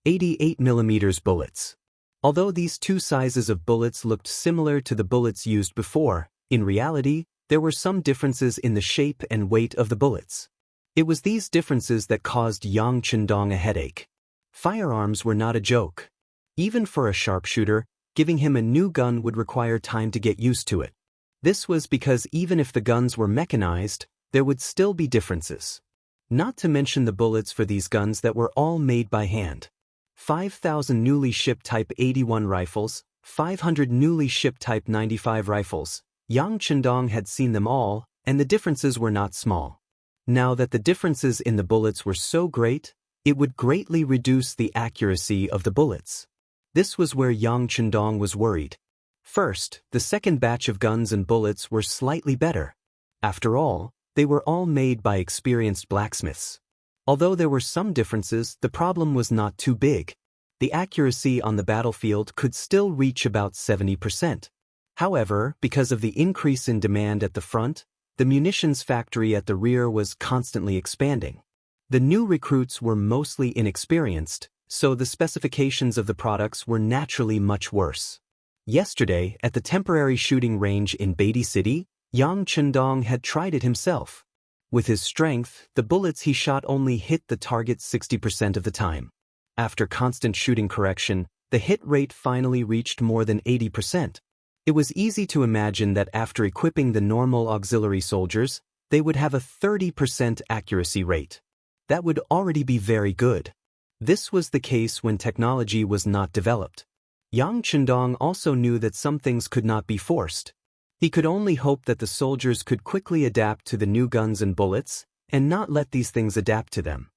88mm bullets. Although these two sizes of bullets looked similar to the bullets used before, in reality, there were some differences in the shape and weight of the bullets. It was these differences that caused Yang Chendong a headache. Firearms were not a joke. Even for a sharpshooter, giving him a new gun would require time to get used to it. This was because even if the guns were mechanized, there would still be differences. Not to mention the bullets for these guns that were all made by hand. 5,000 newly shipped Type 81 rifles, 500 newly shipped Type 95 rifles. Yang Chendong had seen them all, and the differences were not small. Now that the differences in the bullets were so great, it would greatly reduce the accuracy of the bullets. This was where Yang Chendong was worried. First, the second batch of guns and bullets were slightly better. After all, they were all made by experienced blacksmiths. Although there were some differences, the problem was not too big. The accuracy on the battlefield could still reach about 70%. However, because of the increase in demand at the front, the munitions factory at the rear was constantly expanding. The new recruits were mostly inexperienced, so the specifications of the products were naturally much worse. Yesterday, at the temporary shooting range in Beatty City, Yang Chendong had tried it himself. With his strength, the bullets he shot only hit the target 60% of the time. After constant shooting correction, the hit rate finally reached more than 80%. It was easy to imagine that after equipping the normal auxiliary soldiers, they would have a 30% accuracy rate. That would already be very good. This was the case when technology was not developed. Yang Chendong also knew that some things could not be forced. He could only hope that the soldiers could quickly adapt to the new guns and bullets, and not let these things adapt to them.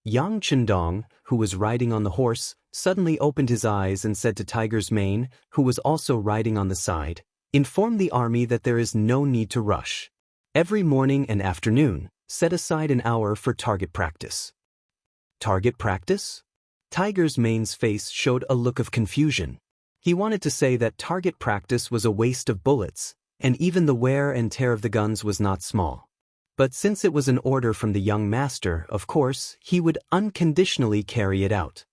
Yang Chendong, who was riding on the horse, suddenly opened his eyes and said to Tiger's Mane, who was also riding on the side, "Inform the army that there is no need to rush. Every morning and afternoon, set aside an hour for target practice." Target practice? Tiger's Mane's face showed a look of confusion. He wanted to say that target practice was a waste of bullets, and even the wear and tear of the guns was not small. But since it was an order from the young master, of course, he would unconditionally carry it out.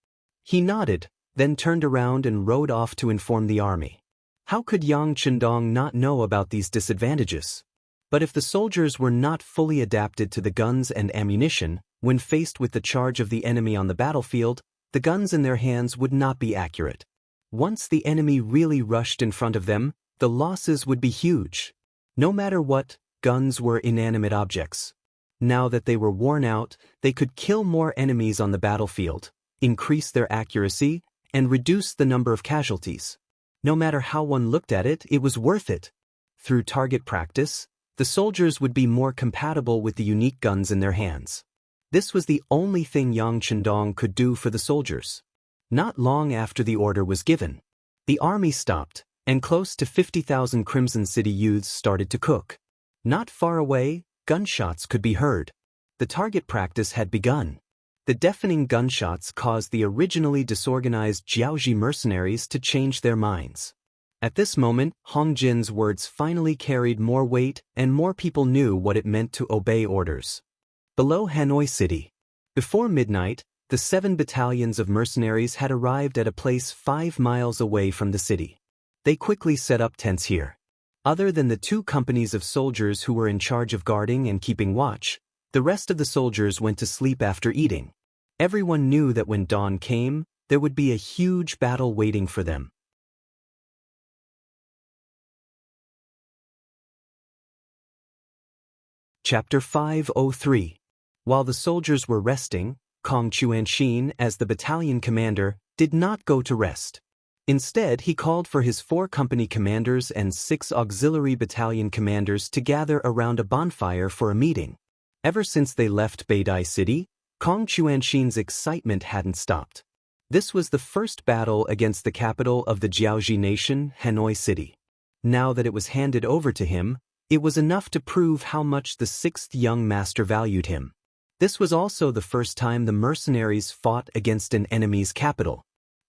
He nodded, then turned around and rode off to inform the army. How could Yang Chendong not know about these disadvantages? But if the soldiers were not fully adapted to the guns and ammunition, when faced with the charge of the enemy on the battlefield, the guns in their hands would not be accurate. Once the enemy really rushed in front of them, the losses would be huge. No matter what, guns were inanimate objects. Now that they were worn out, they could kill more enemies on the battlefield, increase their accuracy, and reduce the number of casualties. No matter how one looked at it, it was worth it. Through target practice, the soldiers would be more compatible with the unique guns in their hands. This was the only thing Yang Chendong could do for the soldiers. Not long after the order was given, the army stopped, and close to 50,000 Crimson City youths started to cook. Not far away, gunshots could be heard. The target practice had begun. The deafening gunshots caused the originally disorganized Jiaoji mercenaries to change their minds. At this moment, Hong Jin's words finally carried more weight, and more people knew what it meant to obey orders. Below Hanoi City, before midnight, the 7 battalions of mercenaries had arrived at a place 5 miles away from the city. They quickly set up tents here. Other than the 2 companies of soldiers who were in charge of guarding and keeping watch, the rest of the soldiers went to sleep after eating. Everyone knew that when dawn came, there would be a huge battle waiting for them. Chapter 503. While the soldiers were resting, Kong Chuanxin, as the battalion commander, did not go to rest. Instead, he called for his 4 company commanders and 6 auxiliary battalion commanders to gather around a bonfire for a meeting. Ever since they left Beidai City, Kong Chuanxin's excitement hadn't stopped. This was the first battle against the capital of the Jiaozhi nation, Hanoi City. Now that it was handed over to him, it was enough to prove how much the 6th young master valued him. This was also the first time the mercenaries fought against an enemy's capital.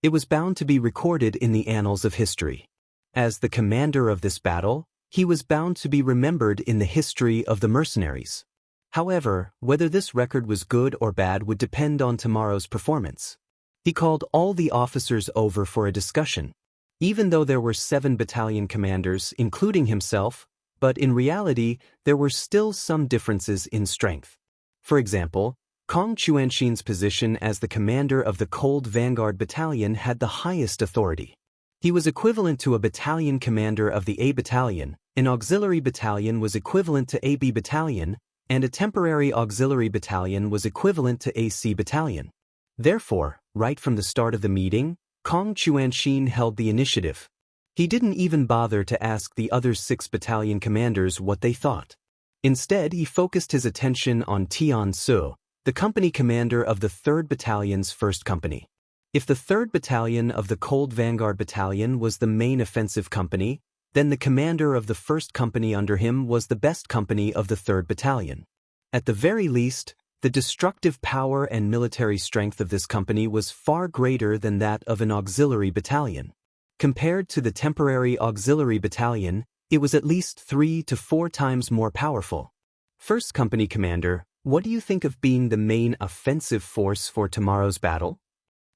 It was bound to be recorded in the annals of history. As the commander of this battle, he was bound to be remembered in the history of the mercenaries. However, whether this record was good or bad would depend on tomorrow's performance. He called all the officers over for a discussion. Even though there were 7 battalion commanders, including himself, but in reality, there were still some differences in strength. For example, Kong Chuanxin's position as the commander of the Cold Vanguard Battalion had the highest authority. He was equivalent to a battalion commander of the A Battalion, an auxiliary battalion was equivalent to AB Battalion, and a temporary auxiliary battalion was equivalent to AC Battalion. Therefore, right from the start of the meeting, Kong Chuanxin held the initiative. He didn't even bother to ask the other 6 battalion commanders what they thought. Instead, he focused his attention on Tian Su, the company commander of the 3rd Battalion's 1st Company. If the 3rd Battalion of the Cold Vanguard Battalion was the main offensive company, then the commander of the 1st Company under him was the best company of the 3rd Battalion. At the very least, the destructive power and military strength of this company was far greater than that of an auxiliary battalion. Compared to the temporary auxiliary battalion, it was at least 3 to 4 times more powerful. 1st Company Commander, what do you think of being the main offensive force for tomorrow's battle?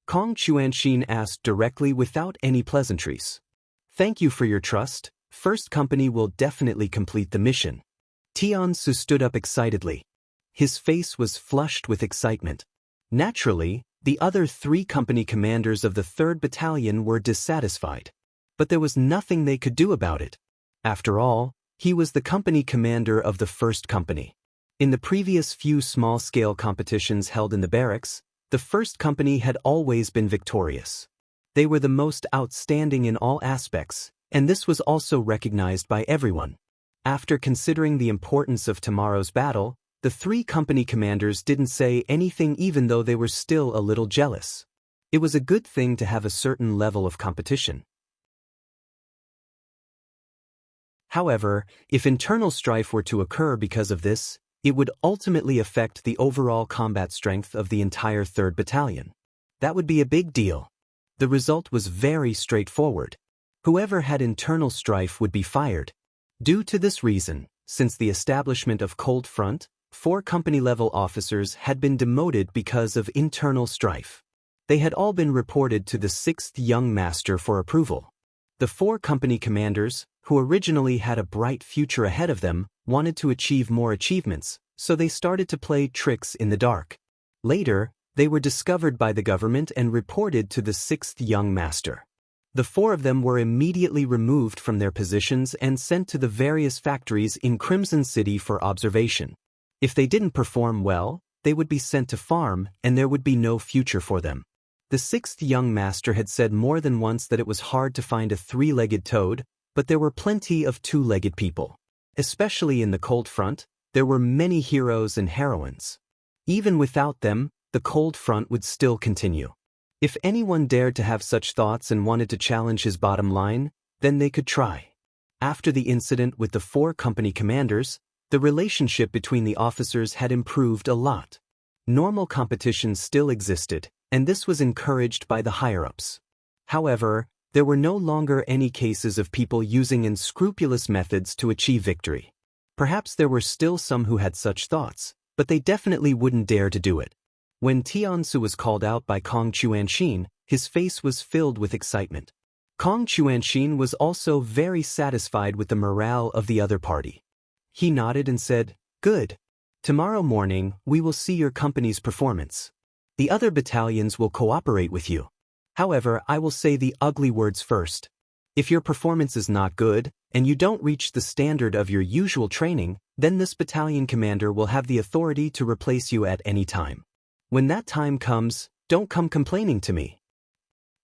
Kong Chuanxin asked directly without any pleasantries. Thank you for your trust. 1st Company will definitely complete the mission. Tian Su stood up excitedly. His face was flushed with excitement. Naturally, the other 3 company commanders of the 3rd Battalion were dissatisfied. But there was nothing they could do about it. After all, he was the company commander of the 1st Company. In the previous few small-scale competitions held in the barracks, the 1st Company had always been victorious. They were the most outstanding in all aspects, and this was also recognized by everyone. After considering the importance of tomorrow's battle, the 3 company commanders didn't say anything even though they were still a little jealous. It was a good thing to have a certain level of competition. However, if internal strife were to occur because of this, it would ultimately affect the overall combat strength of the entire 3rd Battalion. That would be a big deal. The result was very straightforward. Whoever had internal strife would be fired. Due to this reason, since the establishment of Cold Front, 4 company-level officers had been demoted because of internal strife. They had all been reported to the 6th young master for approval. The 4 company commanders, who originally had a bright future ahead of them, wanted to achieve more achievements, so they started to play tricks in the dark. Later, they were discovered by the government and reported to the 6th young master. The 4 of them were immediately removed from their positions and sent to the various factories in Crimson City for observation. If they didn't perform well, they would be sent to farm and there would be no future for them. The 6th young master had said more than once that it was hard to find a 3-legged toad, but there were plenty of 2-legged people. Especially in the Cold Front, there were many heroes and heroines. Even without them, the Cold Front would still continue. If anyone dared to have such thoughts and wanted to challenge his bottom line, then they could try. After the incident with the 4 company commanders, the relationship between the officers had improved a lot. Normal competition still existed, and this was encouraged by the higher-ups. However, there were no longer any cases of people using unscrupulous methods to achieve victory. Perhaps there were still some who had such thoughts, but they definitely wouldn't dare to do it. When Tian Su was called out by Kong Chuanxin, his face was filled with excitement. Kong Chuanxin was also very satisfied with the morale of the other party. He nodded and said, "Good. Tomorrow morning, we will see your company's performance. The other battalions will cooperate with you. However, I will say the ugly words first. If your performance is not good, and you don't reach the standard of your usual training, then this battalion commander will have the authority to replace you at any time. When that time comes, don't come complaining to me.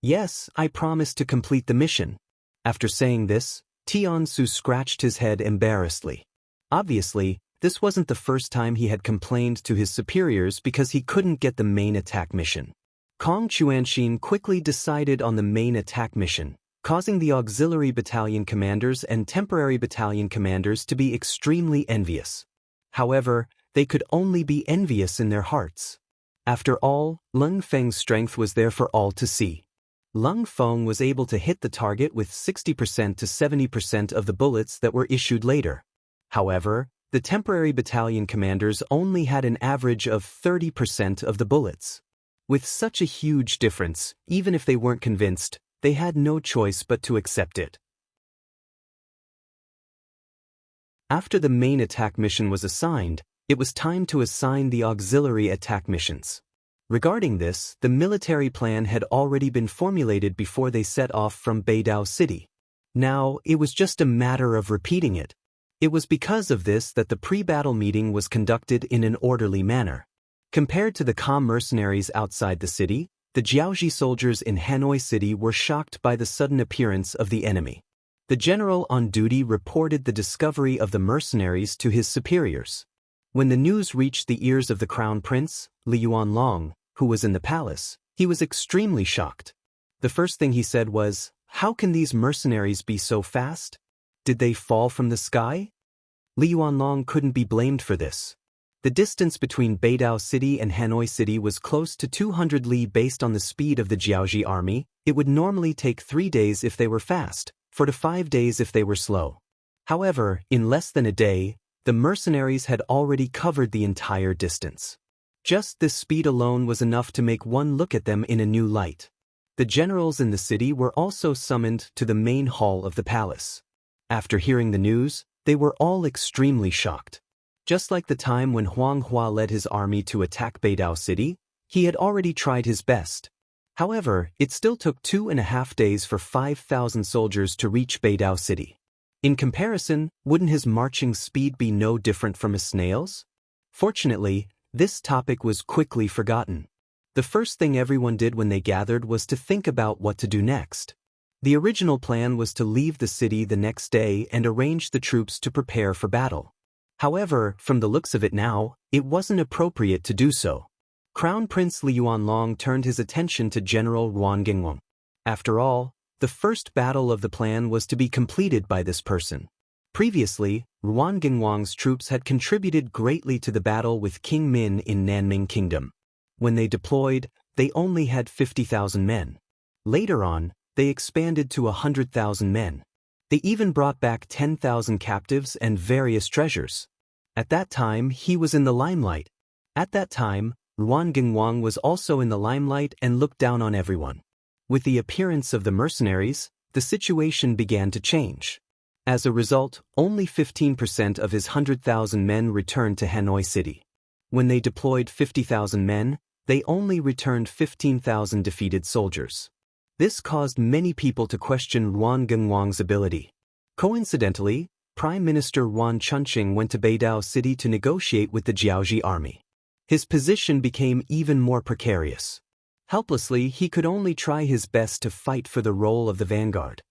Yes, I promise to complete the mission. After saying this, Tiansu scratched his head embarrassedly. Obviously, this wasn't the first time he had complained to his superiors because he couldn't get the main attack mission. Kong Chuanxin quickly decided on the main attack mission, causing the auxiliary battalion commanders and temporary battalion commanders to be extremely envious. However, they could only be envious in their hearts. After all, Lung Feng's strength was there for all to see. Lung Feng was able to hit the target with 60% to 70% of the bullets that were issued later. However, the temporary battalion commanders only had an average of 30% of the bullets. With such a huge difference, even if they weren't convinced, they had no choice but to accept it. After the main attack mission was assigned, it was time to assign the auxiliary attack missions. Regarding this, the military plan had already been formulated before they set off from Beidao City. Now, it was just a matter of repeating it. It was because of this that the pre-battle meeting was conducted in an orderly manner. Compared to the calm mercenaries outside the city, the Jiaoji soldiers in Hanoi City were shocked by the sudden appearance of the enemy. The general on duty reported the discovery of the mercenaries to his superiors. When the news reached the ears of the crown prince, Li Yuanlong, who was in the palace, he was extremely shocked. The first thing he said was, "How can these mercenaries be so fast? Did they fall from the sky?" Li Yuanlong couldn't be blamed for this. The distance between Beidao City and Hanoi City was close to 200 li based on the speed of the Jiaoji army. It would normally take 3 days if they were fast, 4 to 5 days if they were slow. However, in less than a day, the mercenaries had already covered the entire distance. Just this speed alone was enough to make one look at them in a new light. The generals in the city were also summoned to the main hall of the palace. After hearing the news, they were all extremely shocked. Just like the time when Huang Hua led his army to attack Beidao City, he had already tried his best. However, it still took 2.5 days for 5,000 soldiers to reach Beidao City. In comparison, wouldn't his marching speed be no different from a snail's? Fortunately, this topic was quickly forgotten. The first thing everyone did when they gathered was to think about what to do next. The original plan was to leave the city the next day and arrange the troops to prepare for battle. However, from the looks of it now, it wasn't appropriate to do so. Crown Prince Li Yuanlong turned his attention to General Ruan Gingwang. After all, the first battle of the plan was to be completed by this person. Previously, Ruan Gingwang's troops had contributed greatly to the battle with King Min in Nanming Kingdom. When they deployed, they only had 50,000 men. Later on, they expanded to 100,000 men. They even brought back 10,000 captives and various treasures. At that time, he was in the limelight. At that time, Ruan Gingwang was also in the limelight and looked down on everyone. With the appearance of the mercenaries, the situation began to change. As a result, only 15% of his 100,000 men returned to Hanoi City. When they deployed 50,000 men, they only returned 15,000 defeated soldiers. This caused many people to question Ruan Gingwang's ability. Coincidentally, Prime Minister Wan Chunqing went to Beidao City to negotiate with the Jiaoji army. His position became even more precarious. Helplessly, he could only try his best to fight for the role of the vanguard.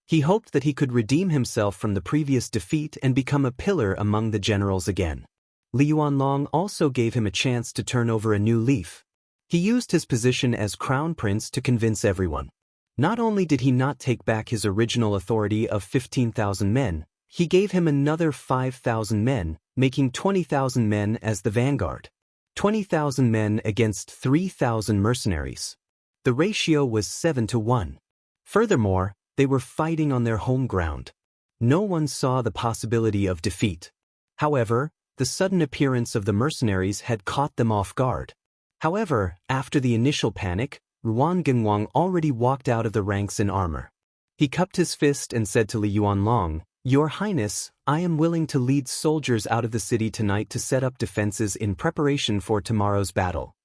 He hoped that he could redeem himself from the previous defeat and become a pillar among the generals again. Li Yuanlong also gave him a chance to turn over a new leaf. He used his position as crown prince to convince everyone. Not only did he not take back his original authority of 15,000 men, he gave him another 5,000 men, making 20,000 men as the vanguard. 20,000 men against 3,000 mercenaries. The ratio was 7-1. Furthermore, they were fighting on their home ground. No one saw the possibility of defeat. However, the sudden appearance of the mercenaries had caught them off guard. However, after the initial panic, Ruan Gingwang already walked out of the ranks in armor. He cupped his fist and said to Li Yuanlong, "Your Highness, I am willing to lead soldiers out of the city tonight to set up defenses in preparation for tomorrow's battle."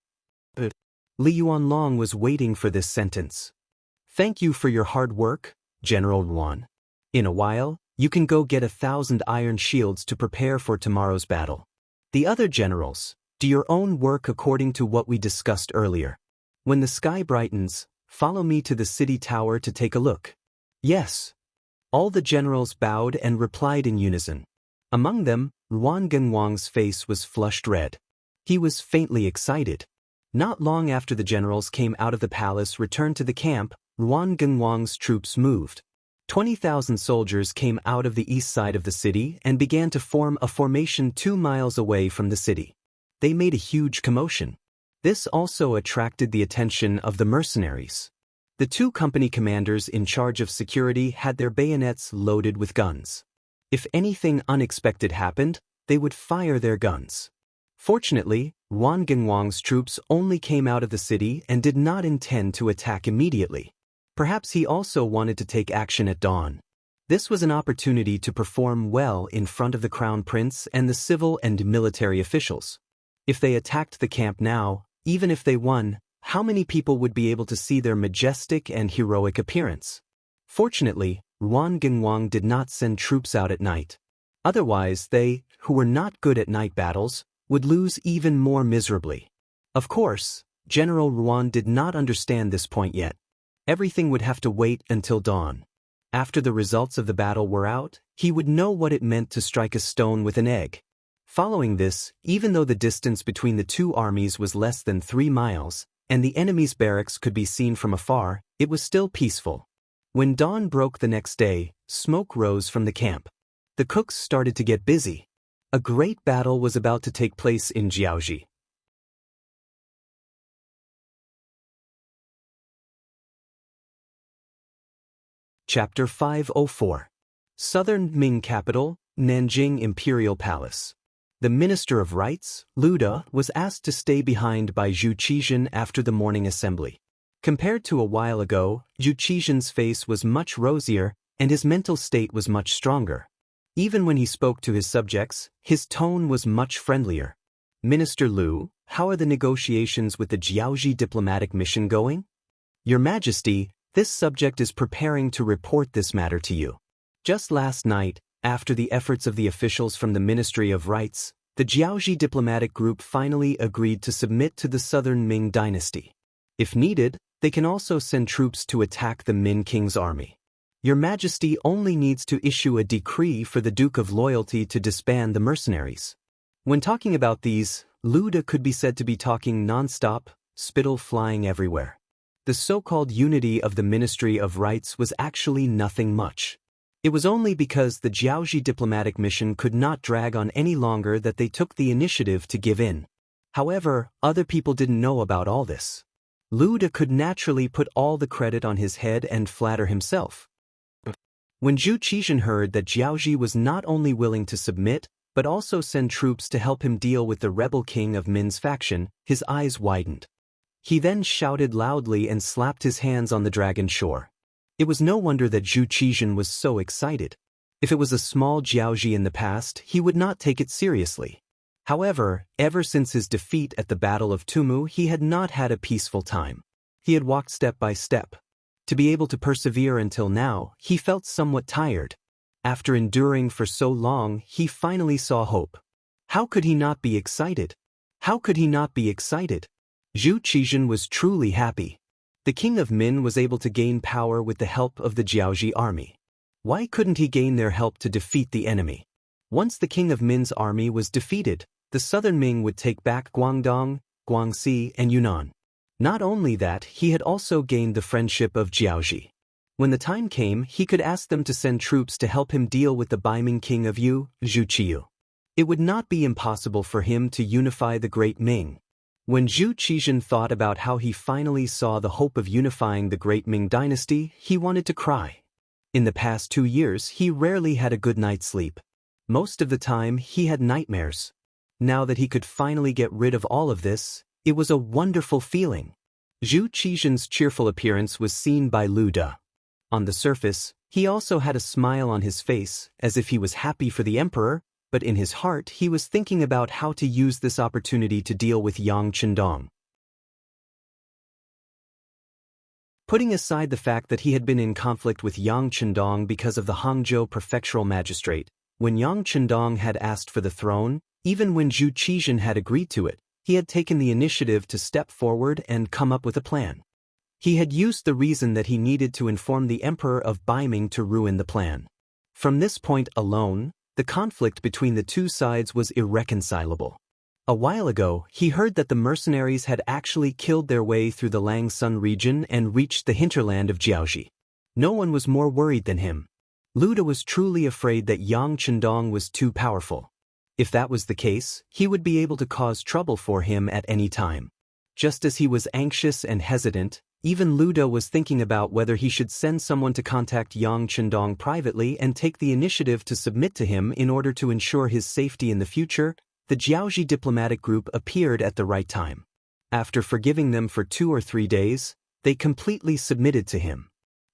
But Li Yuanlong was waiting for this sentence. "Thank you for your hard work, General Ruan. In a while, you can go get 1,000 iron shields to prepare for tomorrow's battle." The other generals, do your own work according to what we discussed earlier. When the sky brightens, follow me to the city tower to take a look. Yes. All the generals bowed and replied in unison. Among them, Ruan Genwang's face was flushed red. He was faintly excited. Not long after the generals came out of the palace returned to the camp, Ruan Genwang's troops moved. 20,000 soldiers came out of the east side of the city and began to form a formation 2 miles away from the city. They made a huge commotion. This also attracted the attention of the mercenaries. The 2 company commanders in charge of security had their bayonets loaded with guns. If anything unexpected happened, they would fire their guns. Fortunately, Ruan Genwang's troops only came out of the city and did not intend to attack immediately. Perhaps he also wanted to take action at dawn. This was an opportunity to perform well in front of the crown prince and the civil and military officials. If they attacked the camp now, even if they won, how many people would be able to see their majestic and heroic appearance? Fortunately, Ruan Genwang did not send troops out at night. Otherwise they, who were not good at night battles, would lose even more miserably. Of course, General Ruan did not understand this point yet. Everything would have to wait until dawn. After the results of the battle were out, he would know what it meant to strike a stone with an egg. Following this, even though the distance between the 2 armies was less than 3 miles, and the enemy's barracks could be seen from afar, it was still peaceful. When dawn broke the next day, smoke rose from the camp. The cooks started to get busy. A great battle was about to take place in Jiaoji. Chapter 504. Southern Ming Capital, Nanjing Imperial Palace. The Minister of Rites, Lu De, was asked to stay behind by Zhu Qizhen after the morning assembly. Compared to a while ago, Zhu Qizhen's face was much rosier, and his mental state was much stronger. Even when he spoke to his subjects, his tone was much friendlier. Minister Lu, how are the negotiations with the Jiaoji diplomatic mission going? Your Majesty, this subject is preparing to report this matter to you. Just last night, after the efforts of the officials from the Ministry of Rites, the Jiaoji diplomatic group finally agreed to submit to the Southern Ming dynasty. If needed, they can also send troops to attack the Min King's army. Your Majesty only needs to issue a decree for the Duke of Loyalty to disband the mercenaries. When talking about these, Lu De could be said to be talking non-stop, spittle flying everywhere. The so-called unity of the Ministry of Rites was actually nothing much. It was only because the Jiaoji diplomatic mission could not drag on any longer that they took the initiative to give in. However, other people didn't know about all this. Lu De could naturally put all the credit on his head and flatter himself. When Zhu Qizhen heard that Jiaoji was not only willing to submit, but also send troops to help him deal with the rebel king of Min's faction, his eyes widened. He then shouted loudly and slapped his hands on the dragon shore. It was no wonder that Zhu Qizhen was so excited. If it was a small Jiaoji in the past, he would not take it seriously. However, ever since his defeat at the Battle of Tumu, he had not had a peaceful time. He had walked step by step. To be able to persevere until now, he felt somewhat tired. After enduring for so long, he finally saw hope. How could he not be excited? How could he not be excited? Zhu Qizhen was truly happy. The king of Min was able to gain power with the help of the Jiaoji army. Why couldn't he gain their help to defeat the enemy? Once the king of Min's army was defeated, the southern Ming would take back Guangdong, Guangxi, and Yunnan. Not only that, he had also gained the friendship of Jiaoji. When the time came, he could ask them to send troops to help him deal with the Baiming king of Yu, Zhu Qiyu. It would not be impossible for him to unify the great Ming. When Zhu Qizhen thought about how he finally saw the hope of unifying the great Ming dynasty, he wanted to cry. In the past 2 years, he rarely had a good night's sleep. Most of the time, he had nightmares. Now that he could finally get rid of all of this, it was a wonderful feeling. Zhu Qizhen's cheerful appearance was seen by Lu De. On the surface, he also had a smile on his face, as if he was happy for the emperor, but in his heart he was thinking about how to use this opportunity to deal with Yang Qindong. Putting aside the fact that he had been in conflict with Yang Qindong because of the Hangzhou prefectural magistrate, When Yang Chendong had asked for the throne, even when Zhu Qizhen had agreed to it, he had taken the initiative to step forward and come up with a plan. He had used the reason that he needed to inform the emperor of Baiming to ruin the plan. From this point alone, the conflict between the two sides was irreconcilable. A while ago, he heard that the mercenaries had actually killed their way through the Langsun region and reached the hinterland of Jiaoxi. No one was more worried than him. Luda was truly afraid that Yang Chendong was too powerful. If that was the case, he would be able to cause trouble for him at any time. Just as he was anxious and hesitant, even Luda was thinking about whether he should send someone to contact Yang Chendong privately and take the initiative to submit to him in order to ensure his safety in the future. The Jiaoxi diplomatic group appeared at the right time. After forgiving them for 2 or 3 days, they completely submitted to him.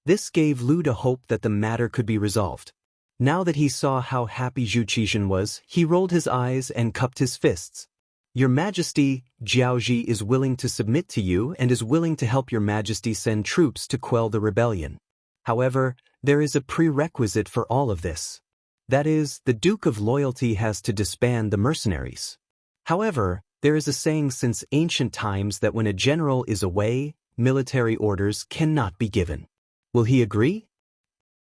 This gave Luda hope that the matter could be resolved. Now that he saw how happy Zhu Qizhen was, he rolled his eyes and cupped his fists. Your Majesty, Jiaoxi is willing to submit to you and is willing to help your Majesty send troops to quell the rebellion. However, there is a prerequisite for all of this. That is, the Duke of Loyalty has to disband the mercenaries. However, there is a saying since ancient times that when a general is away, military orders cannot be given. Will he agree?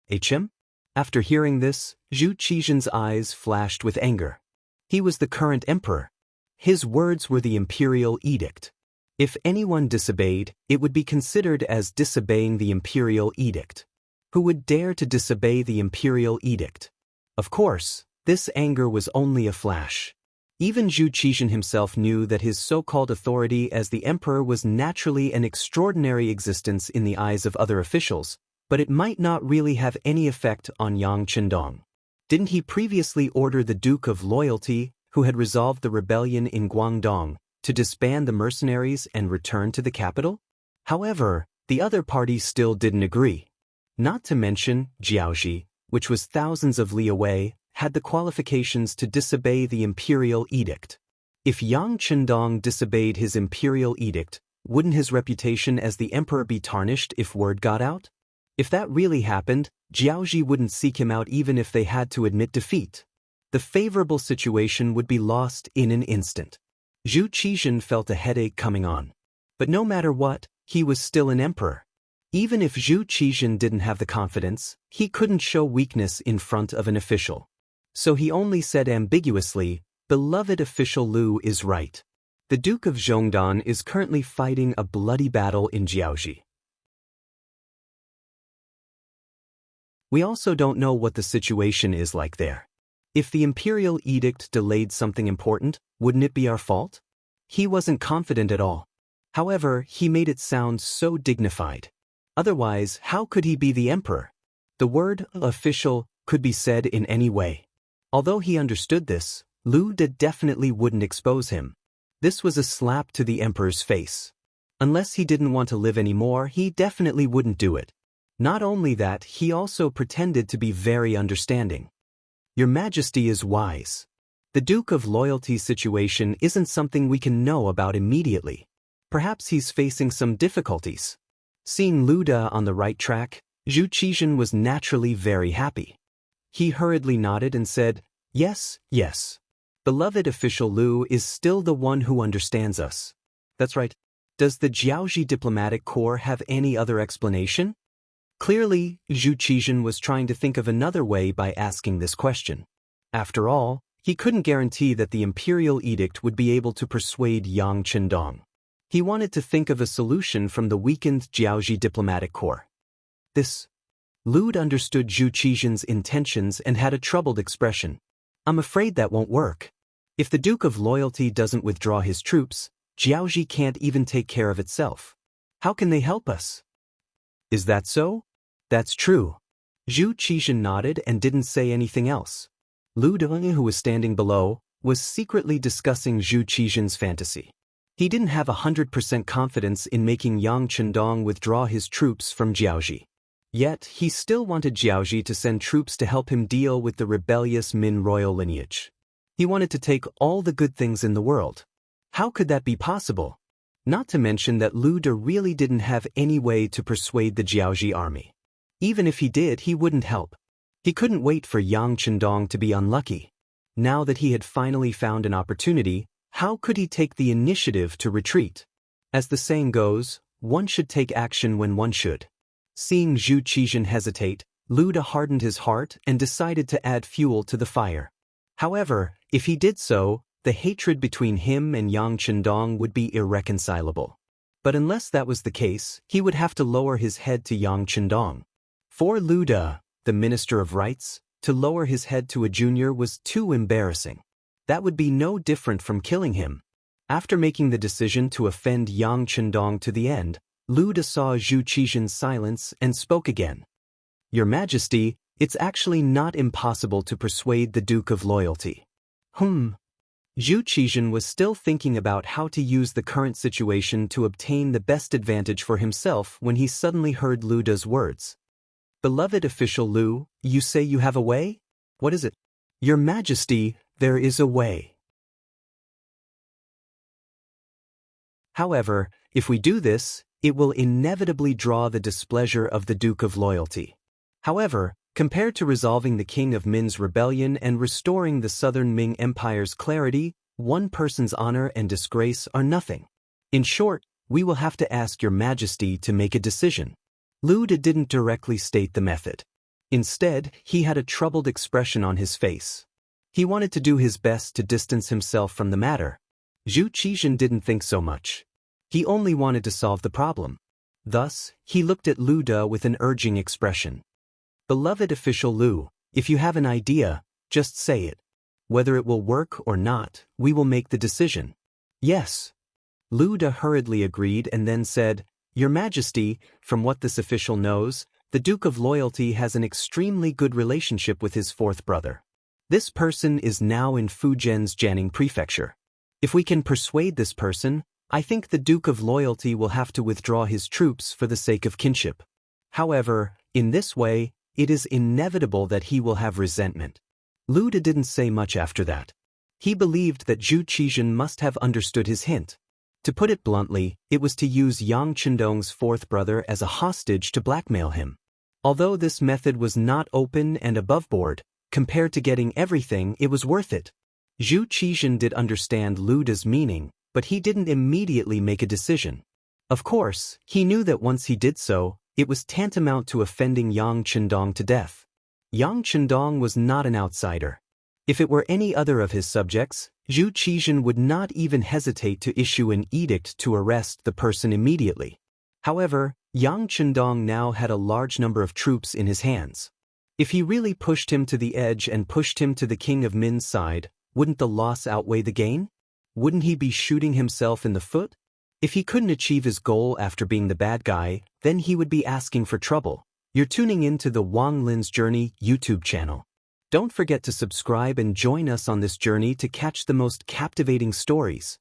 HM? After hearing this, Zhu Qizhen's eyes flashed with anger. He was the current emperor. His words were the imperial edict. If anyone disobeyed, it would be considered as disobeying the imperial edict. Who would dare to disobey the imperial edict? Of course, this anger was only a flash. Even Zhu Qizhen himself knew that his so-called authority as the emperor was naturally an extraordinary existence in the eyes of other officials, but it might not really have any effect on Yang Chendong. Didn't he previously order the Duke of Loyalty, who had resolved the rebellion in Guangdong, to disband the mercenaries and return to the capital? However, the other party still didn't agree. Not to mention, Jiaoxi, which was thousands of li away, had the qualifications to disobey the imperial edict. If Yang Chendong disobeyed his imperial edict, wouldn't his reputation as the emperor be tarnished if word got out? If that really happened, Jiaoxi wouldn't seek him out even if they had to admit defeat. The favorable situation would be lost in an instant. Zhu Qizhen felt a headache coming on. But no matter what, he was still an emperor. Even if Zhu Qizhen didn't have the confidence, he couldn't show weakness in front of an official. So he only said ambiguously, "Beloved official Lu is right. The Duke of Zhongdan is currently fighting a bloody battle in Jiaoxi. We also don't know what the situation is like there. If the imperial edict delayed something important, wouldn't it be our fault?" He wasn't confident at all. However, he made it sound so dignified. Otherwise, how could he be the emperor? The word official could be said in any way. Although he understood this, Lu De definitely wouldn't expose him. This was a slap to the emperor's face. Unless he didn't want to live anymore, he definitely wouldn't do it. Not only that, he also pretended to be very understanding. Your Majesty is wise. The Duke of Loyalty's situation isn't something we can know about immediately. Perhaps he's facing some difficulties. Seeing Luda on the right track, Zhu Qizhen was naturally very happy. He hurriedly nodded and said, "Yes, yes. Beloved official Lu is still the one who understands us." That's right. Does the Jiaoxi diplomatic corps have any other explanation? Clearly, Zhu Qizhen was trying to think of another way by asking this question. After all, he couldn't guarantee that the imperial edict would be able to persuade Yang Chendong. He wanted to think of a solution from the weakened Jiaoxi diplomatic corps. Lude understood Zhu Qizhen's intentions and had a troubled expression. "I'm afraid that won't work. If the Duke of Loyalty doesn't withdraw his troops, Jiaoxi can't even take care of itself. How can they help us?" "Is that so?" "That's true." Zhu Qizhen nodded and didn't say anything else. Lu De, who was standing below, was secretly discussing Zhu Qizhen's fantasy. He didn't have 100% confidence in making Yang Chendong withdraw his troops from Jiaoxi. Yet, he still wanted Jiaoxi to send troops to help him deal with the rebellious Min royal lineage. He wanted to take all the good things in the world. How could that be possible? Not to mention that Lu De really didn't have any way to persuade the Jiaoxi army. Even if he did, he wouldn't help. He couldn't wait for Yang Chendong to be unlucky. Now that he had finally found an opportunity, how could he take the initiative to retreat? As the saying goes, one should take action when one should. Seeing Zhu Qizhen hesitate, Lu De hardened his heart and decided to add fuel to the fire. However, if he did so, the hatred between him and Yang Chendong would be irreconcilable. But unless that was the case, he would have to lower his head to Yang Chendong. For Lu De, the Minister of Rights, to lower his head to a junior was too embarrassing. That would be no different from killing him. After making the decision to offend Yang Chendong to the end, Lu De saw Zhu Qizhen's silence and spoke again. Your Majesty, it's actually not impossible to persuade the Duke of Loyalty. Zhu Qizhen was still thinking about how to use the current situation to obtain the best advantage for himself when he suddenly heard Lu De's words. Beloved official Lu, you say you have a way? What is it? Your Majesty, there is a way. However, if we do this, it will inevitably draw the displeasure of the Duke of Loyalty. However, compared to resolving the King of Min's rebellion and restoring the Southern Ming Empire's clarity, one person's honor and disgrace are nothing. In short, we will have to ask Your Majesty to make a decision. Lu De didn't directly state the method. Instead, he had a troubled expression on his face. He wanted to do his best to distance himself from the matter. Zhu Qizhen didn't think so much. He only wanted to solve the problem. Thus, he looked at Lu De with an urging expression. Beloved official Lu, if you have an idea, just say it. Whether it will work or not, we will make the decision. Yes. Lu De hurriedly agreed and then said, Your Majesty, from what this official knows, the Duke of Loyalty has an extremely good relationship with his fourth brother. This person is now in Fujian's Jianing Prefecture. If we can persuade this person, I think the Duke of Loyalty will have to withdraw his troops for the sake of kinship. However, in this way, it is inevitable that he will have resentment. Lu De didn't say much after that. He believed that Zhu Qizhen must have understood his hint. To put it bluntly, it was to use Yang Chendong's fourth brother as a hostage to blackmail him. Although this method was not open and above board, compared to getting everything, it was worth it. Zhu Qizhen did understand Lu De's meaning, but he didn't immediately make a decision. Of course, he knew that once he did so, it was tantamount to offending Yang Chendong to death. Yang Chendong was not an outsider. If it were any other of his subjects, Zhu Qizhen would not even hesitate to issue an edict to arrest the person immediately. However, Yang Chendong now had a large number of troops in his hands. If he really pushed him to the edge and pushed him to the King of Min's side, wouldn't the loss outweigh the gain? Wouldn't he be shooting himself in the foot? If he couldn't achieve his goal after being the bad guy, then he would be asking for trouble. You're tuning in to the Wang Lin's Journey YouTube channel. Don't forget to subscribe and join us on this journey to catch the most captivating stories.